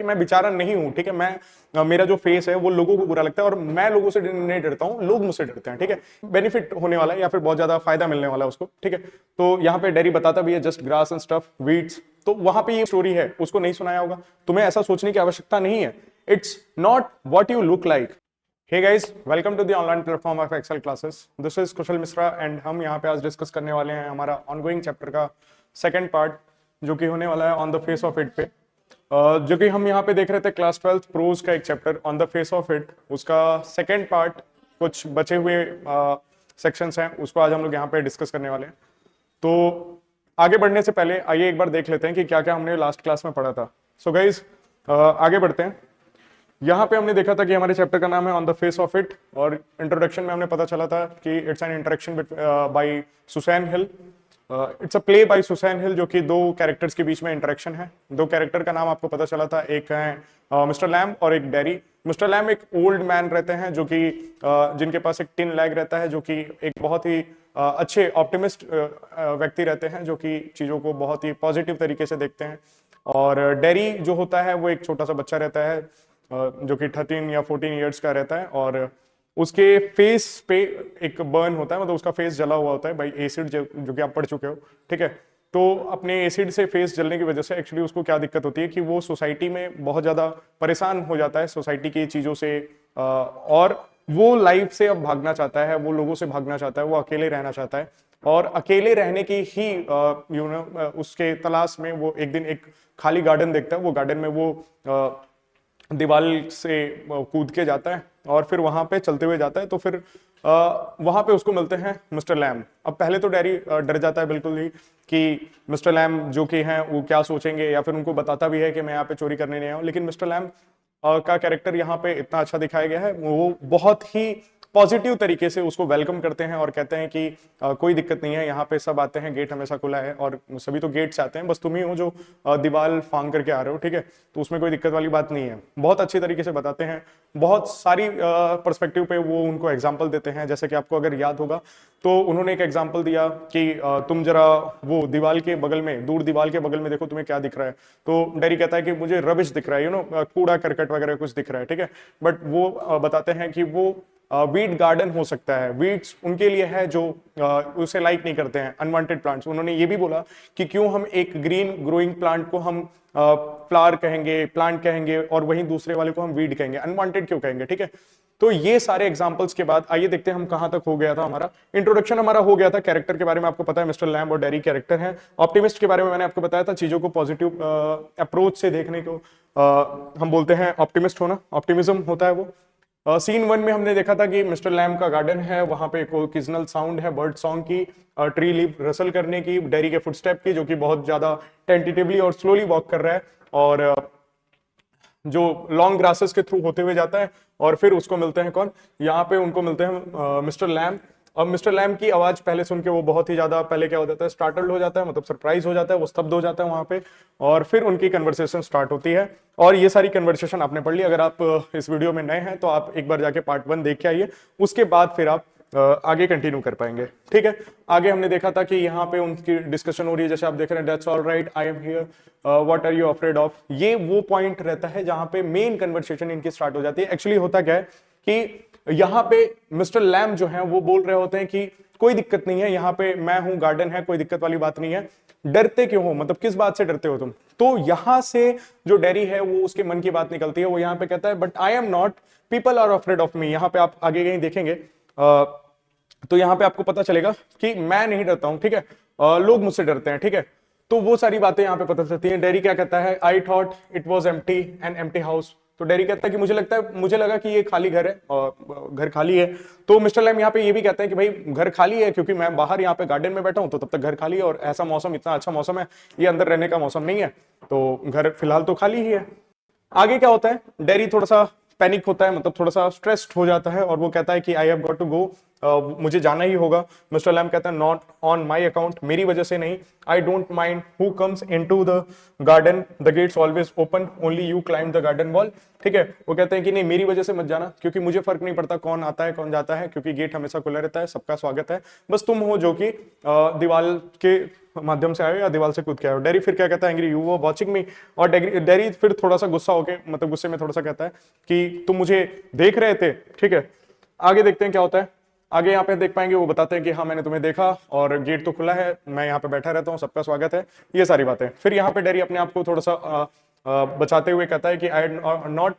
मैं बेचारा नहीं हूं, ठीक है। मैं मेरा जो फेस है वो लोगों को बुरा लगता है और मैं लोगों से नहीं डरता हूं, लोग मुझसे डरते हैं, ठीक है। बेनिफिट होने वाला है या फिर बहुत ज्यादा फायदा मिलने वाला है उसको, ठीक है। तो यहाँ पे डेरी बताता भी है just grass and stuff weeds, तो वहां पे ये स्टोरी है, उसको नहीं सुनाया होगा। तुम्हें ऐसा सोचने की आवश्यकता नहीं है। It's not what you look like. Hey guys, welcome to the online platform of Excel classes. This is Kushal Mishra and हम यहाँ पे आज डिस्कस करने वाले हैं हमारा ऑनगोइंग चैप्टर का सेकंड पार्ट, जो कि होने वाला है on the face of it पे। जो कि हम यहाँ पे देख रहे थे क्लास 12th प्रोज का एक chapter on the face of it, उसका सेकंड पार्ट, कुछ बचे हुए सेक्शंस हैं, उसको आज हम लोग यहाँ पे डिस्कस करने वाले हैं। तो आगे बढ़ने से पहले आइए एक बार देख लेते हैं कि क्या क्या हमने लास्ट क्लास में पढ़ा था। सो गाइज आगे बढ़ते हैं। यहाँ पे हमने देखा था कि हमारे चैप्टर का नाम है on the face of it, और इंट्रोडक्शन में हमने पता चला था कि it's an interaction by Susan Hill. It's a play by Susan Hill, जो कि दो कैरेक्टर्स के बीच में इंटरेक्शन है। दो कैरेक्टर का नाम आपको पता चला था, एक है मिस्टर लैम और एक डेरी। मिस्टर लैम एक ओल्ड मैन रहते हैं जो कि जिनके पास एक टिन लैग रहता है, जो कि एक बहुत ही अच्छे ऑप्टिमिस्ट व्यक्ति रहते हैं, जो कि चीज़ों को बहुत ही पॉजिटिव तरीके से देखते हैं। और डेरी जो होता है वो एक छोटा सा बच्चा रहता है, जो कि 13 या 14 ईयर्स का रहता है, और उसके फेस पे एक बर्न होता है, मतलब उसका फेस जला हुआ होता है बाई एसिड, जो कि आप पढ़ चुके हो, ठीक है। तो अपने एसिड से फेस जलने की वजह से एक्चुअली उसको क्या दिक्कत होती है कि वो सोसाइटी में बहुत ज़्यादा परेशान हो जाता है सोसाइटी की चीज़ों से, और वो लाइफ से अब भागना चाहता है, वो लोगों से भागना चाहता है, वो अकेले रहना चाहता है। और अकेले रहने की ही उसके तलाश में वो एक दिन एक खाली गार्डन देखता है। वो गार्डन में वो दीवार से कूद के जाता है और फिर वहां पे चलते हुए जाता है। तो फिर वहां पे उसको मिलते हैं मिस्टर लैम। अब पहले तो डेरी डर जाता है बिल्कुल ही कि मिस्टर लैम जो कि हैं वो क्या सोचेंगे, या फिर उनको बताता भी है कि मैं यहाँ पे चोरी करने नहीं आया हूँ। लेकिन मिस्टर लैम का कैरेक्टर यहाँ पे इतना अच्छा दिखाया गया है, वो बहुत ही पॉजिटिव तरीके से उसको वेलकम करते हैं और कहते हैं कि कोई दिक्कत नहीं है, यहाँ पे सब आते हैं, गेट हमेशा खुला है, और सभी तो गेट से आते हैं, बस तुम ही हो जो दीवार फांग करके आ रहे हो, ठीक है। तो उसमें कोई दिक्कत वाली बात नहीं है। बहुत अच्छी तरीके से बताते हैं, बहुत सारी पर्सपेक्टिव पे वो उनको एग्जाम्पल देते हैं। जैसे कि आपको अगर याद होगा तो उन्होंने एक एग्जाम्पल दिया कि तुम जरा वो दीवार के बगल में, दूर दीवार के बगल में देखो, तुम्हें क्या दिख रहा है। तो डेरी कहता है कि मुझे रबिश दिख रहा है, कूड़ा करकट वगैरह कुछ दिख रहा है, ठीक है। बट वो बताते हैं कि वो वीड गार्डन हो सकता है। वीड्स उनके लिए है जो उसे लाइक नहीं करते हैं, अनवांटेड प्लांट्स। उन्होंने ये भी बोला कि क्यों हम एक ग्रीन ग्रोइंग प्लांट को हम फ्लावर कहेंगे, प्लांट कहेंगे, और वहीं दूसरे वाले को हम वीड कहेंगे, अनवांटेड क्यों कहेंगे, ठीक है। तो ये सारे एग्जांपल्स के बाद आइए देखते हैं हम कहां तक हो गया था। हमारा इंट्रोडक्शन हमारा हो गया था, कैरेक्टर के बारे में आपको पता है, मिस्टर लैम्ब और डेरी कैरेक्टर हैं। ऑप्टिमिस्ट के बारे में मैंने आपको बताया था, चीजों को पॉजिटिव अप्रोच से देखने को हम बोलते हैं ऑप्टिमिस्ट होना, ऑप्टिमिज्म होता है वो। सीन 1 में हमने देखा था कि मिस्टर लैम का गार्डन है, वहां पे एक ओकेजनल साउंड है बर्ड सॉन्ग की, ट्री लीफ रसल करने की, डेरी के फुटस्टेप की, जो कि बहुत ज्यादा टेंटेटिवली और स्लोली वॉक कर रहा है, और जो लॉन्ग ग्रासेस के थ्रू होते हुए जाता है। और फिर उसको मिलते हैं कौन, यहाँ पे उनको मिलते हैं मिस्टर लैम। अब मिस्टर लैम की आवाज पहले सुन के वो बहुत ही ज्यादा, पहले क्या हो जाता है, स्टार्टल्ड हो जाता है, मतलब सरप्राइज हो जाता है, वो स्तब्ध हो जाता है वहां पे। और फिर उनकी कन्वर्सेशन स्टार्ट होती है, और ये सारी कन्वर्सेशन आपने पढ़ ली। अगर आप इस वीडियो में नए हैं तो आप एक बार जाके पार्ट 1 देख के आइए, उसके बाद फिर आप आगे कंटिन्यू कर पाएंगे, ठीक है। आगे हमने देखा था कि यहाँ पे उनकी डिस्कशन हो रही है, जैसे आप देख रहे हैं, that's all right, I am here, what are you afraid of. ये वो पॉइंट रहता है जहां पे मेन कन्वर्सेशन इनकी स्टार्ट हो जाती है। एक्चुअली होता क्या है कि यहाँ पे मिस्टर लैम जो है वो बोल रहे होते हैं कि कोई दिक्कत नहीं है, यहाँ पे मैं हूं, गार्डन है, कोई दिक्कत वाली बात नहीं है। डरते क्यों हो, मतलब किस बात से डरते हो तुम। तो यहां से जो डेरी है वो उसके मन की बात निकलती है। वो यहाँ पे कहता है but I am not, people are afraid of me. यहाँ पे आप आगे कहीं देखेंगे तो यहाँ पे आपको पता चलेगा कि मैं नहीं डरता हूं, ठीक है, लोग मुझसे डरते हैं, ठीक है। तो वो सारी बातें यहाँ पे पता चलती हैं। डेरी क्या कहता है, I thought it was empty, N empty house. तो डेरी कहता है कि मुझे लगा कि ये खाली घर है, और घर खाली है। तो मिस्टर लैम यहाँ पे ये भी कहते हैं कि भाई घर खाली है, क्योंकि मैं बाहर यहाँ पे गार्डन में बैठा हूं, तो तब तक घर खाली है, और ऐसा मौसम, इतना अच्छा मौसम है, ये अंदर रहने का मौसम नहीं है, तो घर फिलहाल तो खाली ही है। आगे क्या होता है, डेरी थोड़ा सा पैनिक होता है, मतलब थोड़ा सा स्ट्रेस्ड हो जाता है, और वो कहता है कि I have got to go, मुझे जाना ही होगा। मिस्टर लैम कहता है नॉट ऑन माई अकाउंट, मेरी वजह से नहीं। I don't mind who comes into the garden, the gate's always open, only you climb the garden wall. ठीक है, वो कहते हैं कि नहीं मेरी वजह से मत जाना, क्योंकि मुझे फर्क नहीं पड़ता कौन आता है कौन जाता है, क्योंकि गेट हमेशा खुला रहता है, सबका स्वागत है। बस तुम हो जो कि दीवार के माध्यम से आए या दीवार से कूद के आए। डेरी फिर क्या कहता है, angry you were watching me. और डेरी फिर थोड़ा सा गुस्सा होके, मतलब गुस्से में थोड़ा सा कहता है कि तुम मुझे देख रहे थे। ठीक है, आगे देखते हैं क्या होता है। आगे यहाँ पे देख पाएंगे, वो बताते हैं कि हाँ मैंने तुम्हें देखा और गेट तो खुला है, मैं यहाँ पे बैठा रहता हूँ, सबका स्वागत है, ये सारी बातें। फिर यहाँ पे डेरी अपने आप को थोड़ा सा बचाते हुए कहता है कि I not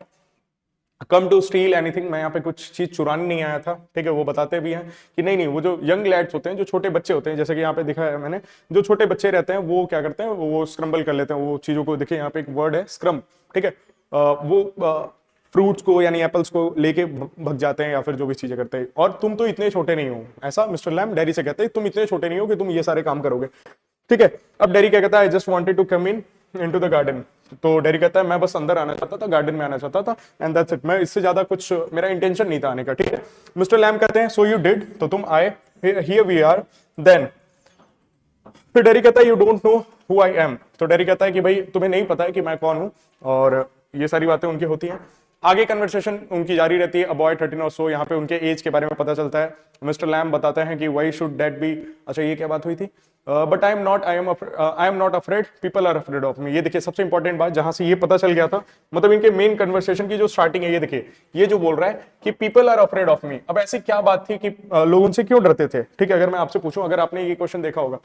come to steal anything, मैं यहाँ पे कुछ चीज चुराने नहीं आया था। ठीक है, वो बताते भी हैं कि नहीं नहीं, वो जो यंग लैड्स होते हैं, जो छोटे बच्चे होते हैं, जैसे कि यहाँ पे दिखा है मैंने, जो छोटे बच्चे रहते हैं वो क्या करते हैं, वो स्क्रम्बल कर लेते हैं वो चीजों को। देखिए यहाँ पे एक वर्ड है स्क्रम। ठीक है, वो फ्रूट्स को यानी एप्पल्स को लेके भग जाते हैं या फिर जो भी चीजें करते हैं। और तुम तो इतने छोटे नहीं हो, ऐसा मिस्टर लैम डेरी से कहते हैं, तुम इतने छोटे नहीं हो कि तुम ये सारे काम करोगे। ठीक है, अब डेरी क्या कहता है, I just wanted to come into the garden. तो डेरी कहता है मैं बस अंदर आना चाहता था, गार्डन में आना चाहता था, एंड दैट्स इट, मैं इससे ज्यादा कुछ मेरा इंटेंशन नहीं था आने का। ठीक है, मिस्टर लैम कहते हैं सो यू डिड, तो तुम आए, हियर वी आर देन। फिर डेरी कहता है you don't know who I am. तो डेरी कहता है कि भाई तुम्हें नहीं पता है कि मैं कौन हूं, और ये सारी बातें उनकी होती हैं। आगे कन्वर्सेशन उनकी जारी रहती है। अबॉय 13 और सो, यहाँ पे उनके एज के बारे में पता चलता है। मिस्टर लैम बताते हैं कि वाई शुड दैट बी, अच्छा ये क्या बात हुई थी, but I am not afraid, people are afraid of me. ये देखिए सबसे इंपॉर्टेंट बात, जहां से ये पता चल गया था, मतलब इनके मेन कन्वर्सेशन की जो स्टार्टिंग है, ये देखिए ये जो बोल रहा है कि people are afraid of me. अब ऐसी क्या बात थी कि लोग उनसे क्यों डरते थे। ठीक है, अगर मैं आपसे पूछूं, अगर आपने ये क्वेश्चन देखा होगा,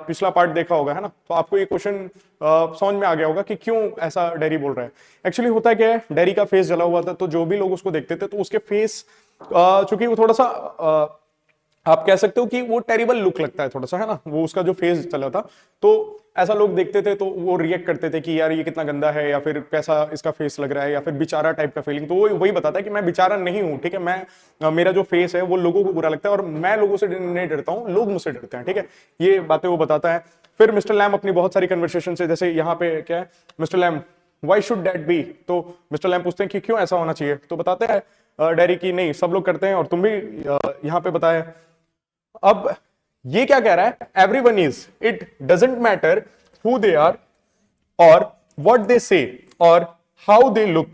पिछला पार्ट देखा होगा है ना, तो आपको ये क्वेश्चन समझ में आ गया होगा कि क्यों ऐसा डेरी बोल रहा है। एक्चुअली होता क्या है, डेरी का फेस जला हुआ था, तो जो भी लोग उसको देखते थे तो उसके फेस चूंकि वो थोड़ा सा आप कह सकते हो कि वो टेरिबल लुक लगता है थोड़ा सा, है ना, वो उसका जो फेस चला था, तो ऐसा लोग देखते थे तो वो रिएक्ट करते थे कि यार ये कितना गंदा है, या फिर कैसा इसका फेस लग रहा है, या फिर बेचारा टाइप का फीलिंग। तो वो वही बताता है कि मैं बेचारा नहीं हूं। ठीक है, मैं मेरा जो फेस है वो लोगों को बुरा लगता है, और मैं लोगों से नहीं डरता हूं, लोग मुझसे डरते हैं। ठीक है, ये बातें वो बताता है। फिर मिस्टर लैम अपनी बहुत सारी कन्वर्सेशन से, जैसे यहाँ पे क्या है, mister Lamb why should that be, तो मिस्टर लैम पूछते हैं कि क्यों ऐसा होना चाहिए, तो बताते हैं डेरी की नहीं सब लोग करते हैं और तुम भी यहाँ पे बताया। अब ये क्या कह रहा है, everyone is, it doesn't matter who they are or what they say or how they look,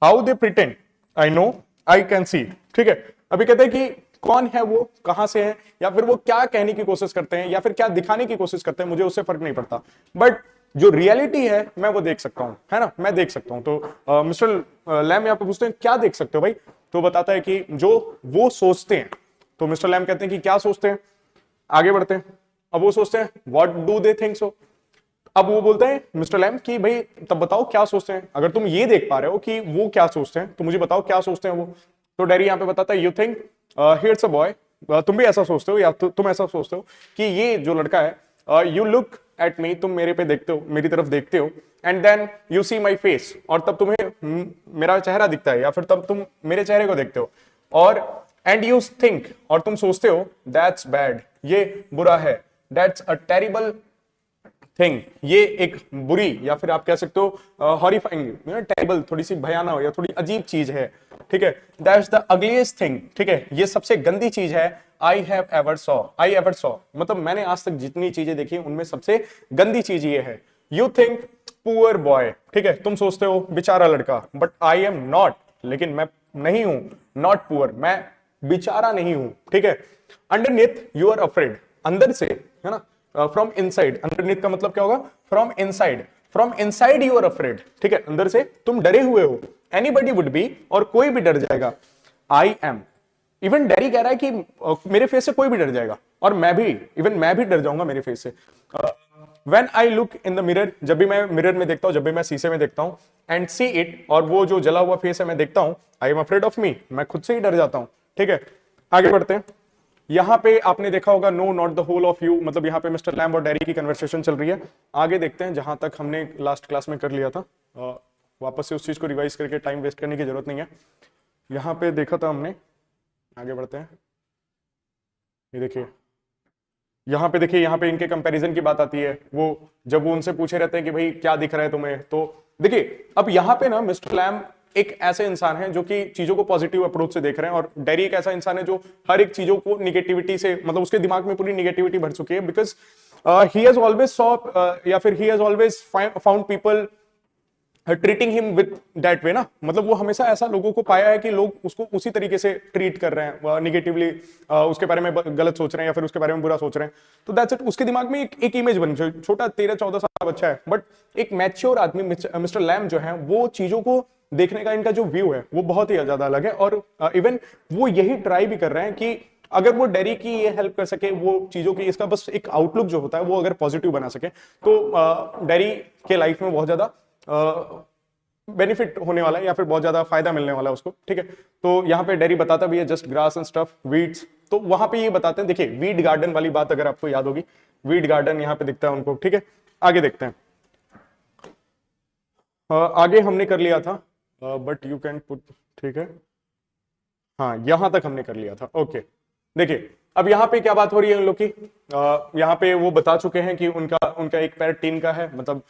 how they pretend, I know I can see. ठीक है, अभी कहते हैं कि कौन है वो, कहां से है, या फिर वो क्या कहने की कोशिश करते हैं, या फिर क्या दिखाने की कोशिश करते हैं, मुझे उससे फर्क नहीं पड़ता, बट जो रियलिटी है मैं वो देख सकता हूं, है ना, मैं देख सकता हूं। तो मिस्टर लैम यहाँ पे पूछते हैं क्या देख सकते हो भाई, तो बताता है कि जो वो सोचते हैं। तो मिस्टर लैम कहते हैं कि क्या सोचते हैं, आगे बढ़ते हैं। अब वो सोचते हैं what do they think so. अब वो बोलते हैं मिस्टर लैम कि भाई तब बताओ क्या सोचते हैं, अगर तुम ये देख पा रहे हो कि वो क्या सोचते हैं तो मुझे बताओ क्या सोचते हैं वो। तो डेरी यहाँ पे बताता है you think here's a boy, तुम भी ऐसा सोचते हो, या तुम ऐसा सोचते हो कि ये जो लड़का है, यू लुक एट मी, तुम मेरे पे देखते हो, मेरी तरफ देखते हो, and then you see my face, और तब तुम्हें मेरा चेहरा दिखता है, या फिर तब तुम मेरे चेहरे को देखते हो, और एंड यू थिंक, और तुम सोचते हो दैट्स बैड, ये बुरा है, दैट्स अ टेरिबल थिंग, ये एक बुरी, या फिर आप कह सकते हो हॉरिफाइंग, टेरिबल, थोड़ी सी भयानक या थोड़ी अजीब चीज है। ठीक है, दैट्स द अगलीस्ट थिंग, ठीक है, ये सबसे गंदी चीज है। आई एवर सॉ, मतलब मैंने आज तक जितनी चीजें देखी उनमें सबसे गंदी चीज ये है। यू थिंक पुअर बॉय, ठीक है, तुम सोचते हो बेचारा लड़का, बट आई एम नॉट, लेकिन मैं नहीं हूं, नॉट पुअर, मैं बेचारा नहीं हूं। ठीक है, अंडरनीथ यू आर अफ्रेड, अंदर से, है ना, फ्रॉम इनसाइड, अंडरनीथ का मतलब क्या होगा, from inside you are afraid, ठीक है, अंदर से तुम डरे हुए हो। एनीबडी वुड बी, और कोई भी डर जाएगा। आई एम, इवन डेरी कह रहा है कि मेरे फेस से कोई भी डर जाएगा, और मैं भी डर जाऊंगा मेरे फेस से। When I look in the mirror, जब भी मैं मिरर में देखता हूं, जब भी मैं शीशे में देखता हूं, एंड सी इट, और वो जो जला हुआ फेस है मैं देखता हूं, आई एम अफ्रेड ऑफ मी, मैं खुद से ही डर जाता हूं। ठीक है, आगे बढ़ते हैं। यहां पे आपने देखा होगा no not the whole of you, मतलब यहां पे मिस्टर लैम्ब और डेरी की कन्वर्सेशन चल रही है। आगे देखते हैं जहां तक हमने लास्ट क्लास में कर लिया था, वापस से उस चीज को रिवाइज करके टाइम वेस्ट करने की जरूरत नहीं है। यहां पे देखा था हमने, आगे बढ़ते हैं। ये देखिए, यहाँ पे देखिए, यहाँ पे इनके कंपैरिजन की बात आती है। वो जब वो उनसे पूछे रहते हैं कि भाई क्या दिख रहा है तुम्हें, तो देखिए अब यहाँ पे ना मिस्टर लैम एक ऐसे इंसान हैं जो कि चीजों को पॉजिटिव अप्रोच से देख रहे हैं, और डेरी एक ऐसा इंसान है जो हर एक चीजों को निगेटिविटी से, मतलब उसके दिमाग में पूरी निगेटिविटी भर चुकी है, because he has always saw या फिर he has always found people treating him with that way ना, मतलब वो हमेशा ऐसा लोगों को पाया है कि लोग उसको उसी तरीके से ट्रीट कर रहे हैं, निगेटिवली उसके बारे में गलत सोच रहे हैं या फिर उसके बारे में बुरा सोच रहे हैं। तो दैट्स इट, उसके दिमाग में एक इमेज बनी, छोटा 13-14 साल का बच्चा है, बट एक मैच्योर आदमी मिस्टर लैम जो है, वो चीजों को देखने का इनका जो व्यू है वो बहुत ही ज्यादा अलग है, और इवन वो यही ट्राई भी कर रहे हैं कि अगर वो डेरी की ये हेल्प कर सके, वो चीजों की इसका बस एक आउटलुक जो होता है वो अगर पॉजिटिव बना सके, तो डेरी के लाइफ में बहुत ज्यादा बेनिफिट होने वाला है या फिर बहुत ज्यादा फायदा मिलने वाला है उसको, ठीक है। तो यहाँ पे डेरी बताता भी है just grass and stuff weeds, तो वहां पे ये बताते हैं, देखिए वीड गार्डन वाली बात अगर आपको याद होगी, वीड गार्डन यहाँ पे दिखता है उनको, ठीक है। आगे देखते हैं, आगे हमने कर लिया था, बट यू कैन पुट, ठीक है, हाँ यहां तक हमने कर लिया था, ओके। देखिए अब यहाँ पे क्या बात हो रही है उन लोग की, यहाँ पे वो बता चुके हैं कि उनका एक पैर टीन का है, मतलब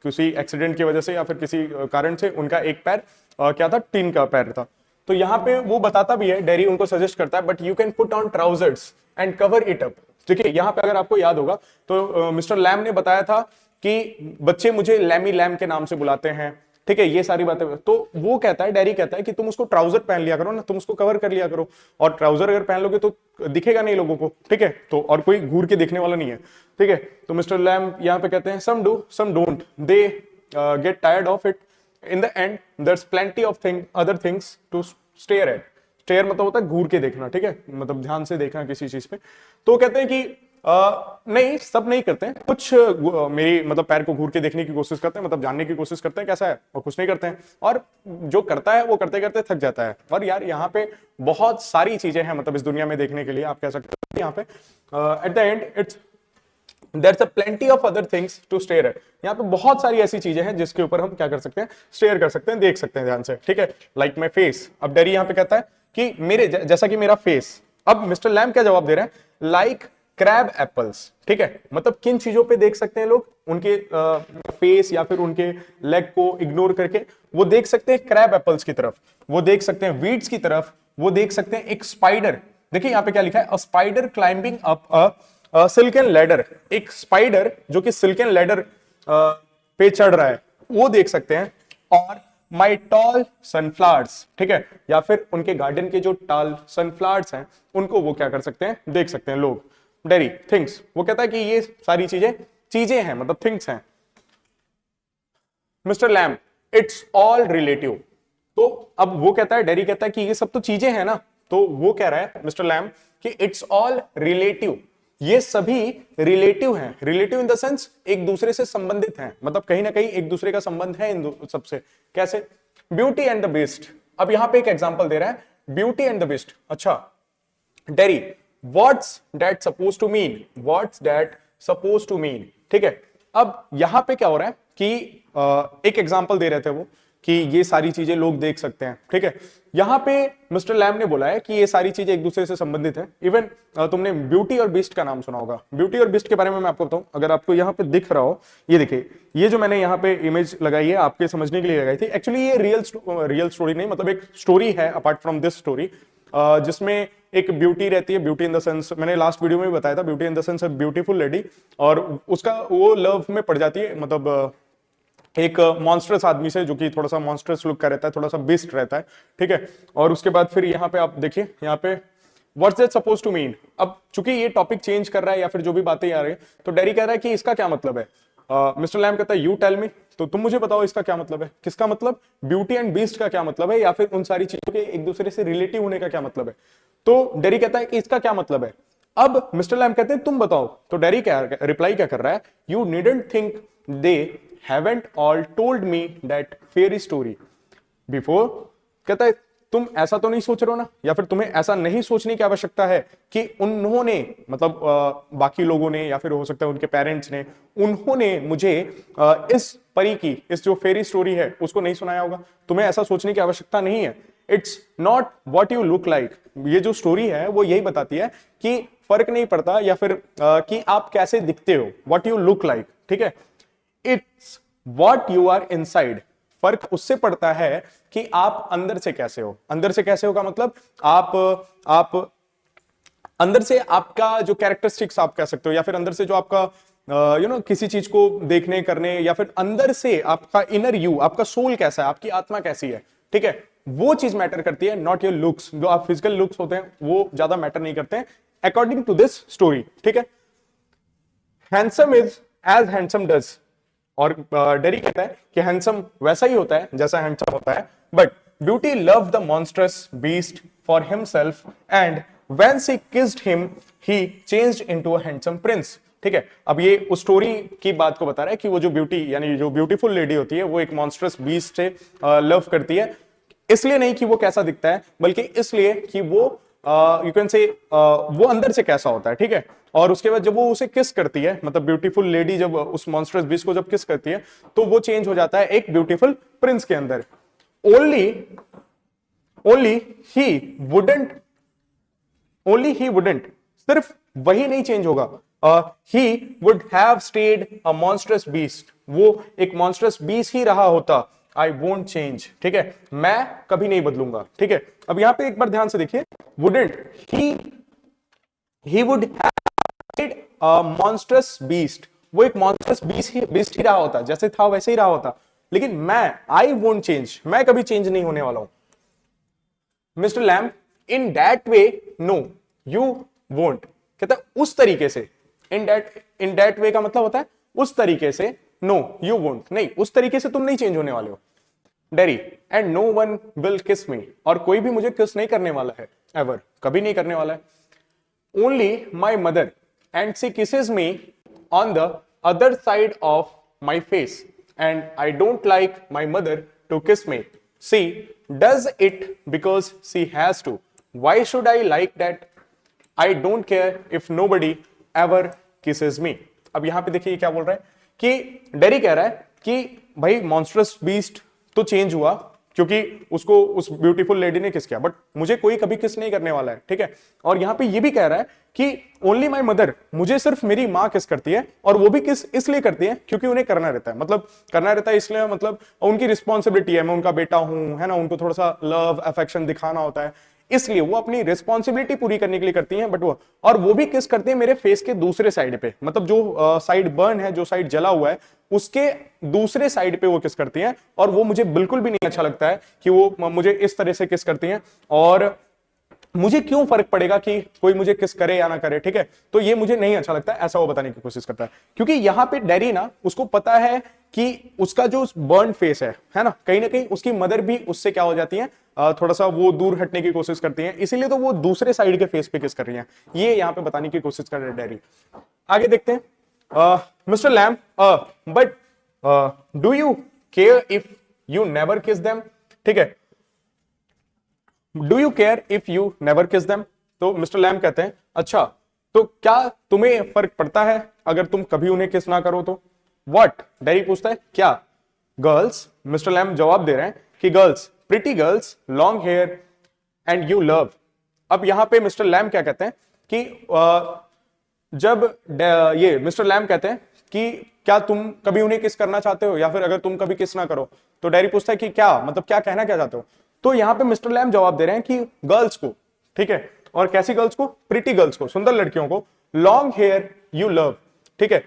किसी एक्सीडेंट की वजह से या फिर किसी कारण से उनका एक पैर क्या था, टीन का पैर था। तो यहाँ पे वो बताता भी है, डेरी उनको सजेस्ट करता है, but you can put on trousers and cover it up. देखिए यहाँ पे अगर आपको याद होगा तो मिस्टर लैम ने बताया था कि बच्चे मुझे लैमी लैम के नाम से बुलाते हैं, ठीक है, ये सारी बातें। तो वो कहता है, डेरी कहता है कि तुम उसको ट्राउजर पहन लिया करो ना, तुम उसको कवर कर लिया करो, और ट्राउजर अगर पहन लोगे तो दिखेगा नहीं लोगों को, ठीक है, तो और कोई घूर के देखने वाला नहीं है, ठीक है। तो मिस्टर लैम यहाँ पे कहते हैं some do some don't, they get tired of it, in the end there's plenty of other things to stare at. Stare मतलब होता है घूर के देखना, ठीक है, मतलब ध्यान से देखना किसी चीज पे। तो कहते हैं कि नहीं, सब नहीं करते हैं, कुछ मेरी मतलब पैर को घूर के देखने की कोशिश करते हैं, मतलब जानने की कोशिश करते हैं कैसा है, और कुछ नहीं करते हैं, और जो करता है वो करते करते थक जाता है। और यार यहाँ पे बहुत सारी चीजें हैं मतलब इस दुनिया में देखने के लिए, आप कह सकते हैं यहाँ पे at the end it's there's a plenty of other things to stare at। यहाँ पे बहुत सारी ऐसी चीजें हैं जिसके ऊपर हम क्या कर सकते हैं, स्टेयर कर सकते हैं, देख सकते हैं ध्यान से, ठीक है। लाइक माई फेस, अब डेरी यहाँ पे कहता है कि मेरे जैसा कि मेरा फेस। अब मिस्टर लैम क्या जवाब दे रहे हैं, लाइक क्रैब एप्पल्स, ठीक है, मतलब किन चीजों पे देख सकते हैं लोग, उनके फेस या फिर उनके लेग को इग्नोर करके वो देख सकते हैं क्रैब एप्पल्स की तरफ, वो देख सकते हैं वीड्स की तरफ, वो देख सकते हैं एक स्पाइडर। देखिए यहाँ पे क्या लिखा है, a spider climbing up a silken ladder, एक स्पाइडर जो कि सिल्कन लैडर पे चढ़ रहा है वो देख सकते हैं, और माई टॉल सनफ्लावर्स, ठीक है, या फिर उनके गार्डन के जो टॉल सनफ्लावर्स हैं उनको वो क्या कर सकते हैं, देख सकते हैं लोग। डेरी थिंग्स, वो कहता है कि ये सारी चीजें हैं, मतलब थिंग्स हैं। Mister Lamb, it's all relative. तो अब वो कहता है, डेरी कहता है कि ये सब तो चीजें हैं ना, तो वो कह रहा है मिस्टर लैम कि इट्स ऑल रिलेटिव, ये सभी रिलेटिव हैं। रिलेटिव इन द सेंस एक दूसरे से संबंधित हैं, मतलब कहीं ना कहीं एक दूसरे का संबंध है इन सबसे। कैसे, ब्यूटी एंड द बीस्ट। अब यहां पे एक एग्जांपल दे रहा है, ब्यूटी एंड द बीस्ट। अच्छा Derry, what's that suppose to mean, what's that suppose to mean, ठीक है। अब यहां पे क्या हो रहा है कि एक एग्जांपल दे रहे थे वो कि ये सारी चीजें लोग देख सकते हैं, ठीक है। यहां पे मिस्टर लैम ने बोला है कि ये सारी चीजें एक दूसरे से संबंधित हैं। इवन तुमने ब्यूटी और बीस्ट का नाम सुना होगा। ब्यूटी और बीस्ट के बारे में मैं आपको बताऊं, अगर आपको यहां पे दिख रहा हो, ये देखिए, ये जो मैंने यहां पे इमेज लगाई है आपके समझने के लिए लगाई थी। एक्चुअली ये रियल स्टोरी नहीं, मतलब एक स्टोरी है अपार्ट फ्रॉम दिस स्टोरी, जिसमें एक ब्यूटी रहती है। ब्यूटी इन द सेंस मैंने लास्ट वीडियो में भी बताया था, beauty in the sense beautiful lady, और उसका वो लव में पड़ जाती है, मतलब एक मॉन्स्टरस आदमी से, जो कि थोड़ा सा मॉन्स्टरस लुक का रहता है, थोड़ा सा बिस्ट रहता है, ठीक है। और उसके बाद फिर यहाँ पे आप देखिए, यहाँ पे what's that suppose to mean. अब चूंकि ये टॉपिक चेंज कर रहा है या फिर जो भी बातें आ रही है, तो डेरी कह रहा है कि इसका क्या मतलब है। मिस्टर लैम कहता है यू टेल मी, तो तुम मुझे बताओ इसका क्या मतलब है। किसका मतलब, ब्यूटी एंड बीस्ट का क्या मतलब है, या फिर उन सारी चीजों के एक दूसरे से रिलेटिव होने का क्या मतलब है। तो डेरी कहता है कि इसका क्या मतलब है। अब मिस्टर लैम कहते हैं तुम बताओ। तो डेरी क्या रिप्लाई क्या कर रहा है, you needn't think they haven't all told me that fairy story before। कहता है तुम ऐसा तो नहीं सोच रहे हो ना, या फिर तुम्हें ऐसा नहीं सोचने की आवश्यकता है कि उन्होंने, मतलब बाकी लोगों ने, या फिर हो सकता है उनके पेरेंट्स ने, उन्होंने मुझे इस परी की, इस जो फेरी स्टोरी है उसको नहीं सुनाया होगा। तुम्हें ऐसा सोचने की आवश्यकता नहीं है। It's not what you look like. ये जो स्टोरी है वो यही बताती है कि फर्क नहीं पड़ता, या फिर कि आप कैसे दिखते हो, व्हाट यू लुक लाइक, ठीक है। It's what you are inside. फर्क उससे पड़ता है कि आप अंदर से कैसे हो। अंदर से कैसे हो का मतलब आप अंदर से आपका जो कैरेक्टरिस्टिक्स आप कह सकते हो, या फिर अंदर से जो आपका किसी चीज को देखने करने, या फिर अंदर से आपका इनर यू, आपका सोल कैसा है, आपकी आत्मा कैसी है, ठीक है, वो चीज मैटर करती है, नॉट योर लुक्स। जो आप फिजिकल लुक्स होते हैं वो ज्यादा मैटर नहीं करते हैं अकॉर्डिंग टू दिस स्टोरी, ठीक है। Handsome is as handsome does, और डेरी कहता है कि हैंडसम वैसा ही होता है जैसा हैंडसम होता है, but beauty love the monstrous beast for himself and when she kissed him he changed into a handsome Prince, ठीक है। अब ये उस स्टोरी की बात को बता रहा है कि वो जो ब्यूटी यानी जो ब्यूटीफुल लेडी होती है वो एक मॉन्स्ट्रस बीस्ट से लव करती है, इसलिए नहीं कि वो कैसा दिखता है, बल्कि इसलिए कि वो यू कैन से वो अंदर से कैसा होता है, ठीक है। और उसके बाद जब वो उसे किस करती है, मतलब ब्यूटीफुल लेडी जब उस मॉन्स्टरस बीस्ट को जब किस करती है, तो वो चेंज हो जाता है एक ब्यूटीफुल प्रिंस के अंदर। ओनली ही वुडंट, सिर्फ वही नहीं चेंज होगा, ही would have stayed a monstrous beast, वो एक मॉन्स्टरस बीस्ट ही रहा होता। आई वोंट चेंज, ठीक है, मैं कभी नहीं बदलूंगा, ठीक है। अब यहां पे एक बार ध्यान से देखिए, wouldn't, he would have stayed a monstrous beast, वो एक मॉन्स्टरस बीस्ट ही रहा होता, जैसे था वैसे ही रहा होता, लेकिन मैं, आई वोंट चेंज, मैं कभी चेंज नहीं होने वाला हूं। Mister Lamb, in that way no you won't, कहता है उस तरीके से, इन दैट वे का मतलब होता है उस तरीके से, नो यू वोंट, नहीं उस तरीके से तुम नहीं चेंज होने वाले हो। Derry, and no one will kiss me, और कोई भी मुझे किस नहीं करने वाला है, एवर, कभी नहीं करने वाला है। Only my mother and she kisses me on the other side of my face and I don't like my mother to kiss me, she does it because she has to, why should I like that, I don't care if nobody ever kisses me. अब यहां पे देखिए क्या बोल रहा है कि dairy कह रहा है कि भाई मॉन्स्टरस बीस्ट तो चेंज हुआ क्योंकि उसको उस ब्यूटीफुल लेडी ने किस किया, बट मुझे कोई कभी किस नहीं करने वाला है, ठीक है। और यहां पे ये भी कह रहा है कि ओनली माई मदर, मुझे सिर्फ मेरी माँ किस करती है, और वो भी किस इसलिए करती है क्योंकि उन्हें करना रहता है, मतलब करना रहता है इसलिए, मतलब उनकी रिस्पॉन्सिबिलिटी है, मैं उनका बेटा हूं, है ना, उनको थोड़ा सा लव अफेक्शन दिखाना होता है, इसलिए वो अपनी रिस्पॉन्सिबिलिटी पूरी करने के लिए करती हैं। बट वो, और वो भी किस करती है मेरे फेस के दूसरे साइड पे, मतलब जो साइड बर्न है, जो साइड जला हुआ है, उसके दूसरे साइड पे वो किस करती हैं, और वो मुझे बिल्कुल भी नहीं अच्छा लगता है कि वो मुझे इस तरह से किस करती हैं, और मुझे क्यों फर्क पड़ेगा कि कोई मुझे किस करे या ना करे, ठीक है। तो ये मुझे नहीं अच्छा लगता, ऐसा वो बताने की कोशिश करता है, क्योंकि यहां पे डेरी ना, उसको पता है कि उसका जो बर्न फेस है ना कहीं उसकी मदर भी उससे क्या हो जाती है, थोड़ा सा वो दूर हटने की कोशिश करती हैं, इसीलिए तो वो दूसरे साइड के फेस पे किस कर रही हैं, ये यहां पे बताने की कोशिश कर रहे हैं डेरी। आगे देखते हैं, Mister Lamb, but do you care if you never kiss them, ठीक है, do you care if you never kiss them. तो मिस्टर लैम कहते हैं अच्छा, तो क्या तुम्हें फर्क पड़ता है अगर तुम कभी उन्हें किस ना करो तो। व्हाट, डेरी पूछता है क्या। गर्ल्स, मिस्टर लैम जवाब दे रहे हैं कि girls, pretty girls, long hair and you love. अब यहां पे मिस्टर लैम क्या कहते हैं कि जब ये मिस्टर लैम कहते हैं कि क्या तुम कभी उन्हें किस करना चाहते हो, या फिर अगर तुम कभी किस ना करो, तो डेरी पूछता है कि क्या मतलब, क्या कहना क्या चाहते हो। तो यहां पे मिस्टर लैम जवाब दे रहे हैं कि गर्ल्स को, ठीक है, और कैसी गर्ल्स को, प्रिटी गर्ल्स को, सुंदर लड़कियों को, लॉन्ग हेयर यू लव, ठीक है,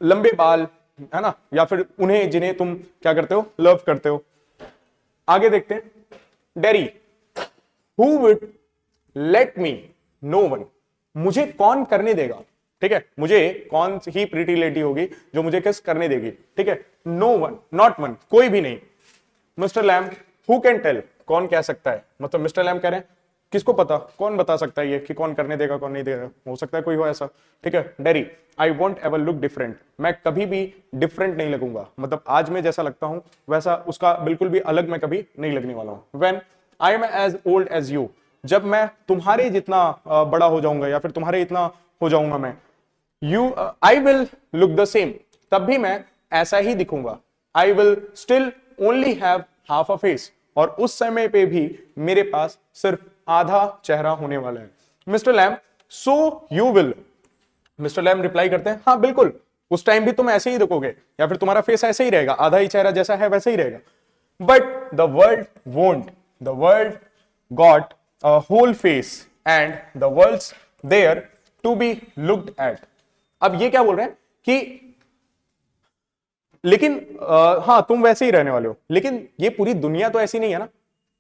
लंबे बाल, है ना, या फिर उन्हें जिन्हें तुम क्या करते हो, लव करते हो। आगे देखते हैं, Derry, who would let me, no one, मुझे कौन करने देगा, ठीक है, मुझे कौन ही प्रिटी लेडी होगी जो मुझे किस करने देगी, ठीक है, नो वन, नॉट वन, कोई भी नहीं। Mister Lamb, who can tell, कौन कह सकता है, मतलब मिस्टर लैम कह रहे हैं किसको पता, कौन बता सकता है ये कि कौन करने देगा कौन नहीं देगा, हो सकता है कोई हो ऐसा, ठीक है। Derry, I won't ever look different, मैं कभी भी डिफरेंट नहीं लगूंगा, मतलब आज मैं जैसा लगता हूं वैसा उसका बिल्कुल भी अलग मैं कभी नहीं लगने वाला हूं। When I am as old as you, जब मैं तुम्हारे जितना बड़ा हो जाऊंगा या फिर तुम्हारे इतना हो जाऊंगा मैं, you I will look the same, तब भी मैं ऐसा ही दिखूंगा। I will still only have half a face, और उस समय पे भी मेरे पास सिर्फ आधा चेहरा होने वाला है। Mister Lamb, so you will, Mister Lamb reply करते हैं हाँ बिल्कुल, उस टाइम भी तुम ऐसे ही दिखोगे या फिर तुम्हारा फेस ऐसे ही रहेगा, आधा ही चेहरा जैसा है वैसे ही रहेगा। But the world won't, the world got a whole face and the world's there to be looked at. अब ये क्या बोल रहे हैं कि लेकिन हाँ तुम वैसे ही रहने वाले हो, लेकिन ये पूरी दुनिया तो ऐसी नहीं है ना,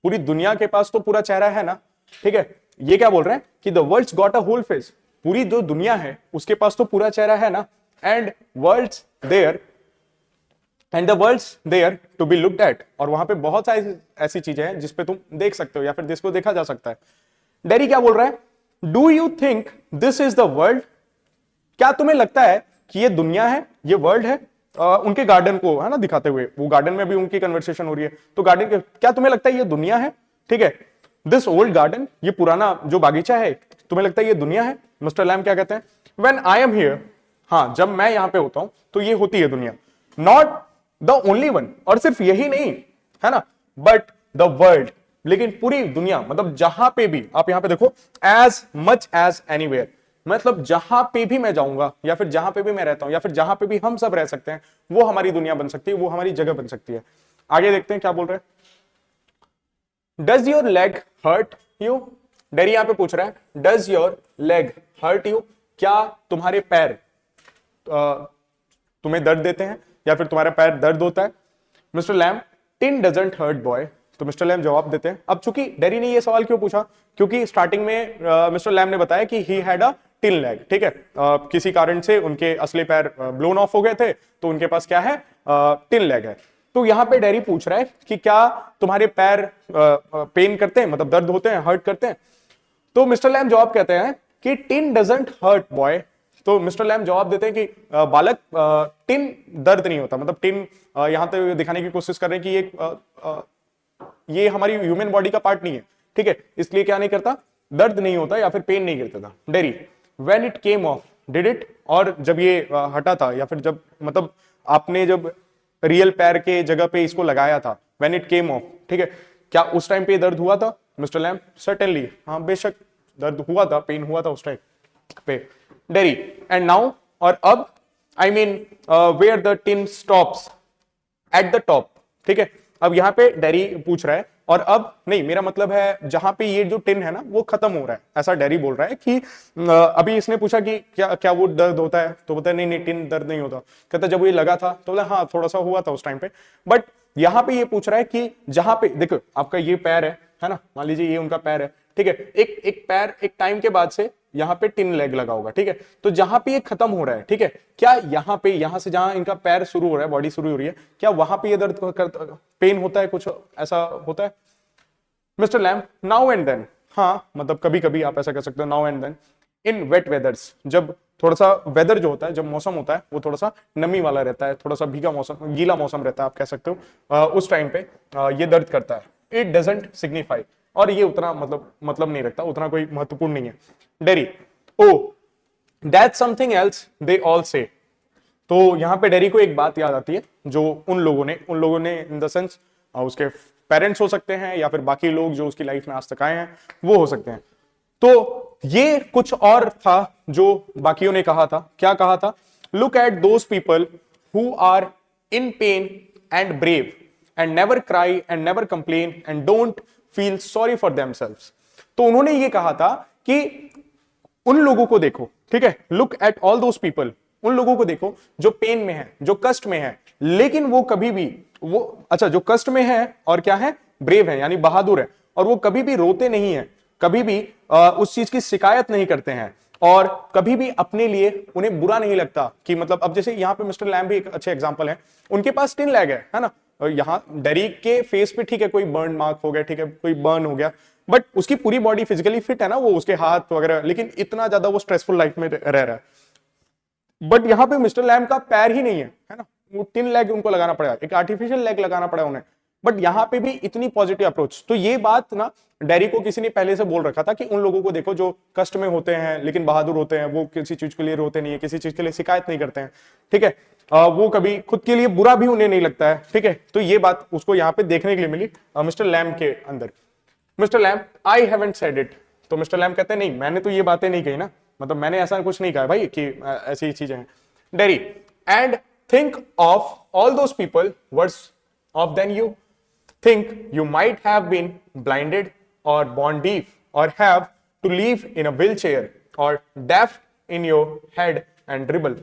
पूरी दुनिया के पास तो पूरा चेहरा है ना, ठीक है। ये क्या बोल रहे हैं कि the world's got a whole face, पूरी जो दुनिया है उसके पास तो पूरा चेहरा है ना, and world's there and the world's there to be looked at, और वहां पे बहुत सारी ऐसी चीजें हैं जिसपे तुम देख सकते हो या फिर जिसको देखा जा सकता है। डेरी क्या बोल रहा है, do you think this is the world, क्या तुम्हें लगता है कि ये दुनिया है, ये वर्ल्ड है। उनके गार्डन को है ना दिखाते हुए, वो गार्डन में भी उनकी कन्वर्सेशन हो रही है, तो गार्डन के क्या तुम्हें लगता है ये दुनिया है, ठीक है। दिस ओल्ड गार्डन, ये पुराना जो बागीचा है, तुम्हें लगता है ये दुनिया है। मिस्टर लैम क्या कहते हैं, व्हेन आई एम हियर, हाँ जब मैं यहां पे होता हूं तो ये होती है दुनिया। नॉट द ओनली वन, और सिर्फ यही नहीं है ना, बट द वर्ल्ड, लेकिन पूरी दुनिया, मतलब जहां पे भी आप यहां पे देखो, एज मच एज एनीवेयर, मतलब जहां पे भी मैं जाऊंगा या फिर जहां पे भी मैं रहता हूं या फिर जहां पे भी हम सब रह सकते हैं, वो हमारी दुनिया बन सकती है, वो हमारी जगह बन सकती है। आगे देखते हैं क्या बोल रहे हैं। Does your leg hurt you, Derry यहां पे पूछ रहा है, does your leg hurt you, क्या तुम्हारे पैर तुम्हें दर्द देते हैं या फिर तुम्हारा पैर दर्द होता है। Mister Lamb, tin doesn't hurt boy, तो मिस्टर लैम जवाब देते हैं। अब चूंकि डेरी ने ये सवाल क्यों पूछा, क्योंकि स्टार्टिंग में मिस्टर लैम ने बताया कि he had a tin leg, ठीक है, किसी कारण से उनके असली पैर ब्लोन ऑफ हो गए थे, तो उनके पास क्या है, टिन लेग है। तो यहां पे डेरी पूछ रहा है कि क्या तुम्हारे पैर पेन करते हैं, मतलब दर्द होते हैं, हर्ट करते हैं। तो मिस्टर लैम जवाब कहते हैं कि टिन डजंट हर्ट बॉय, तो मिस्टर लैम जवाब देते हैं कि बालक, टिन दर्द नहीं होता, मतलब टिन यहां तक दिखाने की कोशिश कर रहे हैं कि ये हमारी ह्यूमन बॉडी का पार्ट नहीं है, ठीक है, इसलिए क्या नहीं करता, दर्द नहीं होता या फिर पेन नहीं करता था। Dairy, when it came of did it, और जब ये हटा था या फिर जब, मतलब आपने जब रियल पैर के जगह पे इसको लगाया था, व्हेन इट केम ऑफ, ठीक है, क्या उस टाइम पे दर्द हुआ था। मिस्टर लैम, सर्टेनली, हाँ बेशक दर्द हुआ था, पेन हुआ था उस टाइम पे। डेरी, एंड नाउ, और अब, I mean where the tin stops at the top, ठीक है। अब यहां पे डेरी पूछ रहा है, और अब नहीं, मेरा मतलब है जहां पे ये जो टिन है ना वो खत्म हो रहा है, ऐसा डेरी बोल रहा है कि अभी इसने पूछा कि क्या क्या वो दर्द होता है, तो बोलता है नहीं नहीं टिन दर्द नहीं होता। कहता जब ये लगा था तो बोला हाँ थोड़ा सा हुआ था उस टाइम पे, बट यहां पे ये पूछ रहा है कि जहां पे देखो आपका ये पैर है ना, मान लीजिए ये उनका पैर है, ठीक है, एक पैर एक टाइम के बाद से यहां पे टिन लेग लगा होगा, ठीक है, तो जहां पे ये खत्म हो रहा है, ठीक है, क्या यहां पे, यहां से जहां इनका पैर शुरू हो रहा है, बॉडी शुरू हो रही है, क्या वहां पे ये दर्द पेन होता है, कुछ ऐसा होता है। Mister Lamb, now and then, हाँ मतलब कभी कभी आप ऐसा कह सकते हो, now and then, in wet weathers, जब थोड़ा सा वेदर जो होता है, जब मौसम होता है वो थोड़ा सा नमी वाला रहता है, थोड़ा सा भीगा मौसम, गीला मौसम रहता है आप कह सकते हो, उस टाइम पे ये दर्द करता है। इट डजंट सिग्निफाई, और ये उतना मतलब नहीं रखता, उतना कोई महत्वपूर्ण नहीं है। Derry, O that's something else they all से, तो यहां पे डेरी को एक बात याद आती है जो उन लोगों ने इन द सेंस उसके पेरेंट्स हो सकते हैं या फिर बाकी लोग जो उसकी लाइफ में आज तक आए हैं वो हो सकते हैं। तो ये कुछ और था जो बाकियों ने कहा था, क्या कहा था, look at those people who are in pain and brave and never cry and never complain and don't feel sorry for themselves. तो उन्होंने ये कहा था कि उन लोगों को देखो, ठीक है, look at all those people, उन लोगों को देखो जो पेन में है, जो कष्ट में है, लेकिन वो कभी भी वो अच्छा जो कष्ट में है और क्या है, ब्रेव है यानी बहादुर है, और वो कभी भी रोते नहीं है, कभी भी उस चीज की शिकायत नहीं करते हैं, और कभी भी अपने लिए उन्हें बुरा नहीं लगता कि मतलब, अब जैसे यहाँ पे मिस्टर लैम भी एक अच्छे एग्जांपल है, उनके पास टिन लैग है ना, यहाँ डेरी के फेस पे ठीक है कोई बर्न मार्क हो गया, ठीक है कोई बर्न हो गया, बट उसकी पूरी बॉडी फिजिकली फिट है ना, वो उसके हाथ वगैरह, लेकिन इतना ज्यादा वो स्ट्रेसफुल लाइफ में रह रहा है। बट यहाँ पे मिस्टर लैम का पैर ही नहीं है ना, वो टिन लेग उनको लगाना पड़ेगा, एक आर्टिफिशियल लेग लगाना पड़ा उन्हें, बट यहाँ पे भी इतनी पॉजिटिव अप्रोच। तो ये बात ना डेरी को किसी ने पहले से बोल रखा था कि उन लोगों को देखो जो कष्ट में होते हैं लेकिन बहादुर होते हैं, वो किसी चीज के लिए रोते नहीं है, किसी चीज के लिए शिकायत नहीं करते हैं, ठीक है, वो कभी खुद के लिए बुरा भी उन्हें नहीं लगता है, ठीक है। तो ये बात उसको यहाँ पे देखने के लिए मिली मिस्टर लैम के अंदर। Mister Lamb, I haven't said it, तो मिस्टर लैम कहते हैं नहीं मैंने तो ये बातें नहीं कही ना, मतलब मैंने ऐसा कुछ नहीं कहा भाई कि ऐसी चीजें हैं। Dairy, and think of all those people worse off than you. Think you might have been blinded or born deaf or have to live in a wheelchair or deaf in your head and dribble.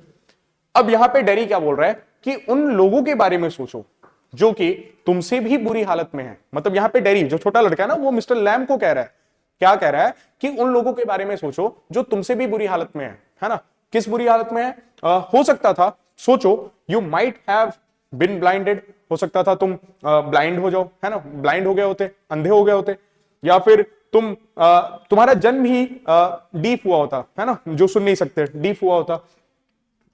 अब यहां पे dairy क्या बोल रहा है कि उन लोगों के बारे में सोचो जो कि तुमसे भी बुरी हालत में है। मतलब यहां पे डेरी जो छोटा लड़का है ना, वो मिस्टर लैम को कह रहा है, क्या कह रहा है कि उन लोगों के बारे में सोचो जो तुमसे भी बुरी हालत में है ना। किस बुरी हालत में है? हो सकता था, सोचो, you might have been blinded, हो सकता था तुम ब्लाइंड हो जाओ, है ना, ब्लाइंड हो गए होते, अंधे हो गए होते, या फिर तुम्हारा जन्म ही डीफ हुआ होता, है ना, जो सुन नहीं सकते, डीफ हुआ होता,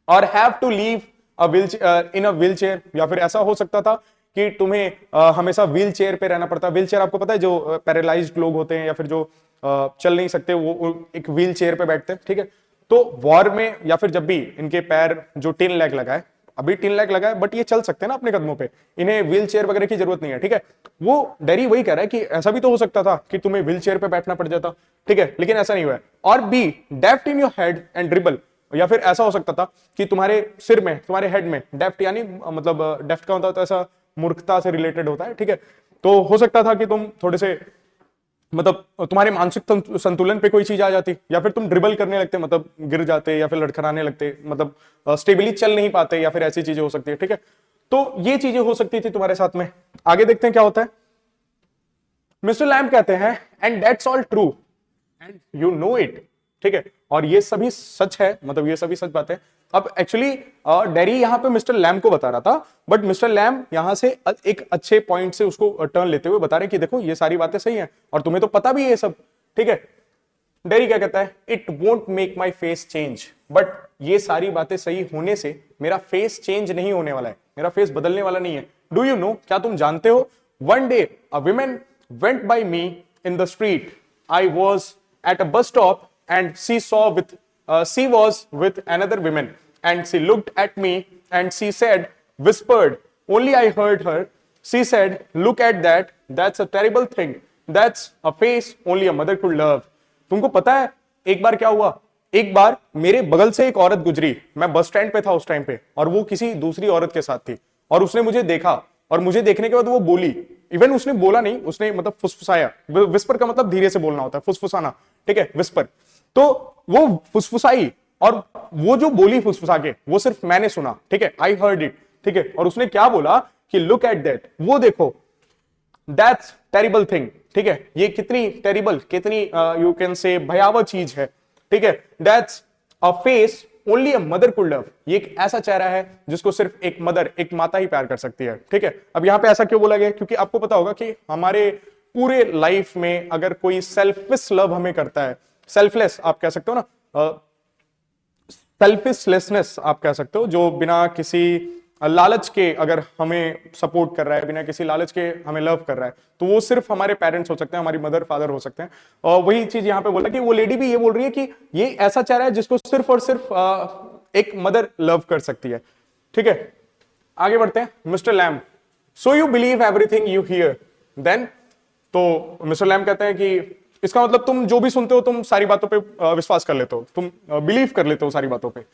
और have to live in a wheelchair, या फिर ऐसा हो सकता था कि तुम्हें हमेशा व्हील चेयर पे रहना पड़ता। व्हील चेयर आपको पता है, जो पैरालाइज्ड लोग होते हैं या फिर जो चल नहीं सकते, वो एक व्हील चेयर पे बैठते हैं, ठीक है। तो वॉर में या फिर जब भी इनके पैर जो 10 लैग लगा है, अभी 10 लैग लगा है, बट ये चल सकते हैं ना अपने कदमों पे, इन्हें व्हील चेयर वगैरह की जरूरत नहीं है, ठीक है। वो डेरी वही कह रहा है कि ऐसा भी तो हो सकता था कि तुम्हें व्हील चेयर पे बैठना पड़ जाता, ठीक है, लेकिन ऐसा नहीं हुआ है। और be daft in your head and dribble, या फिर ऐसा हो सकता था कि तुम्हारे सिर में, तुम्हारे हेड में, डेफ्ट यानी मतलब डेफ्ट का होता है तो ऐसा मूर्खता से रिलेटेड होता है, ठीक है। तो हो सकता था कि तुम थोड़े से मतलब तुम्हारे मानसिक संतुलन पे कोई चीज आ जाती, या फिर तुम ड्रिबल करने लगते, मतलब गिर जाते या फिर लड़खड़ाने लगते, मतलब स्टेबली चल नहीं पाते, या फिर ऐसी चीजें हो सकती है, ठीक है। तो ये चीजें हो सकती थी तुम्हारे साथ में। आगे देखते हैं क्या होता है। मिस्टर लैम्ब कहते हैं and that's all true and you know it, ठीक है, और ये सभी सच है, मतलब ये सभी सच बातें। अब एक्चुअली डेरी यहां पे मिस्टर लैम्ब को बता रहा था, बट मिस्टर लैम्ब यहां से एक अच्छे पॉइंट से उसको टर्न लेते हुए बता रहे कि देखो ये सारी बातें सही हैं और तुम्हें तो पता भी है ये सब, ठीक है। डेरी क्या कहता है, it won't make my face change, but ये सारी बातें सही होने से मेरा फेस चेंज नहीं होने वाला है, मेरा फेस बदलने वाला नहीं है। डू यू नो, क्या तुम जानते हो, one day a woman went by me in the street, I was at a bus stop and she was with another woman and she looked at me and she said, whispered, only I heard her, she said, look at that, that's a terrible thing, that's a face only a mother could love. तुमको पता है एक बार क्या हुआ, एक बार मेरे बगल से एक औरत गुजरी, मैं बस स्टैंड पे था उस टाइम पे, और वो किसी दूसरी औरत के साथ थी, और उसने मुझे देखा, और मुझे देखने के बाद वो बोली, इवन उसने बोला नहीं, उसने मतलब फुसफुसाया, विस्पर का मतलब धीरे से बोलना होता है, फुसफुसाना, ठीक है, विस्पर। तो वो फुसफुसाई, और वो जो बोली फुसफुसा के, वो सिर्फ मैंने सुना, ठीक है, आई हर्ड इट, ठीक है, और उसने क्या बोला कि लुक एट दैट, वो देखो, दैट्स टेरिबल थिंग, ठीक है, ये कितनी टेरिबल, कितनी यू कैन से भयावह चीज है, ठीक है, that's a face only a mother could love, ये एक ऐसा चेहरा है जिसको सिर्फ एक मदर, एक माता ही प्यार कर सकती है, ठीक है। अब यहां पे ऐसा क्यों बोला गया, क्योंकि आपको पता होगा कि हमारे पूरे लाइफ में अगर कोई सेल्फिश लव हमें करता है, सेल्फलेस आप कह सकते हो ना, सेल्फिशलेसनेस आप कह सकते हो, जो बिना किसी लालच के अगर हमें सपोर्ट कर रहा है, बिना किसी लालच के हमें लव कर रहा है, तो वो सिर्फ हमारे पेरेंट्स हो सकते हैं, हमारी मदर फादर हो सकते हैं। और वही चीज यहां पे बोला कि वो लेडी भी ये बोल रही है कि ये ऐसा चेहरा है जिसको सिर्फ और सिर्फ एक मदर लव कर सकती है, ठीक है। आगे बढ़ते हैं। Mister Lamb, so you believe everything you hear then, तो मिस्टर लैम्ब कहते हैं कि इसका मतलब तुम जो भी सुनते हो तुम सारी बातों पे विश्वास कर लेते हो, तुम बिलीव कर लेते हो सारी बातों पे।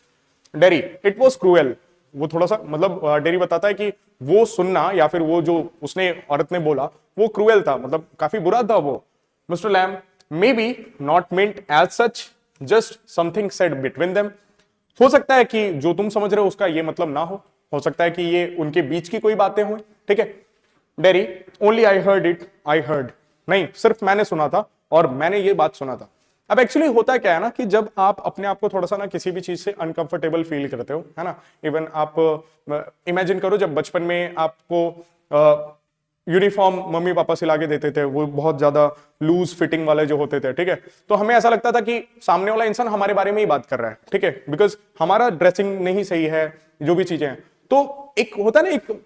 डेरी, इट वॉज क्रूएल, वो थोड़ा सा मतलब डेरी बताता है कि वो सुनना या फिर वो जो उसने औरत ने बोला वो क्रूएल था, मतलब काफी बुरा था वो। Mister Lamb, maybe not meant as such, just something said between them, हो सकता है कि जो तुम समझ रहे हो उसका ये मतलब ना हो सकता है कि ये उनके बीच की कोई बातें हुई, ठीक है। Dairy, only I heard it, I heard, नहीं सिर्फ मैंने सुना था और मैंने ये बात सुना था। अब एक्चुअली होता क्या है ना कि जब आप अपने आप को थोड़ा सा ना किसी भी चीज से अनकंफर्टेबल फील करते हो, है ना, इवन आप इमेजिन करो जब बचपन में आपको यूनिफॉर्म मम्मी पापा सिला के देते थे, वो बहुत ज्यादा लूज फिटिंग वाले जो होते थे, ठीक है, तो हमें ऐसा लगता था कि सामने वाला इंसान हमारे बारे में ही बात कर रहा है, ठीक है, बिकॉज हमारा ड्रेसिंग नहीं सही है, जो भी चीजें हैं, तो एक होता है ना, एक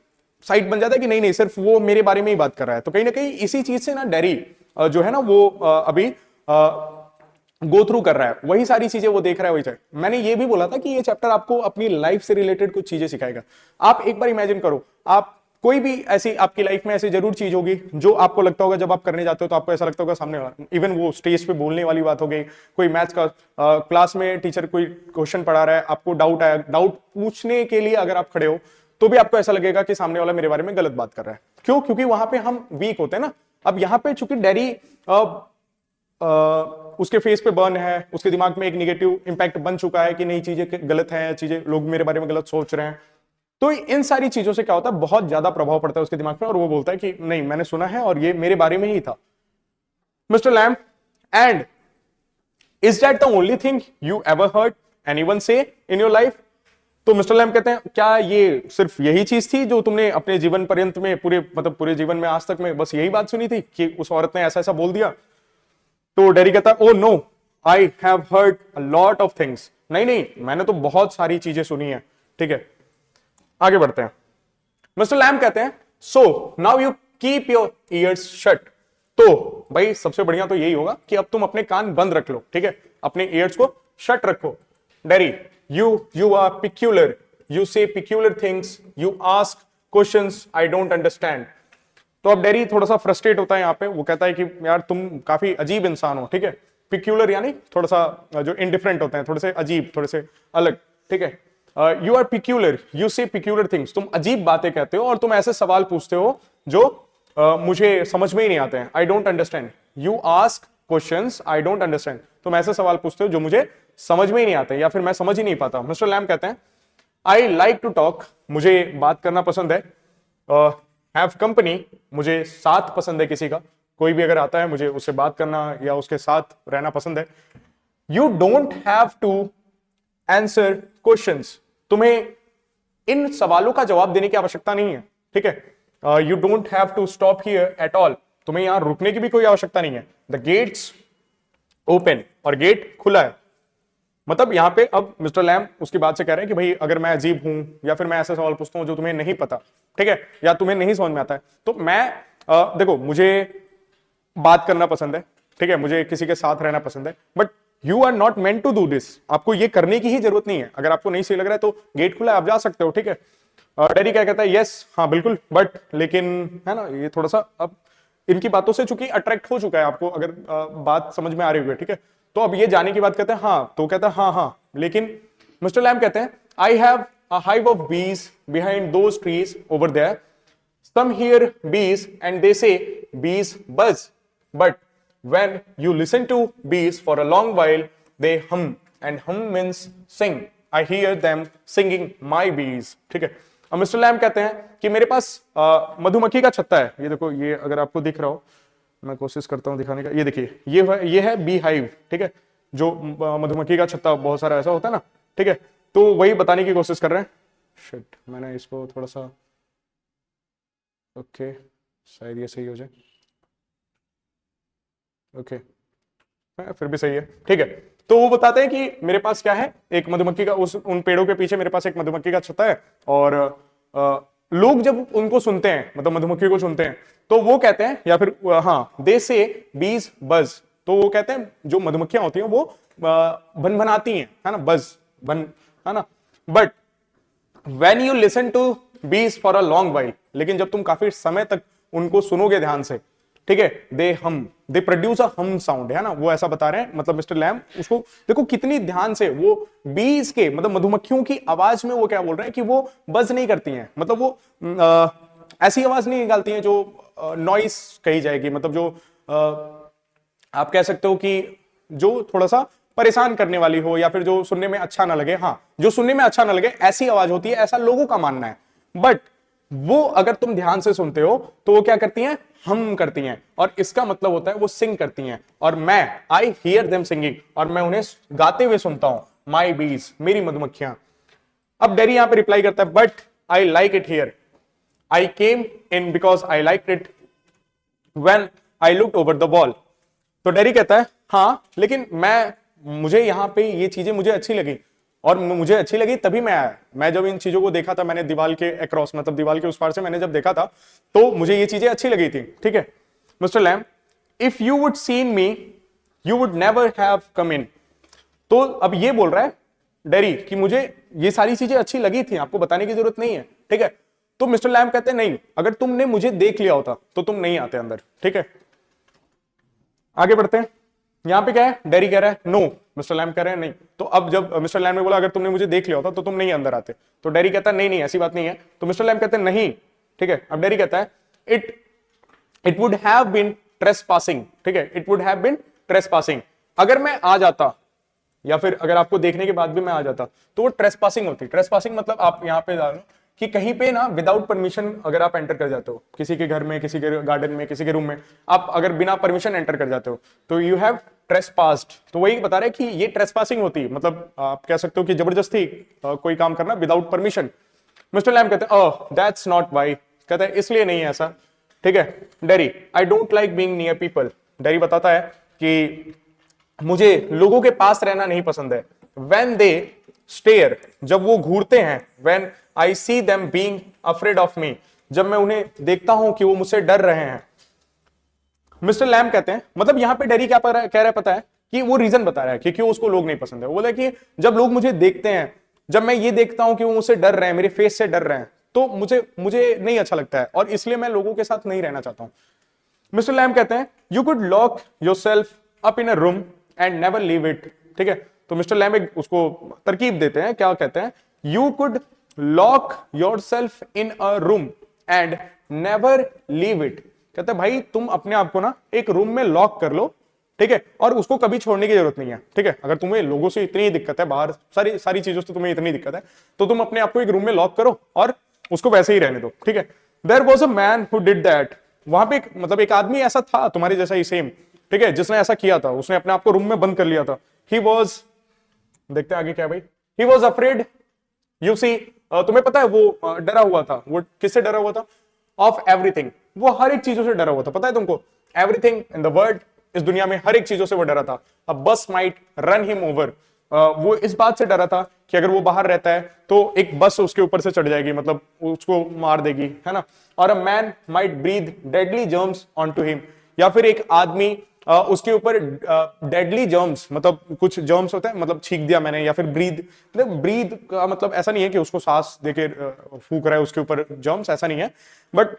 साइड बन जाता है कि नहीं नहीं सिर्फ वो मेरे बारे में ही बात कर रहा है। तो कहीं ना कहीं इसी चीज से ना डेरी जो है ना वो अभी गो थ्रू कर रहा है, वही सारी चीजें वो देख रहा है, वही चीज। मैंने ये भी बोला था कि ये चैप्टर आपको अपनी लाइफ से रिलेटेड कुछ चीजें सिखाएगा। आप एक बार इमेजिन करो, आप कोई भी ऐसी आपकी लाइफ में ऐसी जरूर चीज होगी जो आपको लगता होगा, जब आप करने जाते हो तो आपको ऐसा लगता होगा सामने वाला, इवन वो स्टेज पे बोलने वाली बात हो गई, कोई मैथ्स का क्लास में टीचर कोई क्वेश्चन पढ़ा रहा है, आपको डाउट आया, डाउट पूछने के लिए अगर आप खड़े हो तो भी आपको ऐसा लगेगा कि सामने वाला मेरे बारे में गलत बात कर रहा है। क्यों? क्योंकि वहां पे हम वीक होते हैं ना। अब यहाँ पे चूंकि डेरी उसके फेस पे बर्न है, उसके दिमाग में एक निगेटिव इंपैक्ट बन चुका है कि नहीं चीजें गलत हैं, चीजें लोग मेरे बारे में गलत सोच रहे हैं, तो इन सारी चीजों से क्या होता है, बहुत ज्यादा प्रभाव पड़ता है उसके दिमाग पे, और वो बोलता है कि नहीं मैंने सुना है और ये मेरे बारे में ही था। Mister Lamb, and is that the only thing you ever heard anyone say in your life? तो मिस्टर लैम कहते हैं क्या ये सिर्फ यही चीज थी जो तुमने अपने जीवन पर्यंत में, पूरे जीवन में आज तक में बस यही बात सुनी थी कि उस औरत ने ऐसा ऐसा बोल दिया? तो डेरी कहता है, oh no, I have heard a lot of things. नहीं नहीं, मैंने तो बहुत सारी चीजें सुनी है। ठीक है, आगे बढ़ते हैं। मिस्टर लैम कहते हैं, so now you keep your ears shut. तो भाई सबसे बढ़िया तो यही होगा कि अब तुम अपने कान बंद रख लो। ठीक है, अपने ईयर्स को शट रखो। Dairy, you are peculiar, you say peculiar things, you ask questions I don't understand। तो अब डेरी थोड़ा सा फ्रस्ट्रेट होता है यहाँ पे, वो कहता है कि यार तुम काफी अजीब इंसान हो। ठीक है, पिक्यूलर यानी थोड़ा सा जो इंडिफरेंट होते हैं, थोड़े से अजीब, थोड़े से अलग। ठीक है, यू आर पिक्यूलर, यू से पिक्यूलर थिंग्स, तुम अजीब बातें कहते हो और तुम ऐसे सवाल पूछते हो जो मुझे समझ में ही नहीं आते हैं। I don't understand, you ask questions I don't understand, तुम ऐसे सवाल पूछते हो जो मुझे समझ में ही नहीं आते या फिर मैं समझ ही नहीं पाता। मिस्टर लैम कहते हैं, आई लाइक टू टॉक, मुझे बात करना पसंद है। हैव कंपनी, मुझे साथ पसंद है किसी का, कोई भी अगर आता है मुझे उससे बात करना या उसके साथ रहना पसंद है। You don't have to answer questions, तुम्हें इन सवालों का जवाब देने की आवश्यकता नहीं है। ठीक है, you don't have to stop here at all, तुम्हें यहां रुकने की भी कोई आवश्यकता नहीं है। द गेट्स ओपन, और गेट खुला है। मतलब यहां पे अब मिस्टर लैम उसकी बात से कह रहे हैं कि भाई अगर मैं अजीब हूं या फिर मैं ऐसे सवाल पूछता हूं जो तुम्हें नहीं पता, ठीक है, या तुम्हें नहीं समझ में आता है, तो मैं देखो मुझे बात करना पसंद है। ठीक है, मुझे किसी के साथ रहना पसंद है, but you are not meant to do this, आपको ये करने की ही जरूरत नहीं है। अगर आपको नहीं सही लग रहा है तो गेट खुला है, आप जा सकते हो। ठीक है, डेरी क्या कहता है, यस हाँ बिल्कुल, बट लेकिन, है ना, ये थोड़ा सा अब इनकी बातों से चूंकि अट्रैक्ट हो चुका है, आपको अगर बात समझ में आ रही है। ठीक है, तो अब ये जाने की बात कहते हैं हाँ, तो कहता है हाँ हाँ, लेकिन मिस्टर लैम कहते हैं, I have a hive of bees behind those trees over there, some hear bees and they say bees buzz, but when you listen to bees for a long while they hum, and hum means sing, I hear them singing my bees. ठीक है, अब Mister Lamb कहते हैं कि मेरे पास मधुमक्खी का छत्ता है। ये देखो, ये अगर आपको दिख रहा हो, मैं कोशिश करता हूं दिखाने का, ये देखिए, ये है बी हाइव। ठीक है, जो मधुमक्खी का छत्ता बहुत सारा ऐसा होता है ना। ठीक है, तो वही बताने की कोशिश कर रहे हैं। शिट, मैंने इसको थोड़ा सा, ओके शायद ये सही हो जाए। ओके, फिर भी सही है। ठीक है, तो वो बताते हैं कि मेरे पास क्या है, एक मधुमक्खी का, उन पेड़ों के पीछे मेरे पास एक मधुमक्खी का छत्ता है, और लोग जब उनको सुनते हैं, मतलब मधुमक्खी को सुनते हैं, तो वो कहते हैं, या फिर हाँ, दे से बीज बज, तो वो कहते हैं जो मधुमक्खियां होती हैं वो भनभनाती हैं, है ना, बज बन, है ना, but when you listen to bees for a long while, लेकिन जब तुम काफी समय तक उनको सुनोगे ध्यान से, ठीक है, दे प्रोड्यूस अ हम साउंड, है ना, वो ऐसा बता रहे हैं। मतलब मिस्टर लैम उसको देखो कितनी ध्यान से, वो बीज के मतलब मधुमक्खियों की आवाज में वो क्या बोल रहे हैं कि वो बज नहीं करती हैं, मतलब वो ऐसी आवाज नहीं निकालती हैं जो नॉइस कही जाएगी, मतलब जो आप कह सकते हो कि जो थोड़ा सा परेशान करने वाली हो, या फिर जो सुनने में अच्छा ना लगे। हाँ, जो सुनने में अच्छा ना लगे ऐसी आवाज होती है, ऐसा लोगों का मानना है। बट वो अगर तुम ध्यान से सुनते हो तो वो क्या करती हैं, हम करती हैं, और इसका मतलब होता है वो सिंग करती हैं, और मैं आई हियर देम सिंगिंग, और मैं उन्हें गाते हुए सुनता हूं, माई बीज, मेरी मधुमक्खियां। अब डेरी यहां पे रिप्लाई करता है, but I like it here, I came in because I like it when I looked over the wall. तो डेरी कहता है हाँ, लेकिन मुझे यहां पे ये चीजें मुझे अच्छी लगी, और मुझे अच्छी लगी तभी मैं आया। मैं जब इन चीजों को देखा था, मैंने दीवार के अक्रॉस, मतलब दीवार के उस पार से मैंने जब देखा था, तो मुझे ये चीजें अच्छी लगी थी। ठीक है, mister Lamb, if you would seen me you would never have come in. तो अब ये बोल रहा है डेरी कि मुझे ये सारी चीजें अच्छी लगी थी, आपको बताने की जरूरत नहीं है। ठीक है, तो मिस्टर लैम्ब कहते हैं नहीं, अगर तुमने मुझे देख लिया होता तो तुम नहीं आते अंदर, ठीक है। आगे बढ़ते हैं, यहां पे क्या है, डेरी कह रहा है नो, मिस्टर लैम्ब कह रहे हैं नहीं। तो अब जब मिस्टर लैम्ब ने बोला अगर तुमने मुझे देख लिया होता तो तुम नहीं अंदर आते, तो डेरी कहता है नहीं नहीं ऐसी बात नहीं है। तो मिस्टर लैम्ब कहते हैं नहीं, ठीक है। अब डेरी कहता है it would have been trespassing, ठीक है, it would have been trespassing. अगर मैं आ जाता या फिर अगर आपको देखने के बाद भी मैं आ जाता तो वो ट्रेसपासिंग होती। ट्रेसपासिंग मतलब आप यहां पे जानो कि कहीं पे ना विदाउट परमिशन अगर आप एंटर कर जाते हो किसी के घर में, किसी के गार्डन में, किसी के रूम में, आप अगर बिना परमिशन एंटर कर जाते हो तो यू हैव ट्रेसपास्ड। तो वही बता रहे हैं कि ये ट्रेसपासिंग होती है, मतलब आप कह सकते हो कि जबरदस्ती कोई काम करना विदाउट परमिशन। मिस्टर लैम्ब कहते हैं ओह दैट्स नॉट व्हाई, कहते हैं इसलिए नहीं है ऐसा, ठीक है। Derry I don't like being near people, dairy बताता है कि मुझे लोगों के पास रहना नहीं पसंद है। When they stare, जब वो घूरते हैं, When I see them being afraid of me, जब मैं उन्हें देखता हूं कि वो मुझसे डर रहे हैं। मिस्टर लैम्ब कहते हैं, मतलब यहां पे डेरी क्या कह रहा है पता है, कि वो रीजन बता रहा है कि क्यों उसको लोग नहीं पसंद है। वो बोला कि जब लोग मुझे देखते हैं, जब मैं ये देखता हूं कि वो मुझसे डर रहे हैं, मेरे फेस से डर रहे हैं, तो मुझे नहीं अच्छा लगता है और इसलिए मैं लोगों के साथ नहीं रहना चाहता हूं। मिस्टर लैम्ब कहते हैं you could lock yourself up in a room and never leave it, ठीक है। तो मिस्टर लैम्ब उसको तरकीब देते हैं, क्या कहते हैं, you could lock yourself in a room and never leave it. कहते हैं भाई तुम अपने आप को ना एक रूम में लॉक कर लो, ठीक है, और उसको कभी छोड़ने की जरूरत नहीं है, ठीक है। अगर तुम्हें लोगों से इतनी दिक्कत है, बाहर सारी चीजों से तुम्हें इतनी दिक्कत है, तो तुम अपने आप को एक रूम में लॉक करो और उसको वैसे ही रहने दो, ठीक है। There was a man who did that, वहां पे मतलब एक आदमी ऐसा था तुम्हारे जैसा ही सेम, ठीक है, जिसने ऐसा किया था, उसने अपने आप को रूम में बंद कर लिया था। ही वॉज, देखते हैं आगे क्या है भाई, he was afraid, you see, तुम्हें पता है वो डरा हुआ था, वो किससे डरा हुआ था, ऑफ एवरीथिंग, वो हर एक चीजों से डरा हुआ था, पता है तुमको, एवरीथिंग इन द वर्ल्ड, इस दुनिया में हर एक चीजों से वो डरा था। अ बस माइट रन हिम ओवर, वो इस बात से डरा था कि अगर वो बाहर रहता है तो एक बस उसके ऊपर से चढ़ जाएगी, मतलब उसको मार देगी, है ना। और a man might breathe deadly germs on to him, या फिर एक आदमी उसके ऊपर डेडली जर्म्स, मतलब कुछ जर्म्स होते हैं, मतलब छींक दिया मैंने, या फिर ब्रीद का मतलब ऐसा नहीं है कि उसको सांस देके फूक रहा है उसके ऊपर जर्म्स, ऐसा नहीं है, बट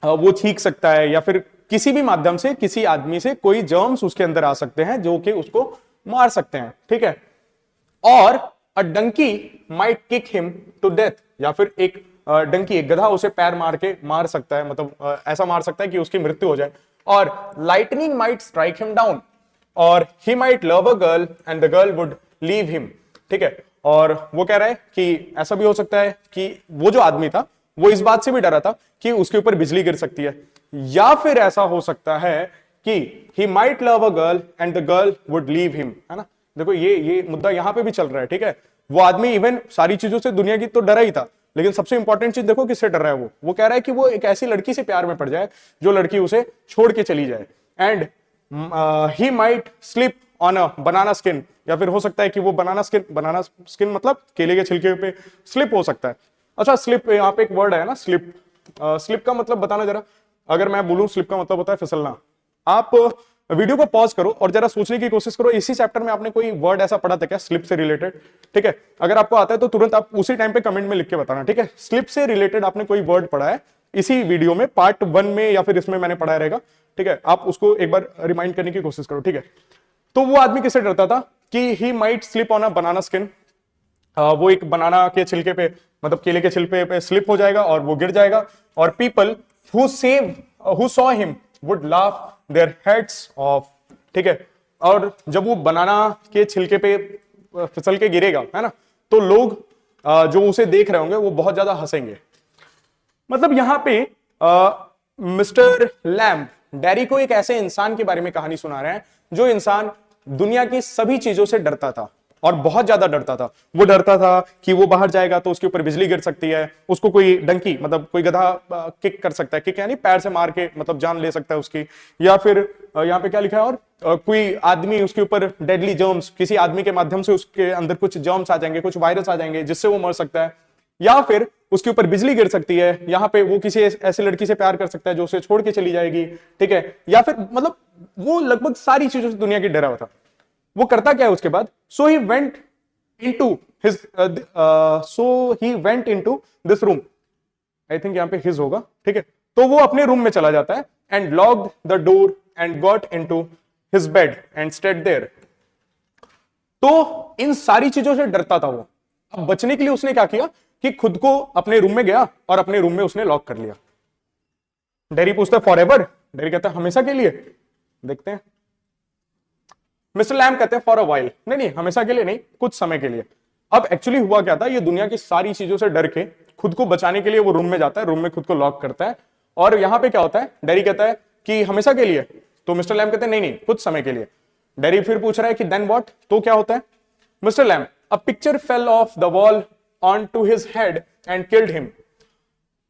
वो छींक सकता है, या फिर किसी भी माध्यम से किसी आदमी से कोई जर्म्स उसके अंदर आ सकते हैं जो कि उसको मार सकते हैं, ठीक है। और a donkey might kick him to death, या फिर एक डंकी, एक गधा उसे पैर मार के मार सकता है, मतलब ऐसा मार सकता है कि उसकी मृत्यु हो जाए। और lightning might strike him down, और he might love a girl and the girl would leave him, ठीक है। और वो कह रहा है कि ऐसा भी हो सकता है कि वो जो आदमी था वो इस बात से भी डरा था कि उसके ऊपर बिजली गिर सकती है, या फिर ऐसा हो सकता है कि ही might love a girl and the girl would leave him, है ना। देखो ये मुद्दा यहां पे भी चल रहा है, ठीक है। वो आदमी इवन सारी चीजों से दुनिया की तो डरा ही था, लेकिन सबसे इंपॉर्टेंट चीज देखो किससे डर रहा है वो कह रहा है कि वो एक ऐसी लड़की से प्यार में पड़ जाए जो लड़की उसे छोड़ के चली जाए। And he might slip on a banana skin, या फिर हो सकता है कि वो बनाना स्किन मतलब केले के छिलके पे स्लिप हो सकता है। अच्छा, स्लिप यहाँ पे एक वर्ड है ना, स्लिप, स्लिप का मतलब बताना जरा, अगर मैं बोलूं स्लिप का मतलब होता है फिसलना। आप वीडियो को पॉज करो और जरा सोचने की कोशिश करो, इसी चैप्टर में आपने कोई वर्ड ऐसा पढ़ा था क्या स्लिप से रिलेटेड, ठीक है। अगर आपको आता है तो तुरंत आप उसी टाइम पे कमेंट में लिख के बताना, ठीक है। स्लिप से रिलेटेड आपने कोई वर्ड पढ़ा है इसी वीडियो में, पार्ट 1 में या फिर इसमें मैंने पढ़ाया रहेगा, ठीक है। आप उसको एक बार रिमाइंड करने की कोशिश करो, ठीक है। तो वो आदमी किससे डरता था कि he might slip on a banana skin, वो एक बनाना के छिलके पे, मतलब केले के छिलके पे स्लिप हो जाएगा और वो गिर जाएगा। और people who saw him would laugh their heads of, ठीक है। और जब वो बनाना के छिलके पे फिसल के गिरेगा, है ना, तो लोग जो उसे देख रहे होंगे वो बहुत ज्यादा हंसेंगे। मतलब यहां पे मिस्टर लैम्ब डेरी को एक ऐसे इंसान के बारे में कहानी सुना रहे हैं जो इंसान दुनिया की सभी चीजों से डरता था और बहुत ज्यादा डरता था। वो डरता था कि वो बाहर जाएगा तो उसके ऊपर बिजली गिर सकती है, उसको कोई डंकी मतलब कोई गधा किक कर सकता है, किक यानी पैर से मार के मतलब जान ले सकता है उसकी, या फिर यहाँ पे क्या लिखा है, और कोई आदमी उसके ऊपर डेडली जर्म्स, किसी आदमी के माध्यम से उसके अंदर कुछ जर्म्स आ जाएंगे, कुछ वायरस आ जाएंगे जिससे वो मर सकता है, या फिर उसके ऊपर बिजली गिर सकती है, यहाँ पे वो किसी ऐसी लड़की से प्यार कर सकता है जो उसे छोड़ के चली जाएगी, ठीक है। या फिर मतलब वो लगभग सारी चीजों से दुनिया की डरा हुआ था। वो करता क्या है उसके बाद, so he went into this room, I think यहाँ पे हिज होगा, ठीक है। तो वो अपने रूम में चला जाता है and locked the door and got into his bed and stayed there. तो इन सारी चीजों से डरता था वो। अब बचने के लिए उसने क्या किया कि खुद को अपने रूम में गया और अपने रूम में उसने लॉक कर लिया। डेरी पूछता है फॉर एवर, डेरी कहता है हमेशा के लिए। देखते हैं, मिस्टर लैम कहते हैं फॉर अ वाइल, नहीं नहीं हमेशा के लिए नहीं, कुछ समय के लिए। अब एक्चुअली हुआ क्या था, ये दुनिया की सारी चीजों से डर के खुद को बचाने के लिए वो रूम में जाता है, रूम में खुद को लॉक करता है। और यहां पे क्या होता है, डेरी कहता है कि हमेशा के लिए, तो मिस्टर लैम कहते हैं नहीं नहीं कुछ समय के लिए। डेरी फिर पूछ रहा है कि देन व्हाट, तो क्या होता है। Mister Lamb, a picture fell off the wall on to his head and killed him.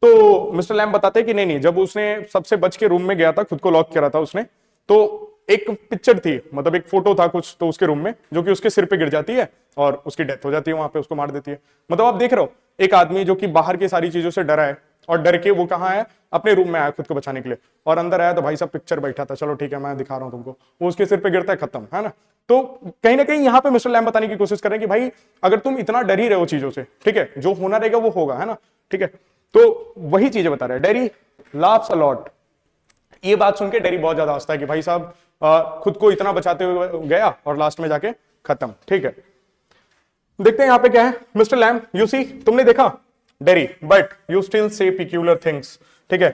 तो मिस्टर लैम बताते हैं कि नहीं नहीं, जब उसने सबसे बच के रूम में गया था, खुद को लॉक करा था उसने, तो एक पिक्चर थी, मतलब एक फोटो था कुछ तो उसके रूम में, जो कि उसके सिर पे गिर जाती है और उसकी डेथ हो जाती है, वहां पे उसको मार देती है। मतलब आप देख रहे हो, एक आदमी जो कि बाहर की सारी चीजों से डरा है और डर के वो कहाँ है, अपने रूम में आया खुद को बचाने के लिए, और अंदर आया तो भाई साहब पिक्चर बैठा था, चलो ठीक है मैं दिखा रहा हूं तुमको, वो उसके सिर पे गिरता है, खत्म, है ना। तो कहीं ना कहीं यहाँ पे मिस्टर लैम बताने की कोशिश कर रहे हैं कि भाई अगर तुम इतना डर ही रहे हो चीजों से, ठीक है, जो होना रहेगा वो होगा, है ना, ठीक है। तो वही चीजें बता रहे हैं। Dairy laughs a lot. ये बात सुन के डेरी बहुत ज्यादा हंसता है कि भाई साहब खुद को इतना बचाते हुए गया और लास्ट में जाके खत्म, ठीक है। देखते हैं यहाँ पे क्या है। मिस्टर लैम, यू सी, तुमने देखा। Dairy, but you still say peculiar things, ठीक है।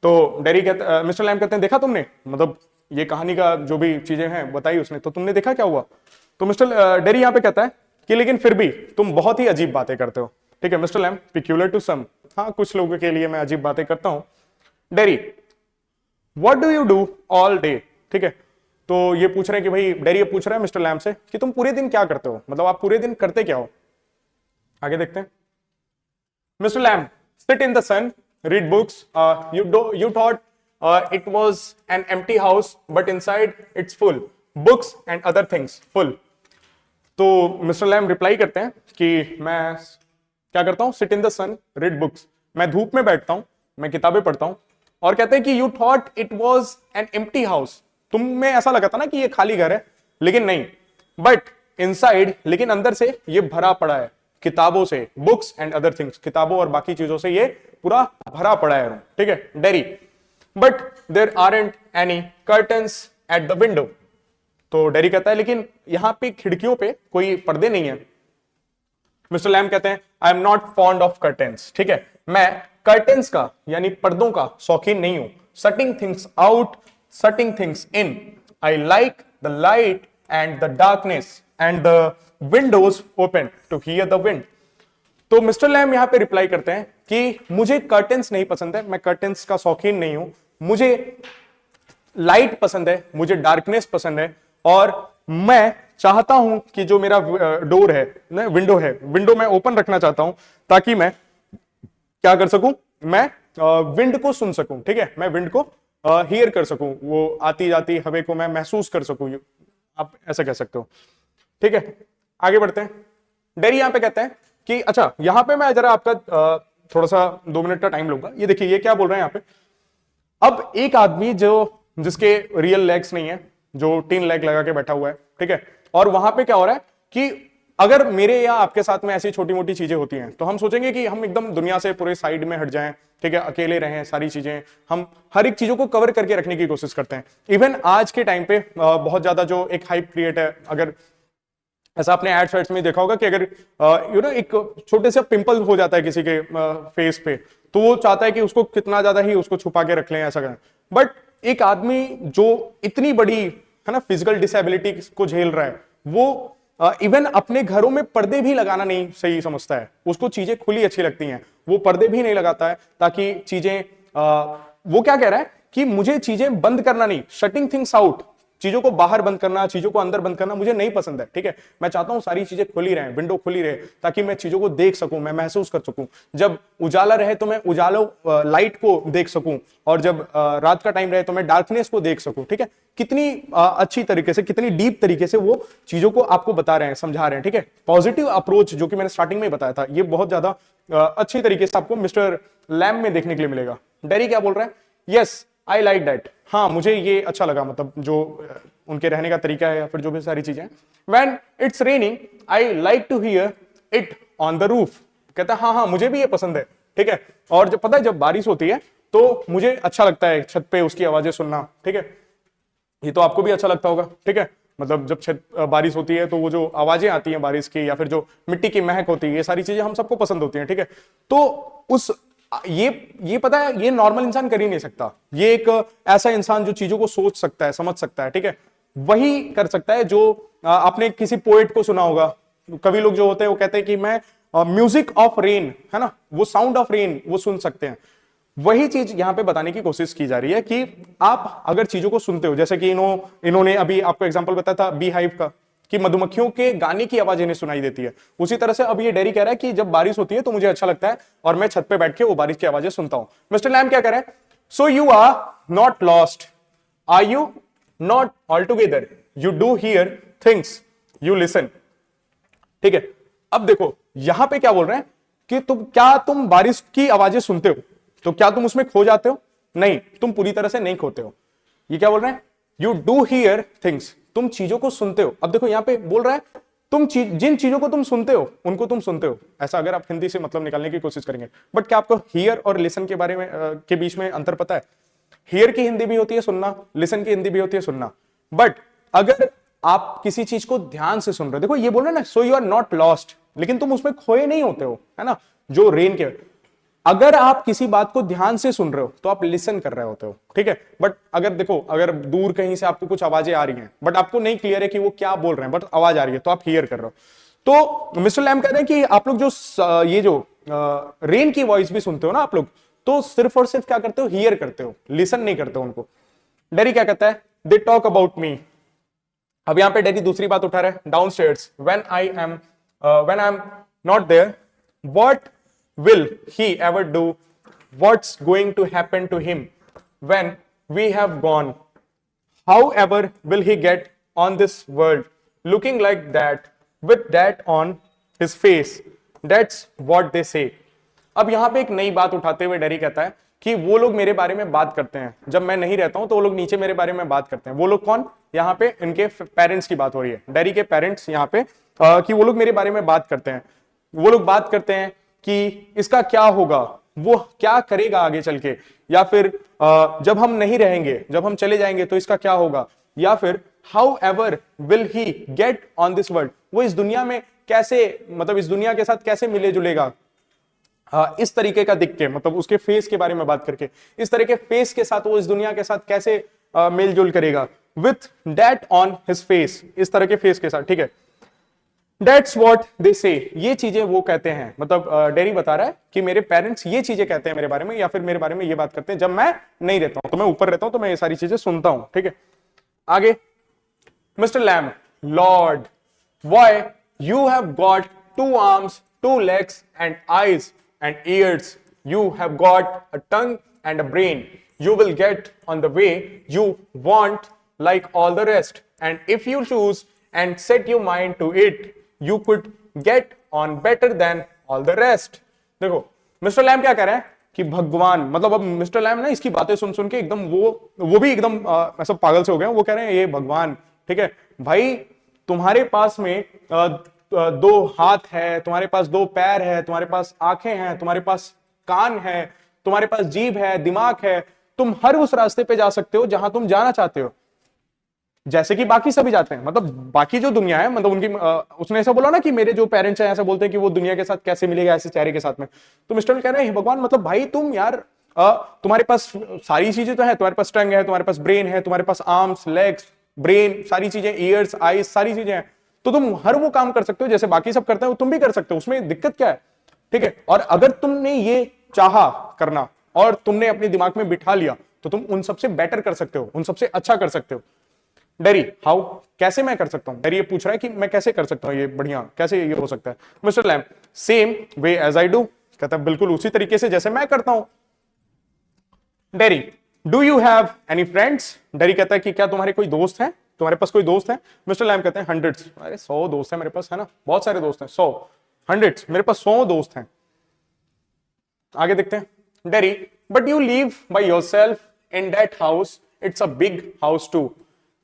तो डेरी कहते, मिस्टर लैम कहते हैं देखा तुमने, मतलब ये कहानी का जो भी चीजें हैं बताई उसने, तो तुमने देखा क्या हुआ। तो मिस्टर डेरी यहाँ पे कहता है कि लेकिन फिर भी तुम बहुत ही अजीब बातें करते हो, ठीक है। Mr Lam, peculiar to some, हाँ कुछ लोगों के लिए मैं अजीब बातें करता हूं। Dairy, what do you do all day, ठीक है। तो ये पूछ रहे हैं कि भाई, डेरी पूछ रहा है मिस्टर लैम से कि तुम पूरे दिन क्या करते हो, मतलब आप पूरे दिन करते क्या हो। आगे देखते हैं। Mister Lamb, sit in the sun, read books, you thought it was an empty house but inside it's full, books and other things full. तो मिस्टर लैम रिप्लाई करते हैं कि मैं क्या करता हूं, sit in the sun, read books, मैं धूप में बैठता हूं, मैं किताबें पढ़ता हूं। और कहते हैं कि you thought it was an empty house, तुम्हें ऐसा लगा था ना कि ये खाली घर है, लेकिन नहीं, बट इनसाइड, लेकिन अंदर से ये भरा पड़ा है किताबों से, बुक्स एंड अदर थिंग्स, किताबों और बाकी चीजों से ये पूरा भरा पड़ा है रूम, ठीक है। Derry, but there aren't any curtains at the window. तो डेरी कहता है लेकिन यहां पे खिड़कियों पे कोई पर्दे नहीं है। मिस्टर लैम कहते हैं आई am not fond of curtains, ठीक है, मैं कर्टेन्स का यानी पर्दों का शौकीन नहीं हूं। Shutting things out, shutting things in, I like the light and the darkness and the windows open to hear the wind. तो मिस्टर लैम यहां पे रिप्लाई करते हैं कि मुझे कर्टेन्स नहीं पसंद है, मैं कर्टेन्स का शौकीन नहीं हूं, मुझे लाइट पसंद है, मुझे डार्कनेस पसंद है, और मैं चाहता हूं कि जो मेरा डोर है, विंडो है, विंडो मैं ओपन रखना चाहता हूं ताकि मैं क्या कर सकूं, मैं विंड को सुन सकूं, ठीक है, मैं विंड को हियर कर सकूं, वो आती जाती हवा को मैं महसूस कर सकूं, आप ऐसा कह सकते हो, ठीक है। आगे बढ़ते हैं। डेरी यहां पे कहते हैं कि अच्छा, यहां पे मैं जरा आपका थोड़ा सा 2 मिनट का टाइम लूंगा। ये देखिए ये क्या बोल रहे हैं यहां पे। अब एक आदमी जिसके रियल लेग्स नहीं है, जो 3 लेग लगा के बैठा हुआ है, ठीक है, और वहां पे क्या हो रहा है कि अगर मेरे या आपके साथ में ऐसी छोटी मोटी चीजें होती हैं तो हम सोचेंगे कि हम एकदम दुनिया से पूरे साइड में हट जाएं, ठीक है, अकेले रहें, सारी चीजें हम हर एक चीजों को कवर करके रखने की कोशिश करते हैं। इवन आज के टाइम पे बहुत ज्यादा जो एक हाइप क्रिएट है, अगर ऐसा आपने एड्स वेड्स में देखा होगा कि अगर एक छोटे से पिंपल हो जाता है किसी के फेस पे, तो वो चाहता है कि उसको कितना ज्यादा ही उसको छुपा के रख लें, ऐसा करें। बट एक आदमी जो इतनी बड़ी है ना फिजिकल डिसेबिलिटी को झेल रहा है, वो इवन अपने घरों में पर्दे भी लगाना नहीं सही समझता है, उसको चीजें खुली अच्छी लगती हैं, वो पर्दे भी नहीं लगाता है ताकि चीजें वो क्या कह रहा है कि मुझे चीजें बंद करना नहीं, शटिंग थिंग्स आउट, चीजों को बाहर बंद करना, चीजं को अंदर बंद करना मुझे नहीं पसंद है, ठीक है। मैं चाहता हूं सारी चीजें खुली रहें, विंडो खुली रहे, ताकि मैं चीजों को देख सकूं, मैं महसूस कर सकूं। जब उजाला रहे तो मैं उजालों लाइट को देख सकूं, और जब रात का टाइम रहे तो मैं डार्कनेस को देख सकूं, ठीक है। कितनी अच्छी तरीके से, कितनी डीप तरीके से वो चीजों को आपको बता रहे हैं, समझा रहे हैं, ठीक है। पॉजिटिव अप्रोच जो कि मैंने स्टार्टिंग में बताया था, ये बहुत ज्यादा अच्छी तरीके से आपको मिस्टर लैम में देखने के लिए मिलेगा। डेरी क्या बोल रहे हैं, यस आई लाइक दैट, हाँ मुझे ये अच्छा लगा, मतलब जो उनके रहने का तरीका है या फिर जो भी सारी चीजें। When it's raining, I like to hear it on the roof। कहता है हाँ हाँ मुझे भी ये पसंद है ठीक है। और जब पता है जब बारिश होती है तो मुझे अच्छा लगता है छत पे उसकी आवाजें सुनना, ठीक है। ये तो आपको भी अच्छा लगता होगा, ठीक है। मतलब जब छत बारिश होती है तो वो जो आवाजें आती हैं बारिश की, या फिर जो मिट्टी की महक होती है, ये सारी चीजें हम सबको पसंद होती हैं, ठीक है। तो उस ये पता है ये नॉर्मल इंसान कर ही नहीं सकता। ये एक ऐसा इंसान जो चीजों को सोच सकता है, समझ सकता है, ठीक है, वही कर सकता है। जो आपने किसी पोएट को सुना होगा, कवि लोग जो होते हैं वो कहते हैं कि मैं म्यूजिक ऑफ रेन, है ना, वो साउंड ऑफ रेन वो सुन सकते हैं। वही चीज यहां पे बताने की कोशिश की जा रही है कि आप अगर चीजों को सुनते हो, जैसे कि इन्होंने अभी आपको एग्जांपल बताया था बी हाइव का, कि मधुमक्खियों के गाने की आवाज इन्हें सुनाई देती है, उसी तरह से अब ये डेरी कह रहा है कि जब बारिश होती है तो मुझे अच्छा लगता है और मैं छत पे बैठ के वो बारिश की आवाजें सुनता हूं। मिस्टर लैम क्या कह रहे हैं? So you are not lost, are you not altogether, you do hear things, you listen, ठीक है। अब देखो यहां पे क्या बोल रहे हैं कि तुम बारिश की आवाजें सुनते हो, तो क्या तुम उसमें खो जाते हो? नहीं, तुम पूरी तरह से नहीं खोते हो। ये क्या बोल रहे हैं? यू डू हियर थिंग्स, तुम चीजों को सुनते हो। अब देखो यहां पे बोल रहा है जिन चीजों को तुम सुनते हो उनको तुम सुनते हो, ऐसा अगर आप हिंदी से मतलब निकालने की कोशिश करेंगे। बट क्या आपको हियर और लिसन के बारे में के बीच में अंतर पता है? हियर की हिंदी भी होती है सुनना, लिसन की हिंदी भी होती है सुनना। बट अगर आप किसी चीज को ध्यान से सुन रहे हो, देखो ये बोल रहे हैं ना, so you are not lost, लेकिन तुम उसमें खोए नहीं होते हो, है ना, जो रेन के। अगर आप किसी बात को ध्यान से सुन रहे हो तो आप लिसन कर रहे होते हो, ठीक है। बट अगर देखो अगर दूर कहीं से आपको कुछ आवाजें आ रही हैं बट आपको नहीं क्लियर है कि वो क्या बोल रहे हैं, बट आवाज आ रही है, तो आप हियर कर रहे हो। तो मिस्टर लैम कह रहे हैं कि आप लोग जो ये जो रेन की वॉइस भी सुनते हो ना आप लोग, तो सिर्फ और सिर्फ क्या करते हो? हियर करते हो, लिसन नहीं करते हो उनको। डेरी क्या कहता है? They talk about me. अब यहां पे डेरी दूसरी बात उठा रहा है, downstairs when I am not there, what will he ever do, what's going to happen to him when we have gone, however will he get on this world looking like that with that on his face, that's what they say। अब यहां पे एक नई बात उठाते हुए dairy कहता है कि वो लोग मेरे बारे में बात करते हैं, जब मैं नहीं रहता हूं तो वो लोग नीचे मेरे बारे में बात करते हैं। वो लोग कौन? यहाँ पे इनके पेरेंट्स की बात हो रही है, डेरी के पेरेंट्स यहाँ पे कि वो लोग मेरे बारे में बात करते हैं। वो लोग बात करते हैं कि इसका क्या होगा, वो क्या करेगा आगे चल के, या फिर जब हम नहीं रहेंगे, जब हम चले जाएंगे तो इसका क्या होगा, या फिर how ever will he get on this world, वो इस दुनिया में कैसे, मतलब इस दुनिया के साथ कैसे मिले जुलेगा, इस तरीके का दिख के, मतलब उसके फेस के बारे में बात करके, इस तरह के फेस के साथ वो इस दुनिया के साथ कैसे मेल जोल करेगा, with that on his face, इस तरह के फेस के साथ, ठीक है। That's what they say, ये चीजें वो कहते हैं। मतलब डेरी बता रहा है कि मेरे पेरेंट्स ये चीजें कहते हैं मेरे बारे में, या फिर मेरे बारे में ये बात करते हैं जब मैं नहीं रहता हूं, तो मैं ऊपर रहता हूं तो मैं ये सारी चीजें सुनता हूं, ठीक है। आगे Mister Lamb, Lord why you have got 2 arms 2 legs and eyes and ears, you have got a tongue and a brain, you will get on the way you want like all the rest, and if you choose and set your mind to it, you could get on better than all the rest। देखो Mr Lam क्या कह रहे हैं कि भगवान, मतलब अब Mister lamb ना इसकी बातें सुन सुन के एकदम वो भी एकदम ऐसा पागल से हो गए। वो कह रहे हैं ये भगवान, ठीक है भाई, तुम्हारे पास में 2 हाथ है, तुम्हारे पास 2 पैर है, तुम्हारे पास आंखें हैं, तुम्हारे पास कान है, तुम्हारे पास जीभ है, दिमाग है, तुम हर उस रास्ते पे जा सकते हो जहां तुम जाना चाहते हो, जैसे कि बाकी सभी जाते हैं। मतलब बाकी जो दुनिया है, मतलब उनकी उसने ऐसा बोला ना कि मेरे जो पेरेंट्स हैं ऐसा बोलते हैं कि वो दुनिया के साथ कैसे मिलेगा ऐसे चेहरे के साथ में। तो मिस्टर कह रहे हैं भगवान, मतलब भाई तुम यार तुम्हारे पास सारी चीजें तो है, तुम्हारे पास टंग है, तुम्हारे पास ब्रेन है, तुम्हारे पास आर्म्स लेग्स ब्रेन सारी चीजें, ईयर्स आईज सारी चीजें हैं, तो तुम हर वो काम कर सकते हो जैसे बाकी सब करते हैं, तुम भी कर सकते हो, उसमें दिक्कत क्या है, ठीक है। और अगर तुमने ये चाहा करना और तुमने अपने दिमाग में बिठा लिया तो तुम उन सबसे बेटर कर सकते हो, उन सबसे अच्छा कर सकते हो। डेरी हाउ, कैसे मैं कर सकता हूं? डेरी ये पूछ रहा है कि मैं कैसे कर सकता हूं, ये बढ़िया कैसे ये हो सकता है। Mister Lamb, same way as I do, कहता है बिल्कुल उसी तरीके से जैसे मैं करता हूं। Dairy, do you have any friends? Dairy कहता है कि क्या तुम्हारे कोई दोस्त हैं, तुम्हारे पास कोई दोस्त है? मिस्टर लैम कहते हैं हंड्रेड्स, अरे 100 दोस्त है मेरे पास, है ना, बहुत सारे दोस्त हैं, 100 हंड्रेड्स, मेरे पास 100 दोस्त हैं। आगे देखते हैं। Derry, but you live by yourself in that house, it's a big house too.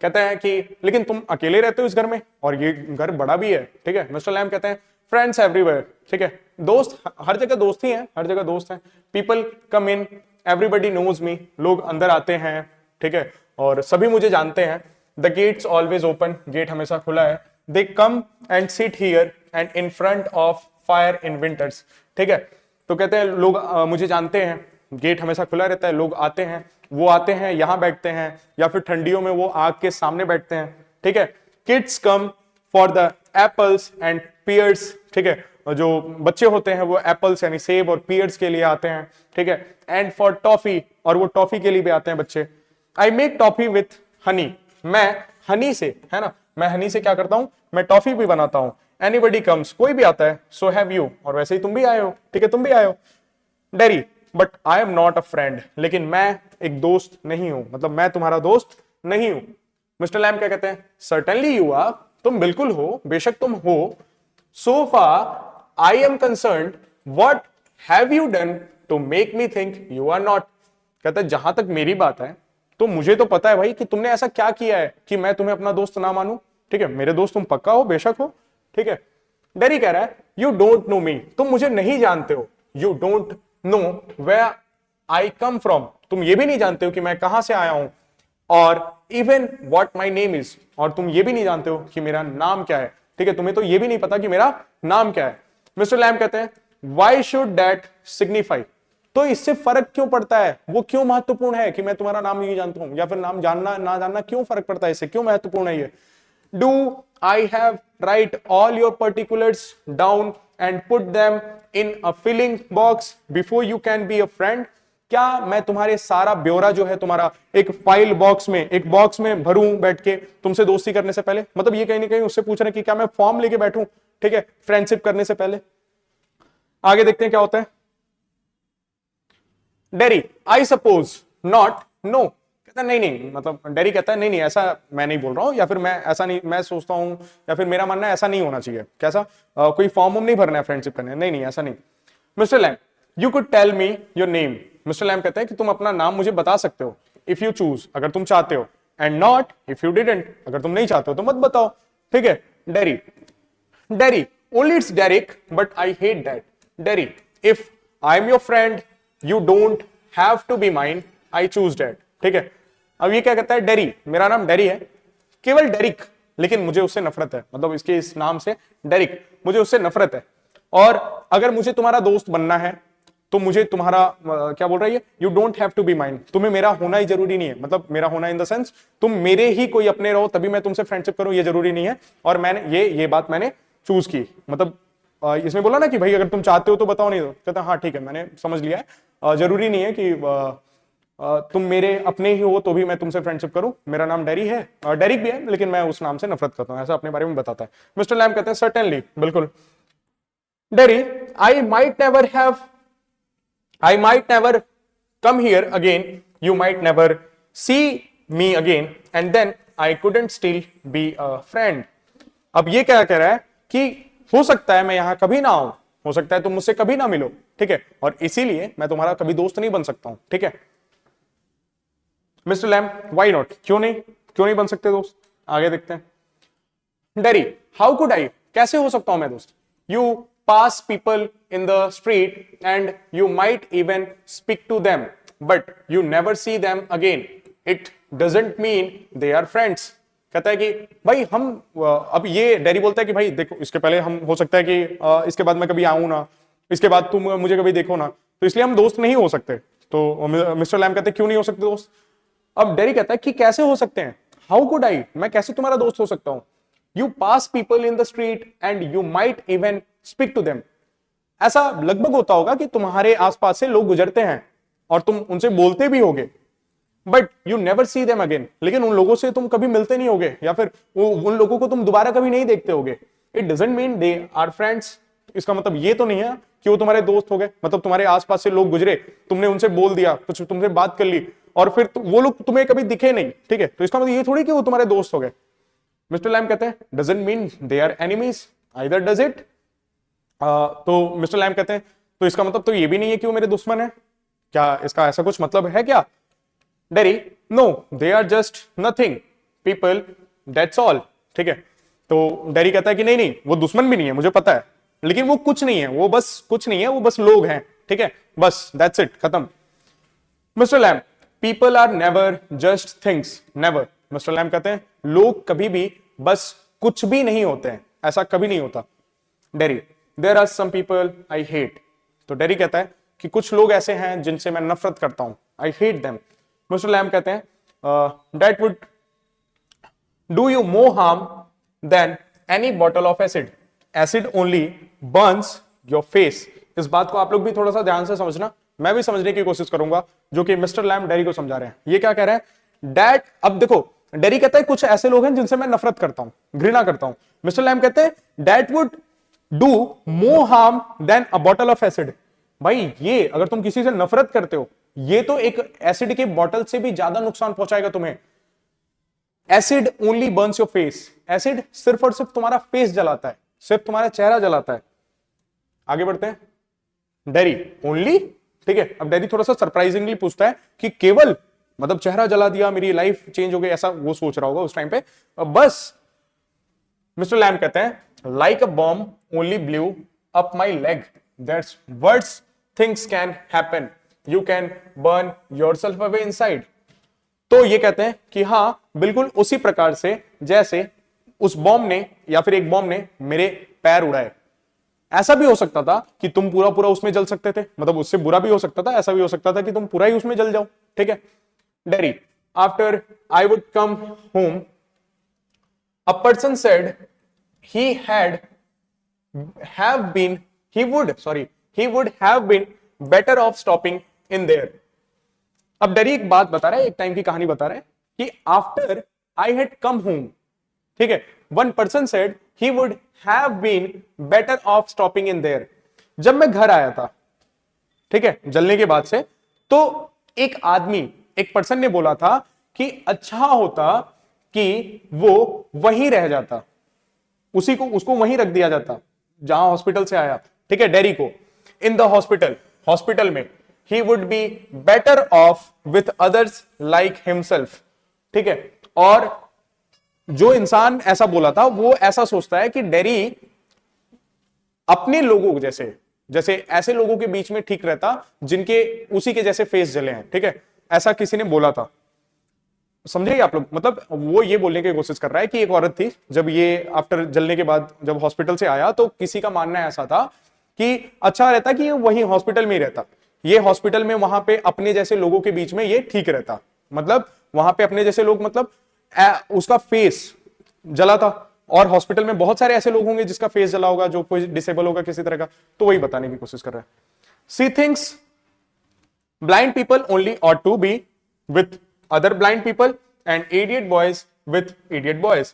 कहते हैं कि लेकिन तुम अकेले रहते हो इस घर में और ये घर बड़ा भी है, ठीक है। मिस्टर लैम कहते हैं फ्रेंड्स एवरीवेयर, ठीक है, दोस्त हर जगह दोस्त ही हैं, हर जगह दोस्त हैं। पीपल कम इन, एवरीबडी नोज मी, लोग अंदर आते हैं, ठीक है, और सभी मुझे जानते हैं। The gate's always open, gate हमेशा खुला है। They come and sit here and in front of fire in winters, ठीक है। तो कहते हैं लोग मुझे जानते हैं, गेट हमेशा खुला रहता है, लोग आते हैं, वो आते हैं यहां बैठते हैं, या फिर ठंडियों में वो आग के सामने बैठते हैं, ठीक है। Kids come for the apples and pears, ठीक है, जो बच्चे होते हैं वो एप्पल्स यानी सेब और पियर्स के लिए आते हैं, ठीक है। एंड फॉर टॉफी, और वो टॉफी के लिए भी आते हैं बच्चे। I make toffee with Honey, मैं हनी से, है ना, मैं हनी से क्या करता हूं, मैं टॉफी भी बनाता हूं। एनीबडी कम्स, कोई भी आता है। सो हैव यू, और वैसे ही तुम भी आए हो, ठीक है, तुम भी आए हो। Dairy, but I am not a friend, लेकिन मैं एक दोस्त नहीं हूं, मतलब मैं तुम्हारा दोस्त नहीं हूं। मिस्टर लैम क्या कहते हैं, सर्टेनली यू आर, तुम बिल्कुल हो, बेशक तुम हो। So far I am concerned, what have you done to make me think you are not. कहता है जहां तक मेरी बात है तो मुझे तो पता है भाई कि तुमने ऐसा क्या किया है कि मैं तुम्हें अपना दोस्त ना मानूं, ठीक है, मेरे दोस्त तुम पक्का हो, बेशक हो, ठीक है। डेरी कह रहा है यू डोंट नो मी, तुम मुझे नहीं जानते हो। You don't know where I come from, तुम ये भी नहीं जानते हो कि मैं कहां से आया हूं। और even what my name is, और तुम ये भी नहीं जानते हो कि मेरा नाम क्या है, ठीक है, तुम्हें तो ये भी नहीं पता कि मेरा नाम क्या है। मिस्टर लैम कहते हैं वाई शुड दैट सिग्निफाई, तो इससे फर्क क्यों पड़ता है, वो क्यों महत्वपूर्ण है कि मैं तुम्हारा नाम नहीं जानता हूं, या फिर नाम जानना ना जानना क्यों फर्क पड़ता है, इससे क्यों महत्वपूर्ण है ये। Do I have write all your particulars down and put them in a filling box before you can be a friend, क्या मैं तुम्हारे सारा ब्यौरा जो है तुम्हारा एक फाइल बॉक्स में, एक बॉक्स में भरूं बैठ के तुमसे दोस्ती करने से पहले, मतलब ये कहीं ना कहीं उससे पूछ रहे हैं कि क्या मैं फॉर्म लेके बैठूं, ठीक है, फ्रेंडशिप करने से पहले। आगे देखते हैं क्या होता है। Derry, I suppose not, no, कहता नहीं नहीं, मतलब डेरी कहता है नहीं नहीं ऐसा मैं नहीं बोल रहा हूं, या फिर मैं ऐसा नहीं, मैं सोचता हूं, या फिर मेरा मानना है ऐसा नहीं होना चाहिए। कैसा, कोई फॉर्म नहीं भरना है फ्रेंडशिप करने, नहीं नहीं ऐसा नहीं। Mister Lamb, you could tell me your name, Mister Lamb कहते हैं कि तुम अपना नाम मुझे बता सकते हो, इफ यू चूज, अगर तुम चाहते हो, and not if you didn't, अगर तुम नहीं चाहते हो तो मत बताओ, ठीक है। Dairy, dairy, only it's Derek, but I hate that. Derry, if I'm your friend, you don't have to be mine. I choose that. ठीक है। अब ये क्या कहता है, डेरी, मेरा नाम डेरी है, केवल डेरिक, लेकिन मुझे उससे नफरत है, मतलब इसके इस नाम से डेरिक, मुझे उससे नफरत है। और अगर मुझे तुम्हारा दोस्त बनना है तो मुझे तुम्हारा क्या बोल रहा है, you don't have to be mine, तुम्हें मेरा होना ही जरूरी नहीं है, मतलब मेरा होना इन द सेंस तुम मेरे ही कोई अपने रहो तभी मैं तुमसे फ्रेंडशिप करूं, ये जरूरी नहीं है। और मैंने ये बात मैंने चूज की, मतलब इसमें बोला ना कि भाई अगर तुम चाहते हो तो बताओ, नहीं तो कहता हाँ ठीक है मैंने समझ लिया है, जरूरी नहीं है कि तुम मेरे अपने ही हो तो भी मैं तुमसे फ्रेंडशिप करूं, मेरा नाम डेरी है, डेरिक भी है, लेकिन मैं उस नाम से नफरत करता हूं, ऐसा अपने बारे में बताता है। मिस्टर लैम कहते हैं सर्टेनली, बिल्कुल। Dairy, I might never come here again, you might never see me again, and then I couldn't still be a friend. अब ये क्या कह रहा है कि हो सकता है मैं यहां कभी ना आऊं, हो सकता है तुम मुझसे कभी ना मिलो, ठीक है, और इसीलिए मैं तुम्हारा कभी दोस्त नहीं बन सकता हूं, ठीक है। मिस्टर लैम, व्हाई नॉट, क्यों नहीं बन सकते दोस्त, आगे देखते हैं। डेरी, हाउ कुड आई, कैसे हो सकता हूं मैं दोस्त। You pass people in the street and you might even speak to them, but you never see them again. It doesn't mean they are friends. कहता है कि भाई हम अब ये डेरी बोलता है कि भाई देखो, इसके पहले हम हो सकता है कि इसके बाद मैं कभी आऊं ना, इसके बाद तुम मुझे कभी देखो ना, तो इसलिए हम दोस्त नहीं हो सकते। तो मिस्टर लैम कहते हैं क्यों नहीं हो सकते दोस्त। अब डेरी कहता है कि कैसे हो सकते हैं, हाउ कुड आई, मैं कैसे तुम्हारा दोस्त हो सकता हूं। You pass people in the street and you might even speak to them. ऐसा लगभग होता होगा कि तुम्हारे आसपास से लोग गुजरते हैं और तुम उनसे बोलते भी होगे, but you never see them again, लेकिन उन लोगों से तुम कभी मिलते नहीं होगे, या फिर उन लोगों को तुम दोबारा कभी नहीं देखते होगे। It doesn't mean they are friends, इसका मतलब ये तो नहीं है कि वो तुम्हारे दोस्त हो गए, मतलब तुम्हारे आसपास से लोग गुजरे, तुमने उनसे बोल दिया, कुछ तुमसे बात कर ली, और फिर वो लोग तुम्हें कभी दिखे नहीं, ठीक है, तो इसका मतलब ये थोड़ी कि वो तुम्हारे दोस्त हो गए। मिस्टर लैम कहते हैं doesn't mean they are enemies either does it. तो मिस्टर लैम कहते हैं तो इसका मतलब तो ये भी नहीं है कि वो मेरे दुश्मन है, क्या इसका ऐसा कुछ मतलब है क्या। Derry, no they are just nothing people, that's all, ठीक है। तो डेरी कहता है कि नहीं नहीं वो दुश्मन भी नहीं है, मुझे पता है, लेकिन वो कुछ नहीं है, वो बस कुछ नहीं है, वो बस लोग हैं, ठीक है, बस दैट्स इट, खत्म। Mister Lamb, people are never just things, never. Mister Lamb कहते हैं लोग कभी भी बस कुछ भी नहीं होते हैं, ऐसा कभी नहीं होता। Derry, there are some people I hate. तो डेरी कहता है कि कुछ लोग ऐसे हैं जिनसे मैं नफरत करता हूं, I hate them. Mister Lamb कहते हैं that would do you more harm than any bottle of acid, acid only burns your face. इस बात को आप लोग भी थोड़ा सा ध्यान से समझना, मैं भी समझने की कोशिश करूंगा जो कि मिस्टर लैम डेरी को समझा रहे हैं। ये क्या कह रहे हैं, डैट, अब देखो डेरी कहता है कुछ ऐसे लोग हैं जिनसे मैं नफरत करता हूं, घृणा करता हूं। मिस्टर लैम कहते हैं that would do more harm then a bottle of acid. भाई ये अगर तुम किसी से नफरत करते हो, ये तो एक एसिड के बॉटल से भी ज्यादा नुकसान पहुंचाएगा तुम्हें। Acid only burns your face, acid सिर्फ और सिर्फ तुम्हारा फेस जलाता है, सिर्फ तुम्हारा चेहरा जलाता है। आगे बढ़ते हैं, डेरी ओनली, ठीक है। अब डेरी थोड़ा सा सरप्राइजिंगली पूछता है कि केवल, मतलब चेहरा जला दिया, मेरी लाइफ चेंज हो गई, ऐसा वो सोच रहा होगा उस टाइम पे, बस। मिस्टर लैम कहते हैं like a bomb only blew up my leg, that's words things can happen, you can burn yourself away inside. तो ये कहते हैं कि हां बिल्कुल उसी प्रकार से जैसे उस बॉम्ब ने या फिर एक बॉम्ब ने मेरे पैर उड़ाए। ऐसा भी हो सकता था कि तुम पूरा पूरा उसमें जल सकते थे, मतलब उससे बुरा भी हो सकता था, ऐसा भी हो सकता था कि तुम पूरा ही उसमें जल जाओ, ठीक है। Dairy, after I would come home a person said he would have been better off stopping in there। अब डेरी एक बात बता रहा है, एक टाइम की कहानी बता रहा है कि after I had come home, ठीक है, one person said he would have been better off stopping in there. जब मैं घर आया था, ठीक है, जलने के बाद से, तो एक आदमी, एक पर्सन ने बोला था कि अच्छा होता कि वो वहीं रह जाता, उसी को, उसको वहीं रख दिया जाता जहां हॉस्पिटल से आया, ठीक है, डेरी को। इन द हॉस्पिटल, हॉस्पिटल में he would be better of with others like himself, ठीक है। और जो इंसान ऐसा बोला था वो ऐसा सोचता है कि डेरी अपने लोगों जैसे, जैसे ऐसे लोगों के बीच में ठीक रहता जिनके उसी के जैसे फेस जले हैं, ठीक है, ऐसा किसी ने बोला था। समझे आप लोग, मतलब वो ये बोलने की कोशिश कर रहा है कि एक औरत थी, जब ये आफ्टर जलने के बाद जब हॉस्पिटल से आया तो किसी का मानना ऐसा था कि अच्छा रहता कि वही हॉस्पिटल में ही रहता, ये हॉस्पिटल में वहां पे अपने जैसे लोगों के बीच में ये ठीक रहता, मतलब वहां पे अपने जैसे लोग, मतलब उसका फेस जला था, और हॉस्पिटल में बहुत सारे ऐसे लोग होंगे जिसका फेस जला होगा, जो कोई डिसेबल होगा किसी तरह का, तो वही बताने की कोशिश कर रहा है। See things blind people only ought to be with other blind people and idiot boys with idiot boys।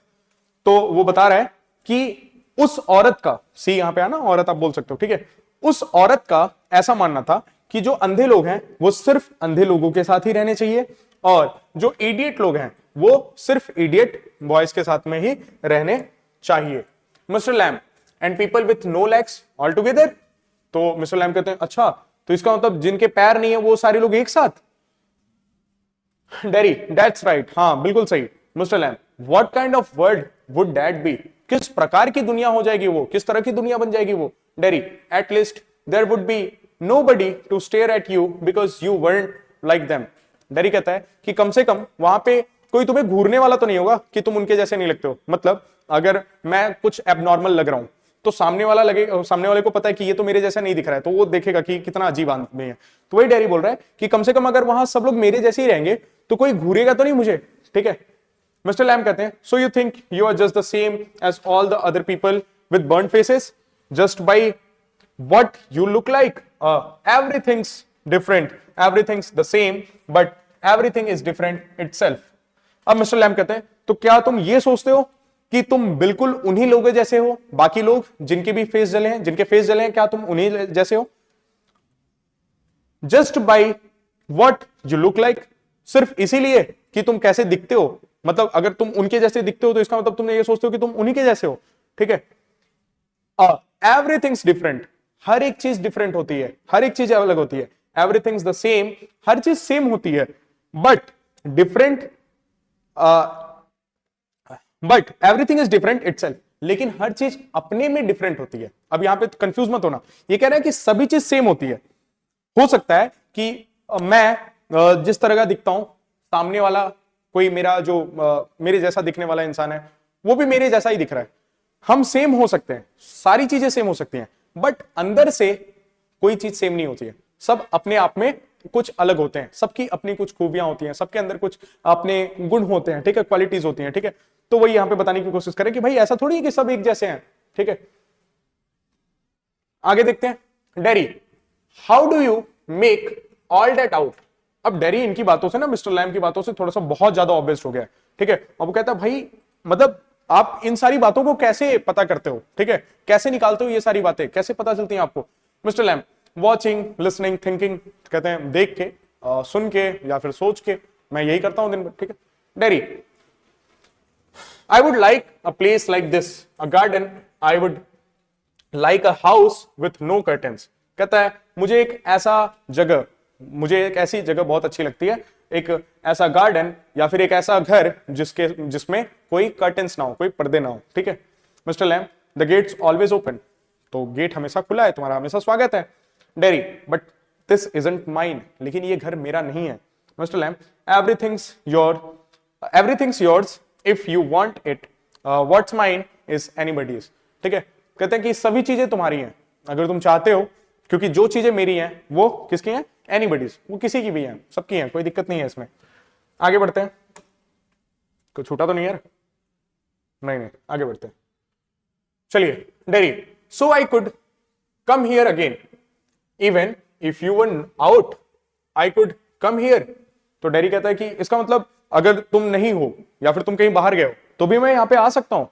तो वो बता रहा है कि उस औरत का, सी यहां पे आना, औरत आप बोल सकते हो, ठीक है, उस औरत का ऐसा मानना था कि जो अंधे लोग हैं वो सिर्फ अंधे लोगों के साथ ही रहने चाहिए, और जो इडियट लोग हैं वो सिर्फ इडियट बॉयज के साथ में ही रहने चाहिए। Mister Lamb, and people with no legs all together. तो मिस्टर लैम कहते हैं अच्छा, तो इसका मतलब जिनके पैर नहीं है वो सारे लोग एक साथ। डेरी, दैट्स राइट, हाँ बिल्कुल सही। Mister Lamb, what kind of world would that be, किस प्रकार की दुनिया हो जाएगी वो, किस तरह की दुनिया बन जाएगी वो। Derry, at least there would be nobody to stare at you because you weren't like them. Derry कहता है कि कम से कम वहां पे कोई तुम्हें घूरने वाला तो नहीं होगा कि तुम उनके जैसे नहीं लगते हो, मतलब अगर मैं कुछ एबनॉर्मल लग रहा हूं तो सामने वाले को पता है कि ये तो मेरे जैसा नहीं दिख रहा है, तो वो देखेगा कि कितना अजीब आदमी है। तो वही डेरी बोल रहा है कि कम से कम अगर वहां सब लोग मेरे जैसे ही रहेंगे तो कोई घूरेगा तो नहीं मुझे, ठीक है। मिस्टर लैम कहते हैं so you think you are just the same as all the other people with burn faces just by what you look like, everything's different, everything's the same but everything is different itself. अब Mister Lamb कहते हैं तो क्या तुम ये सोचते हो कि तुम बिल्कुल उन्हीं लोगों जैसे हो, बाकी लोग जिनके भी फेस जले हैं, जिनके फेस जले हैं, क्या तुम उन्हीं जैसे हो? Just by what you look like, सिर्फ इसीलिए कि तुम कैसे दिखते हो, मतलब अगर तुम उनके जैसे दिखते हो तो इसका मतलब तुम ये सोचते हो कि तुम उन्हीं के जैसे हो, ठीक है। एवरीथिंग्स डिफरेंट, हर एक चीज डिफरेंट होती है, हर एक चीज अलग होती है। एवरीथिंग्स द सेम, हर चीज सेम होती है, but different, but everything is different itself, लेकिन हर चीज अपने में डिफरेंट होती है। अब यहां पे कंफ्यूज मत होना, ये कह रहा है कि सभी चीज सेम होती है। हो सकता है कि मैं जिस तरह का दिखता हूं, सामने वाला कोई मेरा जो मेरे जैसा दिखने वाला इंसान है वो भी मेरे जैसा ही दिख रहा है। हम सेम हो सकते हैं, सारी चीजें सेम हो सकती हैं, बट अंदर से कोई चीज सेम नहीं होती है। सब अपने आप में कुछ अलग होते हैं, सबकी अपनी कुछ खूबियां होती हैं, सबके अंदर कुछ अपने गुण होते हैं, ठीक है, क्वालिटीज होती हैं, ठीक है। तो वही यहां पे बताने की कोशिश करें कि भाई ऐसा थोड़ी है कि सब एक जैसे हैं, ठीक है। आगे देखते हैं, dairy, how do you make all that out. अब डेरी इनकी बातों से ना, मिस्टर लैम की बातों से थोड़ा सा बहुत ज्यादा ऑब्वियस हो गया है, ठीक है। अब वो कहता है भाई मतलब आप इन सारी बातों को कैसे पता करते हो, ठीक है, कैसे निकालते हो ये सारी बातें, कैसे पता चलती हैं आपको। Mister Lamb, watching, listening, thinking, कहते हैं देख के, सुन के या फिर सोच के, मैं यही करता हूं दिन भर, ठीक है। Dairy, I would like a place like this, a garden. I would like a house with no curtains. कहता है मुझे एक ऐसा जगह, मुझे एक ऐसी जगह बहुत अच्छी लगती है, एक ऐसा गार्डन या फिर एक ऐसा घर जिसमें कोई कर्टेन्स ना हो, कोई पर्दे ना हो, ठीक है। Mister Lamb, the gate's always open, तो गेट हमेशा खुला है, तुम्हारा हमेशा स्वागत है। Derry, but this isn't mine, लेकिन ये घर मेरा नहीं है। Mister Lamb, everything's yours if you want it, what's mine is anybody's. ठीक है, कहते हैं कि सभी चीजें तुम्हारी हैं अगर तुम चाहते हो, क्योंकि जो चीजें मेरी हैं वो किसकी हैं, एनीबॉडीज, वो किसी की भी हैं, सबकी हैं, कोई दिक्कत नहीं है इसमें। आगे बढ़ते हैं, कुछ छूटा तो नहीं यार, नहीं, आगे बढ़ते हैं, चलिए। Dairy, so I could come here again, even if you were out I could come here. तो डेरी कहता है कि इसका मतलब अगर तुम नहीं हो या फिर तुम कहीं बाहर गए हो तो भी मैं यहां पे आ सकता हूं।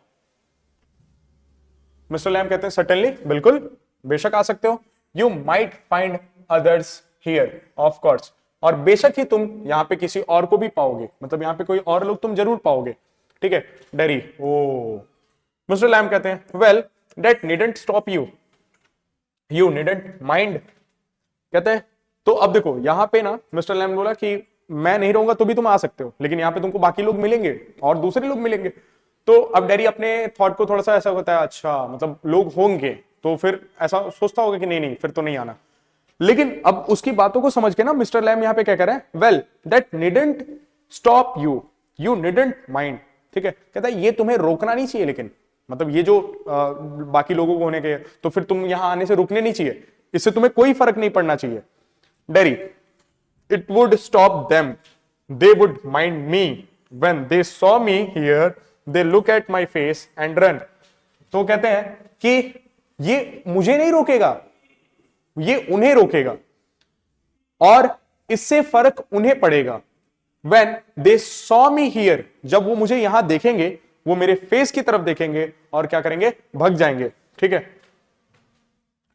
मिस्टर लैम कहते हैं सर्टेनली, बिल्कुल, बेशक आ सकते हो। You might find others here, of course, और बेशक ही तुम यहां पे किसी और को भी पाओगे, मतलब यहां पे कोई और लोग तुम जरूर पाओगे, ठीक है। डेरी, ओ। मिस्टर लैम कहते हैं well that needn't stop you, you needn't mind. कहते हैं तो अब देखो यहां पे ना मिस्टर लैम बोला कि मैं नहीं रहूंगा तो भी तुम आ सकते हो, लेकिन यहां पे तुमको बाकी लोग मिलेंगे और दूसरे लोग मिलेंगे। तो अब डेरी अपने थॉट को थोड़ा सा ऐसा होता है, अच्छा मतलब लोग होंगे, तो फिर ऐसा सोचता होगा कि नहीं फिर तो नहीं आना। लेकिन अब उसकी बातों को समझ के ना मिस्टर लैम यहां पे क्या कह रहे हैं, well that needn't stop you, you needn't mind. ठीक है, कहता है ये तुम्हें रोकना नहीं चाहिए, लेकिन मतलब ये जो बाकी लोगों को होने के, तो फिर तुम यहां आने से रुकने नहीं चाहिए, इससे तुम्हें कोई फर्क नहीं पड़ना चाहिए। Dairy, it would stop them, they would mind me, when they saw me here they look at my face and run। तो कहते हैं कि ये मुझे नहीं रोकेगा, ये उन्हें रोकेगा और इससे फर्क उन्हें पड़ेगा। when they saw me here, जब वो मुझे यहां देखेंगे वो मेरे फेस की तरफ देखेंगे और क्या करेंगे, भग जाएंगे। ठीक है,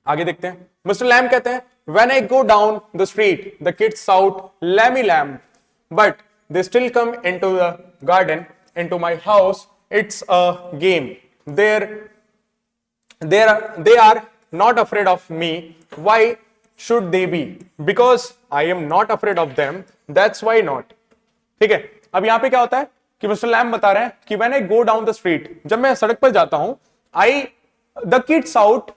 आगे देखते हैं। मिस्टर लैम कहते हैं when I go down the street the kids shout lammy lamb, but they still come into the garden, into my house, it's a game, they are not afraid of me, why should they be, because I am not afraid of them, that's why not। ठीक है, अब यहां पे क्या होता है कि Mr Lam बता रहे हैं कि when I go down the street, जब मैं सड़क पर जाता हूं, the kids shout,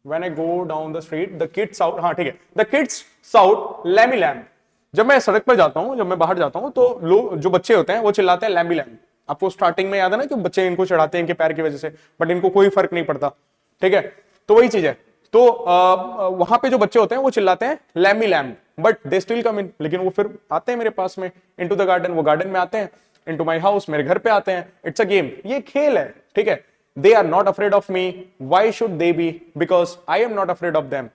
when I go down the street the kids shout, हाँ ठीक है, the kids shout lammy lamb। जब मैं सड़क पर जाता हूं, जब मैं बाहर जाता हूं, तो लोग जो बच्चे होते हैं वो चिल्लाते हैं लैम्बी लैम्ब। आपको स्टार्टिंग में याद है ना कि बच्चे इनको चढ़ाते हैं इनके पैर की वजह से, बट इनको कोई फर्क नहीं पड़ता, ठीक है। तो वही चीज है, तो वहां पे जो बच्चे होते हैं वो चिल्लाते हैं Lamey Lamb, but they still come in, लेकिन वो फिर आते हैं मेरे पास में, इनटू द गार्डन, वो गार्डन में आते हैं, इनटू माय हाउस, मेरे घर पे आते हैं। इट्स अ गेम, ये खेल है, ठीक है। They are not afraid of me, why should they be, because I am not afraid of them।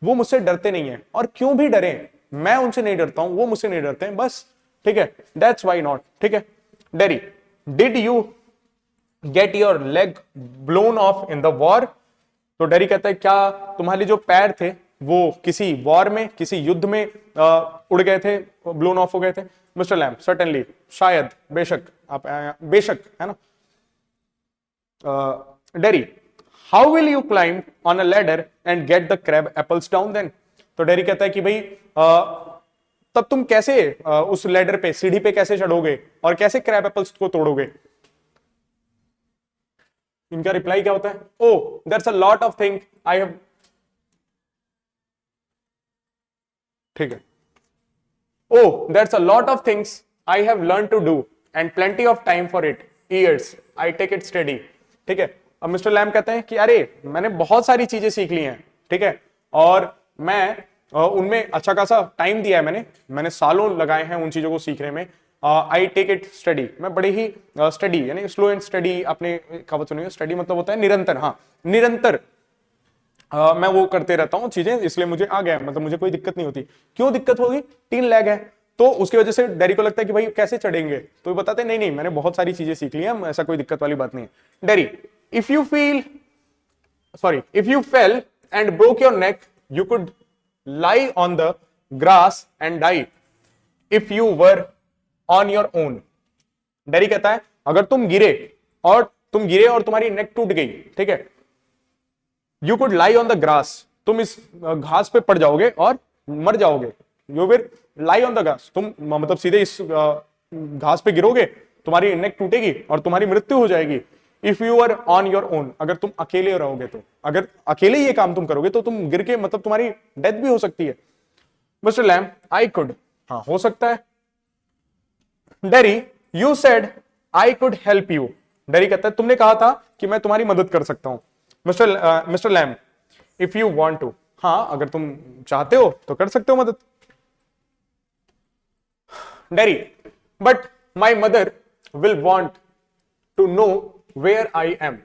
वो मुझसे डरते नहीं है, और क्यों भी डरे, मैं उनसे नहीं डरता हूं, वो मुझसे नहीं डरते हैं, बस, ठीक है, that's why not। ठीक है। Dairy, did you get your leg blown off in the war। तो डेरी कहता है क्या तुम्हारे जो पैर थे वो किसी वॉर में, किसी युद्ध में उड़ गए थे, ब्लोन ऑफ हो गए थे। मिस्टर लैम, सर्टेनली, शायद, बेशक, आप बेशक, है ना। Derry, how will you climb on a ladder and get the crab apples down then. तो डेरी कहता है कि भाई तब तुम कैसे उस लैडर पे, सीढ़ी पे कैसे चढ़ोगे और कैसे क्रैब एप्पल्स को तोड़ोगे। इनका रिप्लाई क्या होता है? Oh that's a lot of thing I have, ठीक है, oh that's a lot of things I have learn to do and plenty of time for it, years I take it study. ठीक है, अब Mister Lamb कहते हैं कि अरे मैंने बहुत सारी चीजें सीख ली हैं, ठीक है, और मैं उनमें अच्छा खासा टाइम दिया है, मैंने सालों लगाए हैं उन चीजों को सीखने में। आई टेक इट स्टडी, मैं बड़े ही स्टडी यानी स्लो एंड स्टडी, आपने कहावत सुनी है, स्टडी मतलब होता है निरंतर, हाँ निरंतर मैं वो करते रहता हूँ चीजें, इसलिए मुझे आ गया, मतलब मुझे कोई दिक्कत नहीं होती। क्यों दिक्कत होगी? 3 लैग है, तो उसकी वजह से डैरी को लगता है कि भाई कैसे चढ़ेंगे, तो बताते नहीं नहीं मैंने बहुत सारी चीजें सीख ली हैं, ऐसा कोई दिक्कत वाली बात नहीं है। Derry, if you fell and broke your neck you could lie on the grass and die if you were on your own. Derry कहता है अगर तुम गिरे और तुम्हारी नेक टूट गई, ठीक है, you could lie on the grass, तुम इस घास पे पड़ जाओगे और मर जाओगे। You will lie on the grass, तुम मतलब सीधे इस घास पे गिरोगे, तुम्हारी नेक टूटेगी और तुम्हारी मृत्यु हो जाएगी। If you are on your own, अगर तुम अकेले रहोगे, तो अगर अकेले ये काम तुम करोगे तो तुम गिर के मतलब तुम्हारी डेथ भी हो सकती है। मिस्टर लैम, आई कुड, हाँ हो सकता है। Dairy, you said I could help you. Dairy कहता है तुमने कहा था कि मैं तुम्हारी मदद कर सकता हूं। Mister Lamb, if you want to, हाँ अगर तुम चाहते हो तो कर सकते हो मदद। Derry, but my mother will want to know where I am,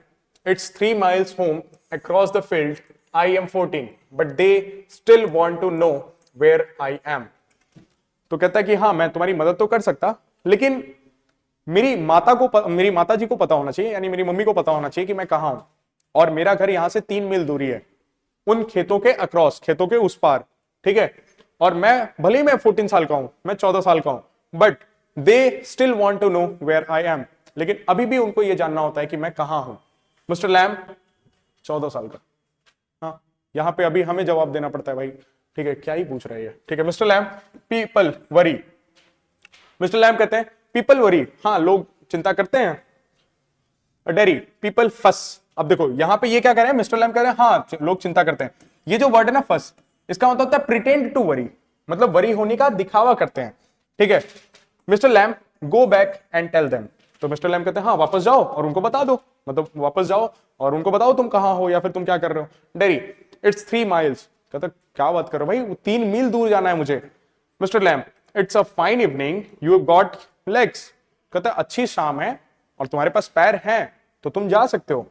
it's 3 miles home across the field, I am 14 but they still want to know where I am. तो कहता है कि हाँ मैं तुम्हारी मदद तो कर सकता, लेकिन मेरी माता जी को पता होना चाहिए, यानी मेरी मम्मी को पता होना चाहिए कि मैं कहां हूं, और मेरा घर यहां से 3 मील दूरी है, उन खेतों के अक्रॉस, खेतों के उस पार, ठीक है, और मैं भले ही मैं 14 साल का हूं, मैं 14 साल का हूं, but they still want to know where I am, लेकिन अभी भी उनको यह जानना होता है कि मैं कहां हूं। मिस्टर लैम 14 साल का, हाँ यहां पे अभी हमें जवाब देना पड़ता है भाई, ठीक है, क्या ही पूछ रहे हैं, ठीक है। Mister Lamb, people worry, Mister Lamb कहते हैं पीपल वरी, हाँ लोग चिंता करते हैं। डैरी, पीपल फस, अब देखो यहां पे ये क्या कह रहे हैं, मिस्टर लैम कह रहे हैं हाँ लोग चिंता करते हैं, ये जो वर्ड है ना फस, इसका मतलब होता है प्रिटेंड टू वरी, मतलब वरी होने का दिखावा करते हैं, ठीक है। Mister Lamb, go back and tell them, तो मिस्टर लैम कहते हैं हाँ वापस जाओ और उनको बता दो, मतलब वापस जाओ और उनको बताओ तुम कहां हो या फिर तुम क्या कर रहे हो। डैरी, इट्स 3 miles, कहते क्या बात करो भाई, 3 मील दूर जाना है मुझे। Mister Lamb, it's a fine evening you got legs, कहता अच्छी शाम है और तुम्हारे पास पैर हैं तो तुम जा सकते हो।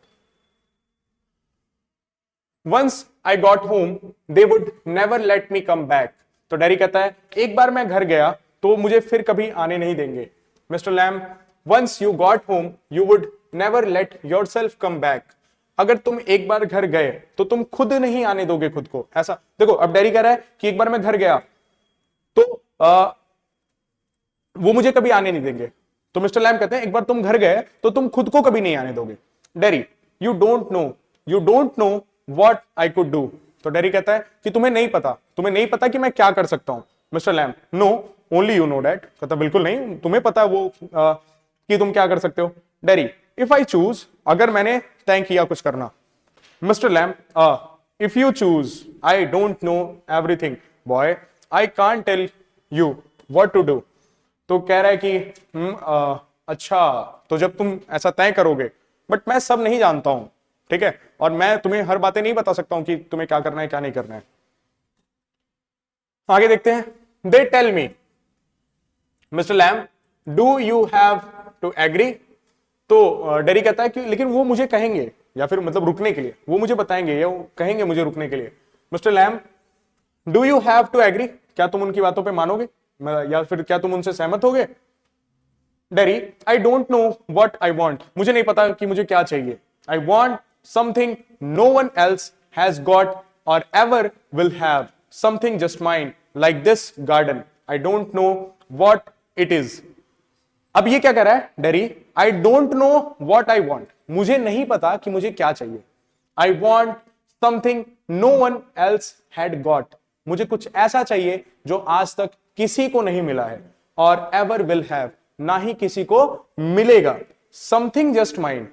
Once I got home they would never let me come back, तो डैरी कहता है एक बार मैं घर गया तो मुझे फिर कभी आने नहीं देंगे। Mister Lamb, once you got home you would never let yourself come back, अगर तुम एक बार घर गए तो तुम खुद नहीं आने दोगे खुद को, ऐसा देखो। अब डैरी कह रहा है कि एक बार मैं घर गया तो वो मुझे कभी आने नहीं देंगे, तो मिस्टर लैम कहते हैं एक बार तुम घर गए तो तुम खुद को कभी नहीं आने दोगे। Dairy, you don't know what I could do, तो डैरी कहता है कि तुम्हें नहीं पता कि मैं क्या कर सकता हूं। Mister Lamb, no only you know that, कहता बिल्कुल नहीं, तुम्हें पता है वो कि तुम क्या कर सकते हो। डैरी, इफ आई चूज, अगर मैंने तय किया कुछ करना। Mister Lamb, if you choose I don't know everything boy, I can't tell you what to do, तो कह रहा है कि अच्छा तो जब तुम ऐसा तय करोगे, बट मैं सब नहीं जानता हूं, ठीक है, और मैं तुम्हें हर बातें नहीं बता सकता हूं कि तुम्हें क्या करना है क्या नहीं करना है। आगे देखते हैं। They tell me, Mister Lamb, do you have to agree, तो डैरी कहता है कि लेकिन वो मुझे कहेंगे, या फिर मतलब रुकने के लिए वो मुझे बताएंगे या वो कहेंगे मुझे रुकने के लिए। Mister Lamb, do you have to agree, क्या तुम उनकी बातों पे मानोगे या फिर क्या तुम उनसे सहमत होगे। Derry, I don't know what I want, मुझे नहीं पता कि मुझे क्या चाहिए। I want something no one else has got or ever will have, something just mine like this garden, I don't know what it is. अब ये क्या कह रहा है Derry, I don't know what I want, मुझे नहीं पता कि मुझे क्या चाहिए। I want something no one else had got, मुझे कुछ ऐसा चाहिए जो आज तक किसी को नहीं मिला है, और एवर विल हैव, ना ही किसी को मिलेगा। समथिंग जस्ट माइन,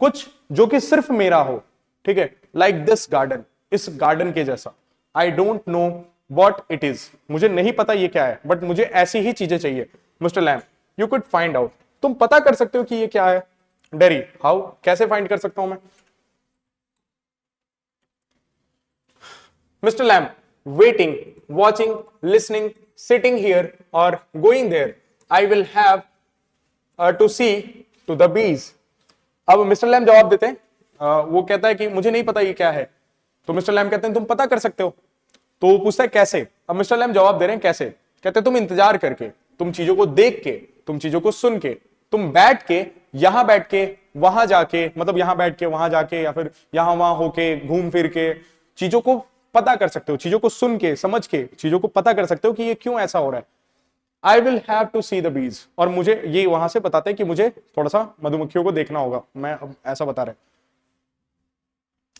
कुछ जो कि सिर्फ मेरा हो, ठीक है, लाइक दिस गार्डन, इस गार्डन के जैसा। आई don't know what it is, मुझे नहीं पता ये क्या है, बट मुझे ऐसी ही चीजें चाहिए। Mister Lamb, you could find out, तुम पता कर सकते हो कि ये क्या है। डेरी, हाउ, कैसे फाइंड कर सकता हूं मैं। Mister Lamb, waiting, watching, listening, sitting here और going there, I will have to see to the bees. अब मिस्टर लैम जवाब देते हैं, वो कहता है कि मुझे नहीं पता ये क्या है। तो मिस्टर लैम कहते हैं तुम पता कर सकते हो। तो वो पूछता है कैसे। अब मिस्टर लैम जवाब दे रहे हैं कैसे। कहते हैं तुम इंतजार करके, तुम चीजों को देख के, तुम चीजों को सुन के, तुम बैठ के, यहां बैठ के वहां जाके, मतलब यहां बैठ के वहां जाके, या फिर यहां वहां होके घूम फिर के चीजों को पता कर सकते हो, चीजों को सुन के समझ के चीजों को पता कर सकते हो कि ये क्यों ऐसा हो रहा है। I will have to see the bees, और मुझे ये वहां से बताते हैं कि मुझे थोड़ा सा मधुमक्खियों को देखना होगा। मैं अब ऐसा बता रहे।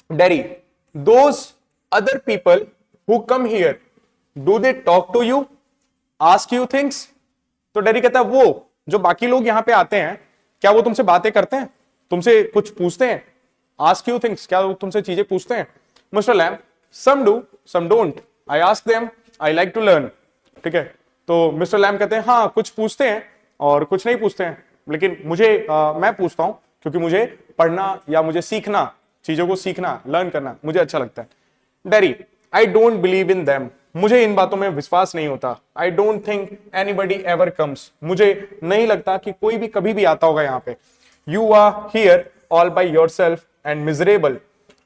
Derry, those other people who come here, do they talk to you, ask you things. तो डेरी कहता है वो जो बाकी लोग यहां पे आते हैं, क्या वो तुमसे बातें करते हैं, तुमसे कुछ पूछते हैं। आस्क यू थिंग्स, क्या वो तुमसे चीजें पूछते हैं। Mister Lamb, some do some don't, I ask them, I like to learn. ठीक है, तो मिस्टर लैम कहते हैं हाँ कुछ पूछते हैं और कुछ नहीं पूछते हैं, लेकिन मुझे मैं पूछता हूं क्योंकि मुझे पढ़ना या मुझे सीखना, चीजों को सीखना, लर्न करना मुझे अच्छा लगता है। Derry, I don't believe in them, मुझे इन बातों में विश्वास नहीं होता। I don't think anybody ever comes, मुझे नहीं लगता कि कोई भी कभी भी आता होगा यहाँ पे। You are here all by yourself and miserable,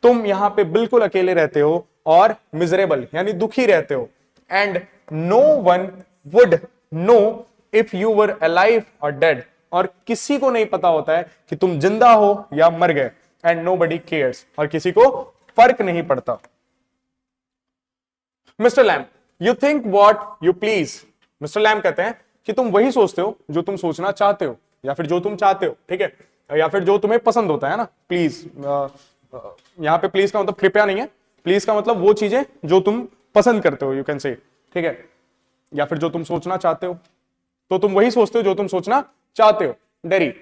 तुम यहाँ पे बिल्कुल अकेले रहते हो और मिजरेबल यानी दुखी रहते हो। And no one would know if you were alive or dead, और किसी को नहीं पता होता है कि तुम जिंदा हो या मर गए। एंड नोबडी केयर्स, और किसी को फर्क नहीं पड़ता। Mister Lamb, you think what you please, Mister Lamb कहते हैं कि तुम वही सोचते हो जो तुम सोचना चाहते हो, या फिर जो तुम चाहते हो, ठीक है, या फिर जो तुम्हें पसंद होता है ना। प्लीज, यहां पे प्लीज का मतलब कृपया नहीं है, प्लीज का मतलब वो चीजें जो तुम पसंद करते हो, यू कैन से, ठीक है, या फिर जो तुम सोचना चाहते हो, तो तुम वही सोचते हो जो तुम सोचना चाहते हो। Derry,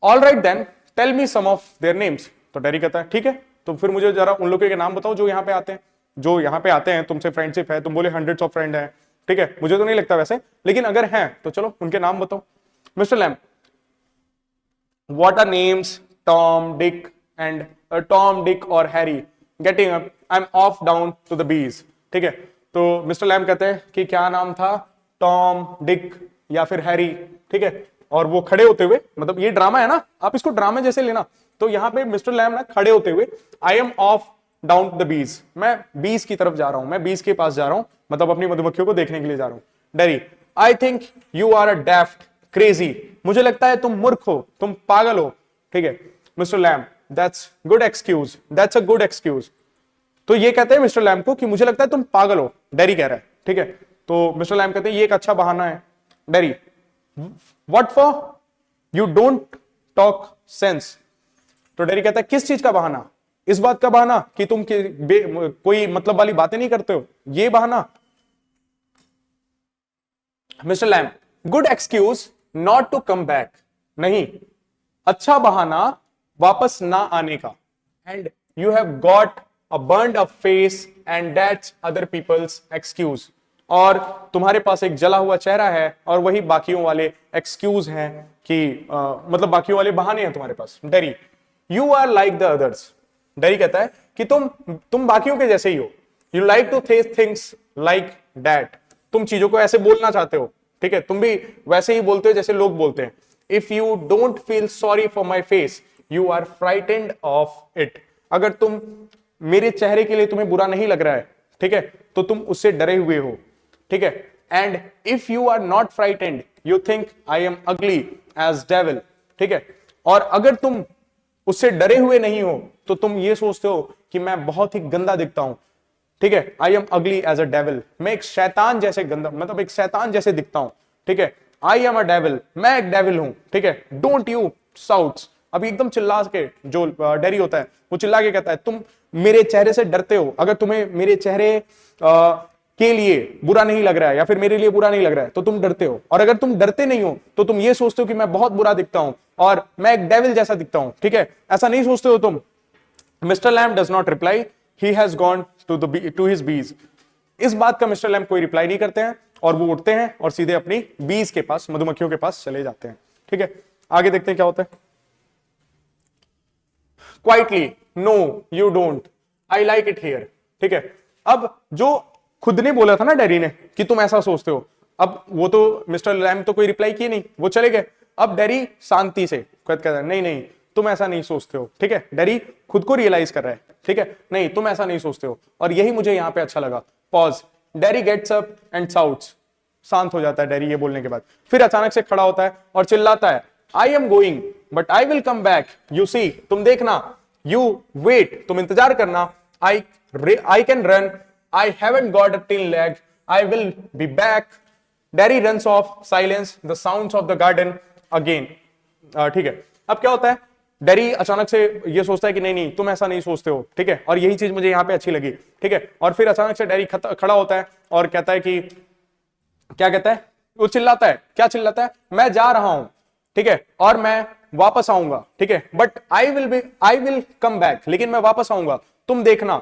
all right then tell me some of their names. तो डेरी कहता है ठीक है, तो फिर मुझे जरा उन लोगों के नाम बताओ जो यहाँ पे आते हैं, जो यहाँ पे आते हैं, तुमसे फ्रेंडशिप है, तुम बोले हंड्रेड्स ऑफ फ्रेंड है, ठीक है, मुझे तो नहीं लगता वैसे, लेकिन अगर हैं तो चलो उनके नाम बताओ। Mister Lamb, what are names Tom Dick and Tom Dick और Harry getting up, I am off down to the bees. ठीक है, तो मिस्टर लैम कहते हैं कि क्या नाम था, टॉम डिक या फिर हैरी, ठीक है, और वो खड़े होते हुए, मतलब ये ड्रामा है ना, आप इसको ड्रामा जैसे लेना। तो यहां पे मिस्टर लैम ना खड़े होते हुए, I am off down to the bees, मैं बीज की तरफ जा रहा हूं, मैं बीज के पास जा रहा हूं, मतलब अपनी मधुमक्खियों को देखने के लिए जा रहा हूं। Derry, I think you are a daft crazy, मुझे लगता है तुम मूर्ख हो, तुम पागल हो। ठीक है, mister Lamb, that's good excuse, that's a good excuse. तो ये कहते हैं मिस्टर लैम को कि मुझे लगता है तुम पागल हो, डेरी कह रहा है। ठीक है, तो मिस्टर लैम कहते हैं ये एक अच्छा बहाना है। Dairy, what for, you don't talk sense. तो डेरी कहता है किस चीज का बहाना, इस बात का बहाना कि तुम कोई मतलब वाली बातें नहीं करते हो, ये बहाना। Mister Lamb, good excuse not to come back, नहीं, अच्छा बहाना वापस ना आने का। And you have got a burned up face and that's other people's excuse, और तुम्हारे पास एक जला हुआ चेहरा है और वही बाकियों वाले एक्सक्यूज हैं कि मतलब बाकियों वाले बहाने हैं तुम्हारे पास। Derry, you are like the others, Derry कहता है कि तुम बाकियों के जैसे ही हो। You like to say things like that, तुम चीजों को ऐसे बोलना चाहते हो, ठीक है, तुम भी वैसे ही बोलते हो जैसे लोग बोलते हैं। If you don't feel sorry for my face you are frightened of it, अगर तुम मेरे चेहरे के लिए तुम्हें बुरा नहीं लग रहा है, ठीक है, तो तुम उससे डरे हुए हो। ठीक है, and if you are not frightened you think I am ugly as devil, ठीक है, और अगर तुम उससे डरे हुए नहीं हो तो तुम ये सोचते हो कि मैं बहुत ही गंदा दिखता हूं। ठीक है, I am ugly as a devil, मैं एक शैतान जैसे गंदा, मतलब एक शैतान जैसे दिखता हूं। ठीक है, आई एम अ डेविल, मैं एक डेविल हूं। ठीक है, डोंट यू साउट्स, अभी एकदम चिल्ला के, जो डेरी होता है वो चिल्ला के कहता है तुम मेरे चेहरे से डरते हो, अगर तुम्हें मेरे चेहरे के लिए बुरा नहीं लग रहा है या फिर मेरे लिए बुरा नहीं लग रहा है तो तुम डरते हो। और अगर तुम डरते नहीं हो तो तुम ये सोचते हो कि मैं बहुत बुरा दिखता हूं और मैं एक डेविल जैसा दिखता हूं, ठीक है, ऐसा नहीं सोचते हो तुम। Mister Lamb does not reply, he has gone to his bees. इस बात का मिस्टर लैम्ब कोई रिप्लाई नहीं करते हैं और वो उठते हैं और सीधे अपनी बीज के पास, मधुमक्खियों के पास चले जाते हैं, ठीक है। आगे देखते हैं क्या होता है। Quietly, no you don't, I like it here, ठीक है। अब जो खुद ने बोला था ना डेरी ने कि तुम ऐसा सोचते हो, अब वो तो मिस्टर लैम्ब तो कोई रिप्लाई किए नहीं, वो चले गए। अब डेरी शांति से कहता है नहीं नहीं तुम ऐसा नहीं सोचते हो, ठीक है। डेरी खुद को रियलाइज कर रहा है, ठीक है, नहीं तुम ऐसा नहीं सोचते हो। और यही मुझे यहां पे अच्छा लगा। Pause, Derry gets up and shouts, शांत हो जाता है डेरी ये बोलने के बाद। फिर अचानक से खड़ा होता है और चिल्लाता है, I am going but I will come back, you see, तुम देखना, यू वेट, तुम इंतजार करना, I can run, I haven't got a tin leg, I will be back. Derry runs off, silence, the sounds of the garden again, ठीक है। अब क्या होता है, डेरी अचानक से ये सोचता है कि नहीं नहीं तुम ऐसा नहीं सोचते हो, ठीक है। और यही चीज मुझे यहां पे अच्छी लगी, ठीक है। और फिर अचानक से डेरी खड़ा होता है और कहता है कि, क्या कहता है, वो चिल्लाता है, क्या चिल्लाता है, मैं जा रहा हूं, ठीक है, और मैं वापस आऊंगा, ठीक है, but I will come back, लेकिन मैं वापस आऊंगा, तुम देखना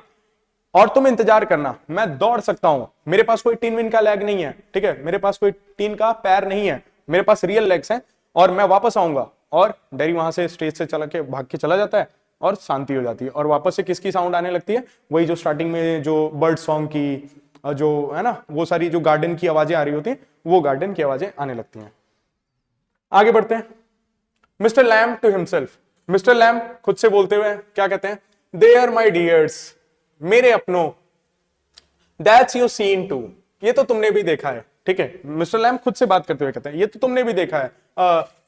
और तुम इंतजार करना, मैं दौड़ सकता हूं, मेरे पास कोई टीन विन का लेग नहीं है, ठीक है, मेरे पास कोई टीन का पैर नहीं है, मेरे पास रियल लेग्स हैं और मैं वापस आऊंगा। और डेरी वहां से स्टेज से चला के भाग के चला जाता है और शांति हो जाती है। और वापस से किसकी साउंड आने लगती है, वही जो स्टार्टिंग में जो बर्ड सॉन्ग की, जो है ना, वो सारी जो गार्डन की आवाजें आ रही होती हैं, वो गार्डन की आवाजें आने लगती हैं। आगे बढ़ते हैं। Mister Lamb to himself, Mister Lamb खुद से बोलते हुए क्या कहते हैं, दे आर माई डियर्स, मेरे अपनों, दैट्स यू सीन टू, ये तो तुमने भी देखा है, ठीक है। मिस्टर लैम्ब खुद से बात करते हुए कहते हैं ये तो तुमने भी देखा है,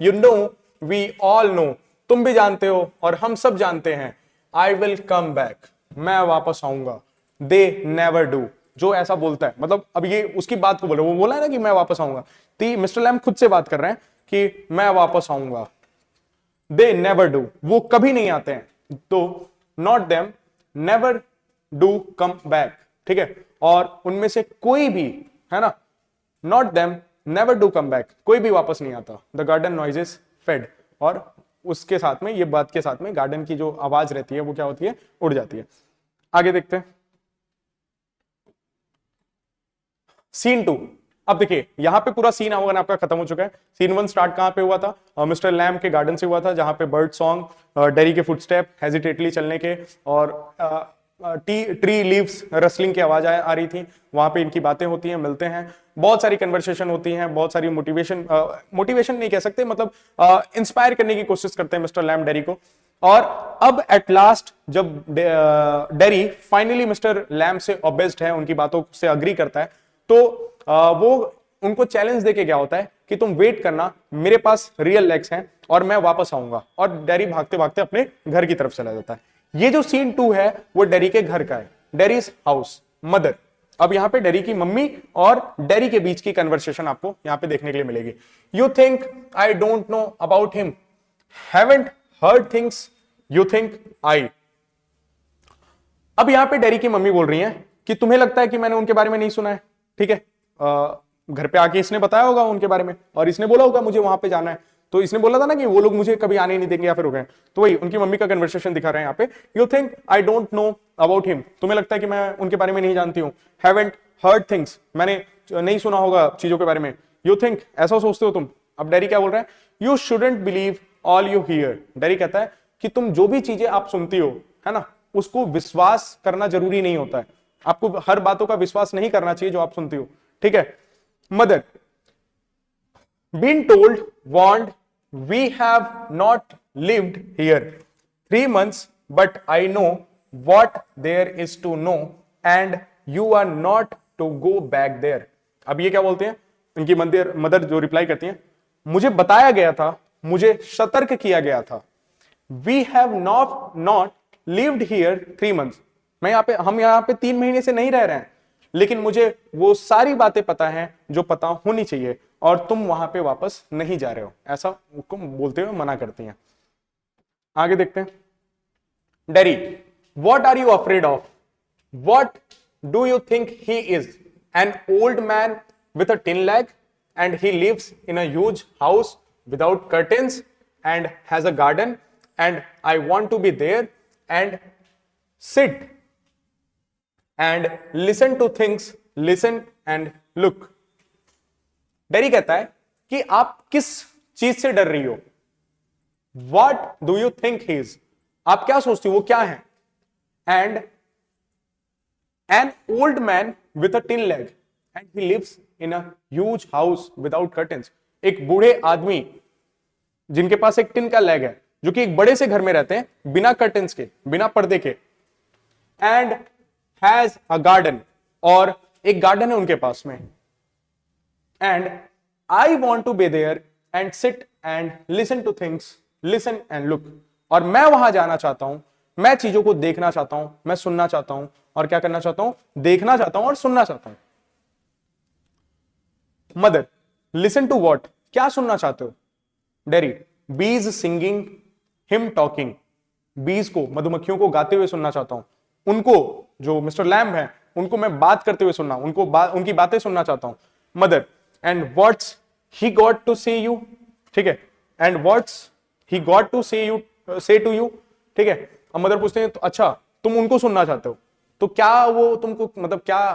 you know, we all know, तुम भी जानते हो और हम सब जानते हैं, आई विल कम बैक, मैं वापस आऊंगा, दे नेवर डू, जो ऐसा बोलता है, मतलब अब ये उसकी बात को बोले, वो बोला है ना कि मैं वापस आऊंगा, तो मिस्टर लैम्ब खुद से बात कर रहे हैं कि मैं वापस आऊंगा, दे नेवर डू, वो कभी नहीं आते हैं, तो not them never do come back, ठीक है। और उनमें से कोई भी, है ना, not them never do come back, कोई भी वापस नहीं आता, द गार्डन नॉइजेस फेड, और उसके साथ में, ये बात के साथ में गार्डन की जो आवाज रहती है वो क्या होती है, उड़ जाती है। आगे देखते हैं सीन 2। अब देखिए यहां पे पूरा सीन अवगन आपका खत्म हो चुका है। सीन 1 स्टार्ट कहां पे हुआ था, मिस्टर लैम्ब के गार्डन से हुआ था, जहां पे बर्ड सॉन्ग, डेरी के फुटस्टेप हेजिटेटली चलने के और ट्री लीव्स रसलिंग की आवाज आ रही थी, वहां पे इनकी बातें होती हैं, मिलते हैं, बहुत सारी कन्वर्सेशन होती हैं, बहुत सारी मोटिवेशन नहीं कह सकते, मतलब इंस्पायर करने की कोशिश करते हैं मिस्टर लैम्ब डेरी को। और अब एट लास्ट जब डेरी फाइनली मिस्टर लैम्ब से ऑब्सेस्ड है, उनकी बातों से अग्री करता है, तो वो उनको चैलेंज देके क्या होता है कि तुम वेट करना, मेरे पास रियल लेग्स हैं और मैं वापस आऊंगा। और डेरी भागते भागते अपने घर की तरफ चला जाता है। ये जो सीन 2 है वो डेरी के घर का है, डेरीज हाउस, मदर। अब यहां पे डेरी की मम्मी और डेरी के बीच की कन्वर्सेशन आपको यहां पे देखने के लिए मिलेगी। You think I don't know about him, haven't heard things, you think आई। अब यहां पे डेरी की मम्मी बोल रही है कि तुम्हें लगता है कि मैंने उनके बारे में नहीं सुना है, ठीक है, घर पे आके इसने बताया होगा उनके बारे में और इसने बोला होगा मुझे वहां पे जाना है, तो इसने बोला था ना कि वो लोग मुझे कभी आने नहीं देंगे या फिर हो गए, तो वही उनकी मम्मी का कन्वर्सेशन दिखा रहे हैं यहाँ पे। You think I don't know about him, तुम्हें लगता है कि मैं उनके बारे में नहीं जानती हूँ। हैवंट हर्ड थिंग्स, मैंने नहीं सुना होगा चीजों के बारे में। यू थिंक, ऐसा सोचते हो तुम। अब डेरी क्या बोल रहा है, you shouldn't believe all you here. Dairy कहता है कि तुम जो भी चीजें आप सुनती हो, है ना, उसको विश्वास करना जरूरी नहीं होता है, आपको हर बातों का विश्वास नहीं करना चाहिए जो आप सुनती हो, ठीक है। Mother, been told, warned, we have not lived here 3 months but I know what there is to know and you are not to go back there। अब ये क्या बोलते हैं इनकी मदर जो रिप्लाई करती हैं, मुझे बताया गया था, मुझे सतर्क किया गया था, we have not lived here 3 months, हम यहाँ पे 3 महीने से नहीं रह रहे हैं, लेकिन मुझे वो सारी बातें पता हैं जो पता होनी चाहिए और तुम वहां पे वापस नहीं जा रहे हो, ऐसा हुक्म बोलते हुए मना करती हैं। आगे देखते हैं। Derry, what are you afraid of, what do you think he is, an old man with a tin leg and he lives in a huge house without curtains and has a garden and I want to be there and sit and listen to things, listen and look. Dairy कहता है कि आप किस चीज से डर रही हो? What do you think he is? आप क्या सोचती हो वो क्या है? And an old man with a tin leg and he lives in a huge house without curtains. एक बूढ़े आदमी जिनके पास एक टिन का लेग है, जो कि एक बड़े से घर में रहते हैं बिना कर्टेन्स के, बिना पर्दे के, एंड हैज अ गार्डन, और एक गार्डन है उनके पास में, and I want to be there and sit and listen to things, listen and look, और मैं वहां जाना चाहता हूं, मैं चीजों को देखना चाहता हूं, मैं सुनना चाहता हूं, और क्या करना चाहता हूं? देखना चाहता हूं और सुनना चाहता हूं. Mother, listen to what? क्या सुनना चाहते हो? डेरी, बीज सिंगिंग, हिम टॉकिंग. बीज को, मधुमक्खियों को गाते हुए सुनना चाहता हूं. उनको, जो मिस्टर लैम्ब है, उनको मैं बात करते हुए सुनना, उनकी बातें सुनना चाहता हूं. Mother, and what's he got to say you. ठीक है, and what's he got to say you, say to you. ठीक है, अब मदर पूछते हैं तो अच्छा तुम उनको सुनना चाहते हो, तो क्या वो तुमको, मतलब क्या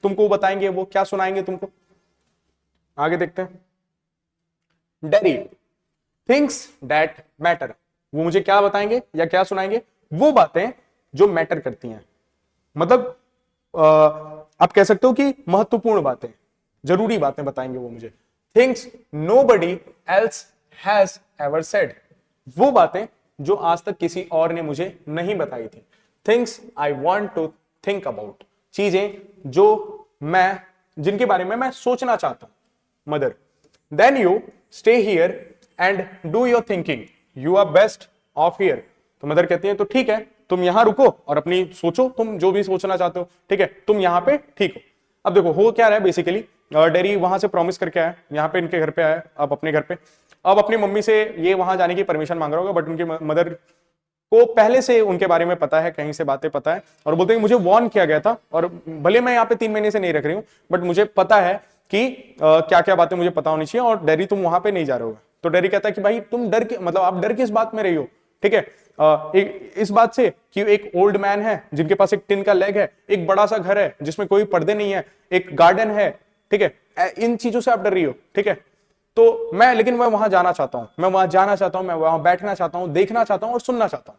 तुमको बताएंगे, वो क्या सुनाएंगे तुमको? आगे देखते हैं. Dairy, things that matter. वो मुझे क्या बताएंगे या क्या सुनाएंगे? वो बातें जो मैटर करती हैं, मतलब आप कह सकते हो कि महत्वपूर्ण बातें, जरूरी बातें बताएंगे वो मुझे. Things nobody else has ever said. वो बातें जो आज तक किसी और ने मुझे नहीं बताई थी. Things I want to think about. चीजें जो मैं, जिनके बारे में मैं सोचना चाहता हूं. Mother, then you stay here and do your thinking, you are best of here. तो मदर कहती है तो ठीक है, तुम यहां रुको और अपनी सोचो, तुम जो भी सोचना चाहते हो. ठीक है, तुम यहां पे ठीक हो. अब देखो हो क्या रहा है बेसिकली, डेरी वहां से प्रॉमिस करके आया, यहाँ पे इनके घर पे आया, अब अपने घर पे, अब अपनी मम्मी से ये वहां जाने की परमिशन मांग रहा होगा, बट उनकी मदर को पहले से उनके बारे में पता है, कहीं से बातें पता है, और बोलते हैं मुझे वार्न किया गया था, और भले मैं यहाँ पे 3 महीने से नहीं रख रही हूँ, बट मुझे पता है कि क्या क्या बातें मुझे पता होनी चाहिए, और डेरी तुम वहां पे नहीं जा रहे हो. तो डेरी कहता है कि भाई तुम डर के, मतलब आप डर किस बात में रही हो? ठीक है, इस बात से कि एक ओल्ड मैन है जिनके पास एक टिन का लेग है, एक बड़ा सा घर है जिसमें कोई पर्दे नहीं है, एक गार्डन है. ठीक है, इन चीजों से आप डर रही हो. ठीक है, तो लेकिन मैं वहां जाना चाहता हूं, मैं वहां जाना चाहता हूं, मैं वहां बैठना चाहता हूं, देखना चाहता हूं और सुनना चाहता हूं.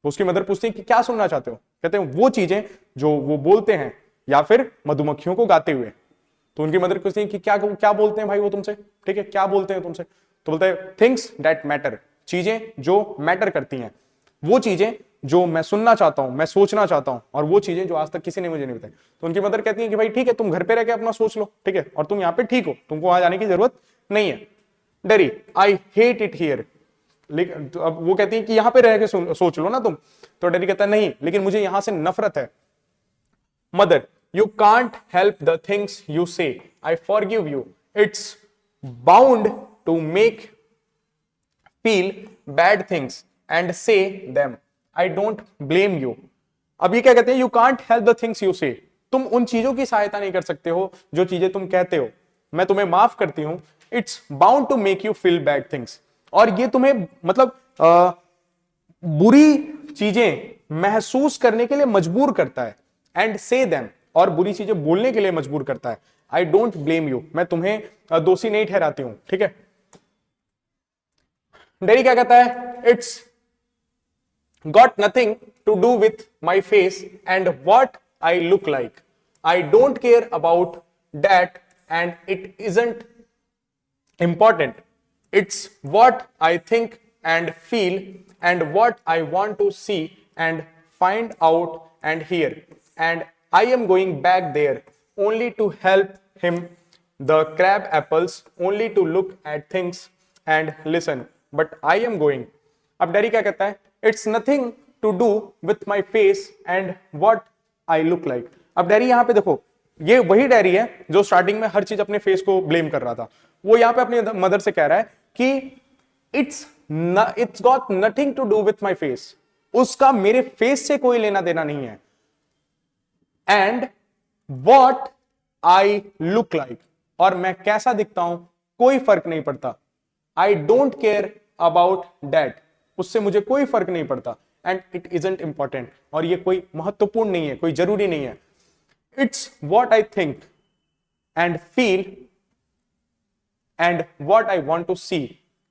तो उसकी मदर पूछती है कि क्या सुनना चाहते हो? कहते हैं वो चीजें जो वो बोलते हैं, या फिर मधुमक्खियों को गाते हुए. तो उनकी मदर पूछती है कि क्या क्या बोलते हैं भाई वो तुमसे? ठीक है, क्या बोलते हैं तुमसे? तो बोलते हैं थिंग्स दैट मैटर. चीजें जो मैटर करती हैं, वो चीजें जो मैं सुनना चाहता हूं, मैं सोचना चाहता हूं, और वो चीजें जो आज तक किसी ने मुझे नहीं बताई. तो उनकी मदर कहती है कि भाई ठीक है, तुम घर पे रह के अपना सोच लो. ठीक है, और तुम यहाँ पे ठीक हो, तुमको वहां जाने की जरूरत नहीं है. Derry, I hate it here. लेकिन तो अब वो कहती है कि यहाँ पे रह के सोच लो ना तुम. तो डेरी कहता है नहीं, लेकिन मुझे यहां से नफरत है. Mother, you can't help the things you say. I forgive you. It's bound to make feel bad things and say them. I don't blame you. अब ये क्या कहते हैं? You can't help the things you say. तुम उन चीजों की सहायता नहीं कर सकते हो जो चीजें तुम कहते हो. मैं तुम्हें माफ करती हूं. It's bound to make you feel bad things. और ये तुम्हें, मतलब बुरी चीजें महसूस करने के लिए मजबूर करता है. And say them. और बुरी चीजें बोलने के लिए मजबूर करता है. I don't blame you. मैं तुम्हें दोषी नहीं ठहराती हूं. ठीक है, डेरी क्या कहता है? It's got nothing to do with my face and what I look like. I don't care about that and it isn't important. It's what I think and feel and what I want to see and find out and here. And I am going back there only to help him the crab apples, only to look at things and listen. But I am going. अब dairy क्या कहता है? It's nothing to do with my face and what I look like. अब dairy यहाँ पे देखो, ये वही डेरी है जो स्टार्टिंग में हर चीज अपने फेस को ब्लेम कर रहा था. वो यहाँ पे अपनी मदर से कह रहा है कि it's got nothing to do with my face. उसका मेरे फेस से कोई लेना देना नहीं है. And what I look like, और मैं कैसा दिखता हूं कोई फर्क नहीं पड़ता। आई डोंट केयर अबाउट दैट, उससे मुझे कोई फर्क नहीं पड़ता। एंड इट इजंट इंपॉर्टेंट, और ये कोई महत्वपूर्ण नहीं है, कोई जरूरी नहीं है। It's what I think and feel and what I want to see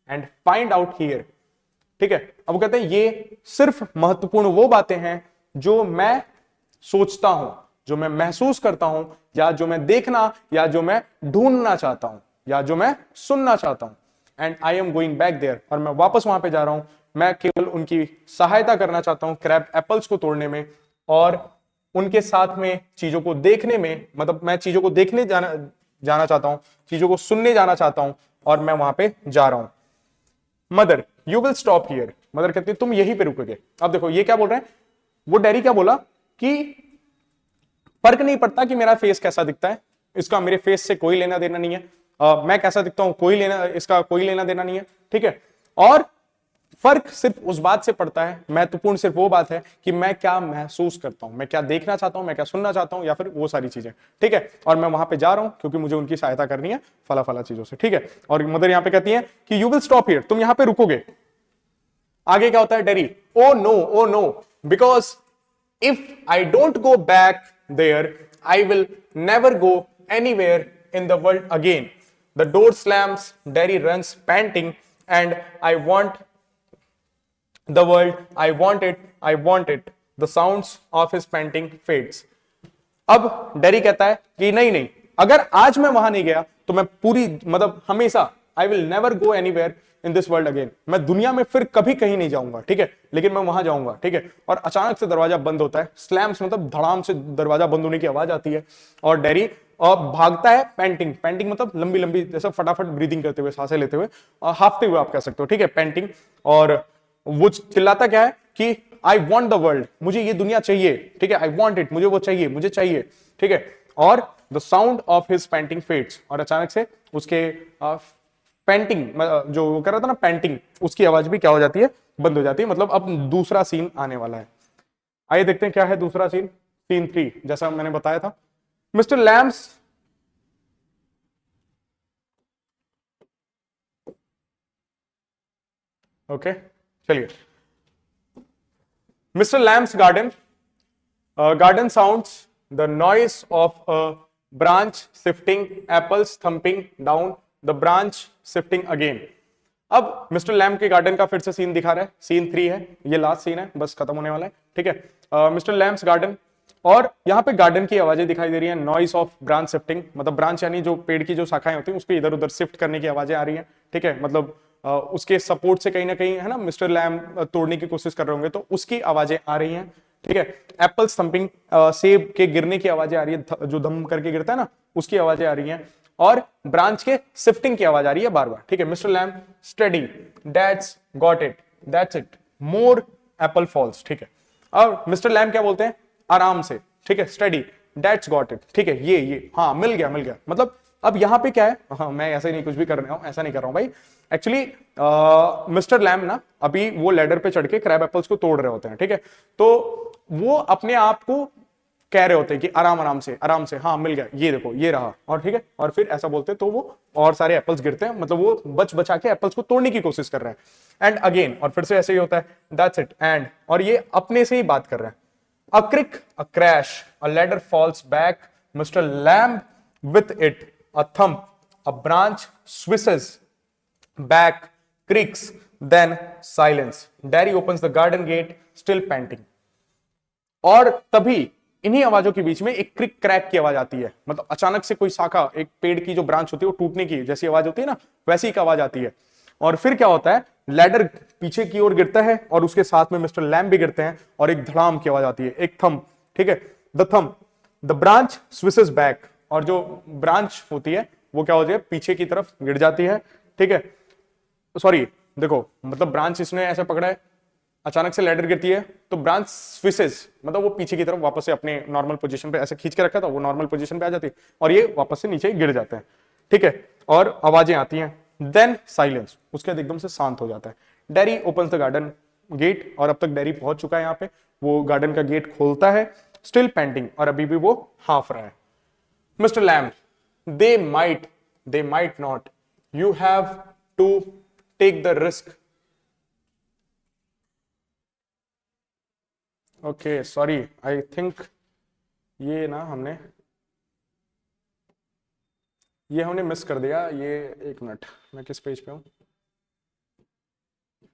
and find out here. ठीक है, अब वो कहते हैं ये सिर्फ महत्वपूर्ण वो बातें हैं जो मैं सोचता हूं, जो मैं महसूस करता हूं, या जो मैं देखना या जो मैं ढूंढना चाहता हूं या जो मैं सुनना चाहता हूं। And I am going back there, और मैं वापस वहां पे जा रहा हूं। मैं केवल उनकी सहायता करना चाहता हूं क्रैब एप्पल्स को तोड़ने में, और उनके साथ में चीजों को देखने में, मतलब मैं चीजों को देखने जाना चाहता हूं, चीजों को सुनने जाना चाहता हूं, और मैं वहां पे जा रहा हूं। Mother you will stop here, mother कहती है तुम यहीं पे रुकोगे। अब देखो ये क्या बोल रहे हैं, वो डैडी क्या बोला कि फर्क नहीं पड़ता कि मेरा फेस कैसा दिखता है, इसका मेरे फेस से कोई लेना देना नहीं है। मैं कैसा दिखता हूं इसका कोई लेना देना नहीं है। ठीक है, और फर्क सिर्फ उस बात से पड़ता है, महत्वपूर्ण सिर्फ वो बात है कि मैं क्या महसूस करता हूं, मैं क्या देखना चाहता हूं, मैं क्या सुनना चाहता हूं, या फिर वो सारी चीजें। ठीक है, और मैं वहां पे जा रहा हूं क्योंकि मुझे उनकी सहायता करनी है फला फला चीजों से। ठीक है, और मदर यहां पे कहती है कि यू विल स्टॉप हियर, तुम यहां पे रुकोगे। आगे क्या होता है, Derry oh no, because if I don't go back there I will never go anywhere in the world again. The door slams, Derry runs panting, and I want the world, I want it, the sounds of his panting fades। अब Derry कहता है कि नहीं, अगर आज मैं वहां नहीं गया तो मैं पूरी मतलब हमेशा I will never go anywhere in this world again, मैं दुनिया में फिर कभी कहीं नहीं जाऊंगा। ठीक है, लेकिन मैं वहां जाऊंगा। ठीक है, और अचानक से दरवाजा बंद होता है, स्लैम्स मतलब धड़ाम से दरवाजा बंद होने की आवाज आती है, और डेरी भागता है। पैंटिंग मतलब लंबी लंबी, जैसा फटाफट ब्रीदिंग करते हुए, सांसें लेते हुए, हाफते हुए आप कह सकते हो। ठीक है, पैंटिंग। और वो चिल्लाता क्या है कि आई वॉन्ट द वर्ल्ड, मुझे ये दुनिया चाहिए। ठीक है, आई वॉन्ट इट, मुझे वो चाहिए, मुझे चाहिए। ठीक है, और the sound of his painting fades, और अचानक से उसके पेंटिंग जो वो कर रहा था ना, पेंटिंग, उसकी आवाज भी क्या हो जाती है, बंद हो जाती है। मतलब अब दूसरा सीन आने वाला है। आइए देखते हैं क्या है दूसरा सीन। सीन 3, जैसा मैंने बताया था, मिस्टर लैम्स ओके चलिए, mister Lamb's garden sounds the noise of a branch shifting, apples thumping down, the branch shifting again। अब मिस्टर लैम के गार्डन का फिर से सीन दिखा रहा है। सीन 3 है, ये लास्ट सीन है, बस खत्म होने वाला है। ठीक है, मिस्टर लैम्स गार्डन, और यहाँ पे गार्डन की आवाजें दिखाई दे रही हैं। नॉइस ऑफ ब्रांच शिफ्टिंग, मतलब ब्रांच यानी जो पेड़ की जो शाखाएं होती हैं उसको इधर उधर शिफ्ट करने की आवाजें आ रही हैं। ठीक है, मतलब उसके सपोर्ट से कहीं ना कहीं, है ना, मिस्टर लैम तोड़ने की कोशिश कर रहे होंगे तो उसकी आवाजें आ रही हैं। ठीक है, एप्पल्स थंपिंग, सेब के गिरने की आवाजें आ रही है, जो धम करके गिरता है ना, उसकी आवाजें आ रही हैं, और ब्रांच के शिफ्टिंग की आवाज आ रही है बार बार। ठीक है, mister Lamb study, that's got it, that's it, more apple falls. ठीक है, और मिस्टर लैम क्या बोलते हैं, आराम से। ठीक है, स्टडी, दैट्स गॉट इट। ठीक है, ये हाँ मिल गया। मतलब अब यहां पे क्या है, हाँ मैं ऐसे नहीं कुछ भी कर रहा हूं, ऐसा नहीं कर रहा हूं भाई। एक्चुअली मिस्टर लैम ना अभी वो लैडर पे चढ़ के क्रैब एप्पल्स को तोड़ रहे होते हैं। ठीक है, तो वो अपने आप को कह रहे होते हैं कि आराम से, हाँ मिल गया, ये देखो ये रहा, और ठीक है, और फिर ऐसा बोलते हैं तो वो और सारे एप्पल्स गिरते हैं, मतलब वो बच बचा के एप्पल्स को तोड़ने की कोशिश कर रहे हैं। एंड अगेन, और फिर से ऐसे ही होता है, दैट्स इट, एंड, और ये अपने से ही बात कर रहे हैं। A crick, a crash, a ladder falls back, Mr. Lamb with it, a thump, a branch swishes back, creaks, then silence. Daddy opens the garden gate, still panting. और तभी इन्हीं आवाजों के बीच में एक क्रिक क्रैक की आवाज आती है, मतलब अचानक से कोई शाखा, एक पेड़ की जो ब्रांच होती है वो टूटने की जैसी आवाज होती है ना, वैसी एक आवाज आती है। और फिर क्या होता है, लैडर पीछे की ओर गिरता है, और उसके साथ में मिस्टर लैम्ब भी गिरते हैं, और एक धड़ाम की आवाज आती है, एक थंब। ठीक है, the thumb, the branch swishes back, और जो ब्रांच होती है वो क्या होती है, पीछे की तरफ गिर जाती है। ठीक है, सॉरी देखो, मतलब ब्रांच इसने ऐसे पकड़ा है, अचानक से लैडर गिरती है तो ब्रांच स्विसेस, मतलब वो पीछे की तरफ वापस से अपने नॉर्मल पोजीशन पे ऐसे खींच के रखा था, वो नॉर्मल पोजीशन पे आ जाती है, और ये वापस से नीचे गिर जाते हैं। ठीक है, और आवाजें आती हैं, देन साइलेंस, उसके बाद एकदम से शांत हो जाता है। Derry opens the garden gate, और अब तक डैरी पहुंच चुका है यहाँ पे, वो गार्डन का गेट खोलता है, स्टिल पेंटिंग, और अभी भी वो हाफ रहा है। Mr. Lamb, they might not. You have to take the risk. Okay, sorry, I think ये ना हमने मिस कर दिया ये। एक मिनट, मैं किस पेज पे हूं?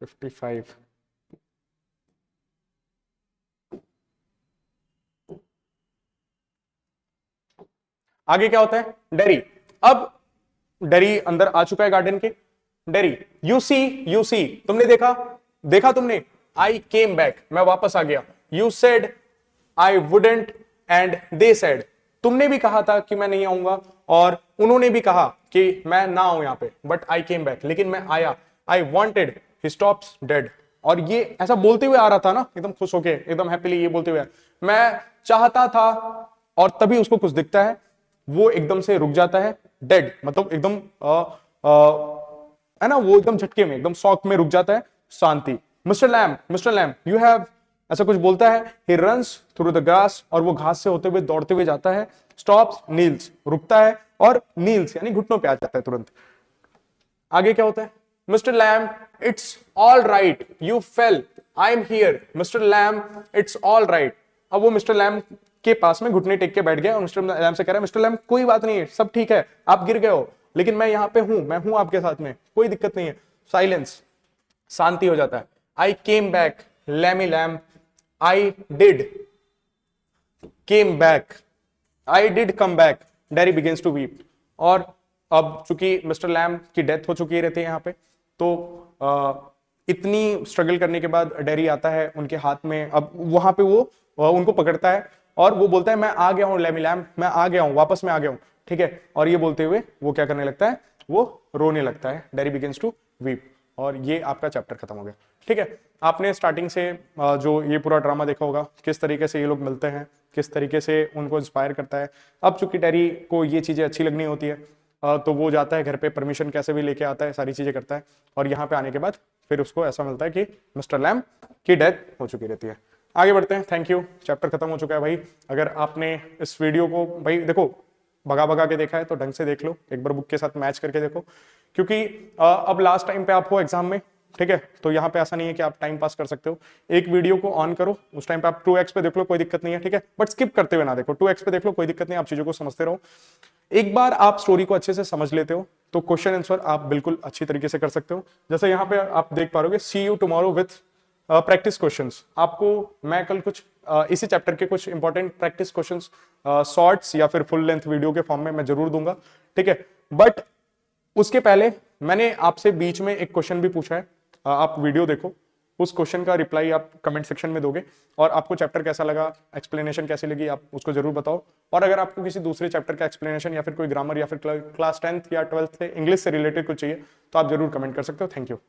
55। आगे क्या होता है? डेरी। अब डेरी अंदर आ चुका है गार्डन के। डेरी, यू सी, तुमने देखा तुमने, आई केम बैक, मैं वापस आ गया। You said I wouldn't and they said, तुमने भी कहा था कि मैं नहीं आऊंगा और उन्होंने भी कहा कि मैं ना आऊं यहां पे, बट आई केम बैक, लेकिन मैं आया। I wanted, he stops dead. और ये ऐसा बोलते हुए आ रहा था ना, एकदम खुश होके, एकदम हैप्पीली ये बोलते हुए, मैं चाहता था, और तभी उसको कुछ दिखता है, वो एकदम से रुक जाता है। डेड मतलब एकदम है ना, वो एकदम झटके में, एकदम शॉक में रुक जाता है। शांति। मिस्टर लैम्ब, यू हैव, ऐसा कुछ बोलता है। He runs through the grass, और वो घास से होते हुए दौड़ते हुए जाता है। स्टॉप्स, नील्स, रुकता है, और नील्स यानी घुटनों पे आ जाता है तुरंत। आगे क्या होता है? Mister lamb, it's all right, you fail, I am here. Mister lamb, it's all right. अब वो मिस्टर लैम्ब के पास में घुटने टेक के बैठ गया और मिस्टर लैम्ब से कह रहा है, मिस्टर लैम्ब कोई बात नहीं है, सब ठीक है, आप गिर गए हो, लेकिन मैं यहां पे हूं, मैं हूं आपके साथ में, कोई दिक्कत नहीं है। साइलेंस, शांति हो जाता है। I came back, Lamey Lamb, I did came back, I did come back, Derry begins to weep. और अब चूंकि मिस्टर लैम्ब की डेथ हो चुकी रहती है यहाँ पे, तो इतनी स्ट्रगल करने के बाद डेरी आता है उनके हाथ में। अब वहां पे वो उनको पकड़ता है और वो बोलता है, मैं आ गया हूं लैमी लैम्ब, मैं आ गया हूं, वापस मैं आ गया हूं, ठीक है। और ये बोलते हुए वो क्या करने लगता है? वो रोने लगता है। Derry begins to weep. और ये आपका चैप्टर खत्म हो गया, ठीक है। आपने स्टार्टिंग से जो ये पूरा ड्रामा देखा होगा, किस तरीके से ये लोग मिलते हैं, किस तरीके से उनको इंस्पायर करता है। अब चूंकि डेरी को ये चीजें अच्छी लगनी होती है, तो वो जाता है घर पे, परमिशन कैसे भी लेके आता है, सारी चीजें करता है। और यहाँ पे आने के बाद फिर उसको ऐसा मिलता है कि मिस्टर लैम्ब की डेथ हो चुकी रहती है। आगे बढ़ते हैं। थैंक यू, चैप्टर खत्म हो चुका है भाई। अगर आपने इस वीडियो को भाई देखो भगा भगा के देखा है तो ढंग से देख लो, एक बार बुक के साथ मैच करके देखो, क्योंकि अब लास्ट टाइम पे आप हो एग्जाम में, ठीक है। तो यहाँ पे ऐसा नहीं है कि आप टाइम पास कर सकते हो। एक वीडियो को ऑन करो, उस टाइम पे आप 2x पे देख लो, कोई दिक्कत नहीं है, ठीक है। बट स्किप करते हुए ना देखो, 2x पे देख लो, कोई दिक्कत नहीं, आप चीजों को समझते रहो। एक बार आप स्टोरी को अच्छे से समझ लेते हो तो क्वेश्चन आंसर आप बिल्कुल अच्छी तरीके से कर सकते हो। जैसे यहाँ पे आप देख पा रहे, see you tomorrow with practice questions. आपको मैं कल कुछ इसी चैप्टर के कुछ इंपॉर्टेंट प्रैक्टिस क्वेश्चंस शॉर्ट्स या फिर फुल लेंथ वीडियो के फॉर्म में मैं जरूर दूंगा, ठीक है। बट उसके पहले मैंने आपसे बीच में एक क्वेश्चन भी पूछा है, आप वीडियो देखो, उस क्वेश्चन का रिप्लाई आप कमेंट सेक्शन में दोगे। और आपको चैप्टर कैसा लगा, एक्सप्लेनेशन कैसी लगी, आप उसको जरूर बताओ। और अगर आपको किसी दूसरे चैप्टर का एक्सप्लेनेशन या फिर कोई ग्रामर या फिर क्लास 10th या 12th से इंग्लिश से रिलेटेड कुछ चाहिए तो आप जरूर कमेंट कर सकते हो। Thank you.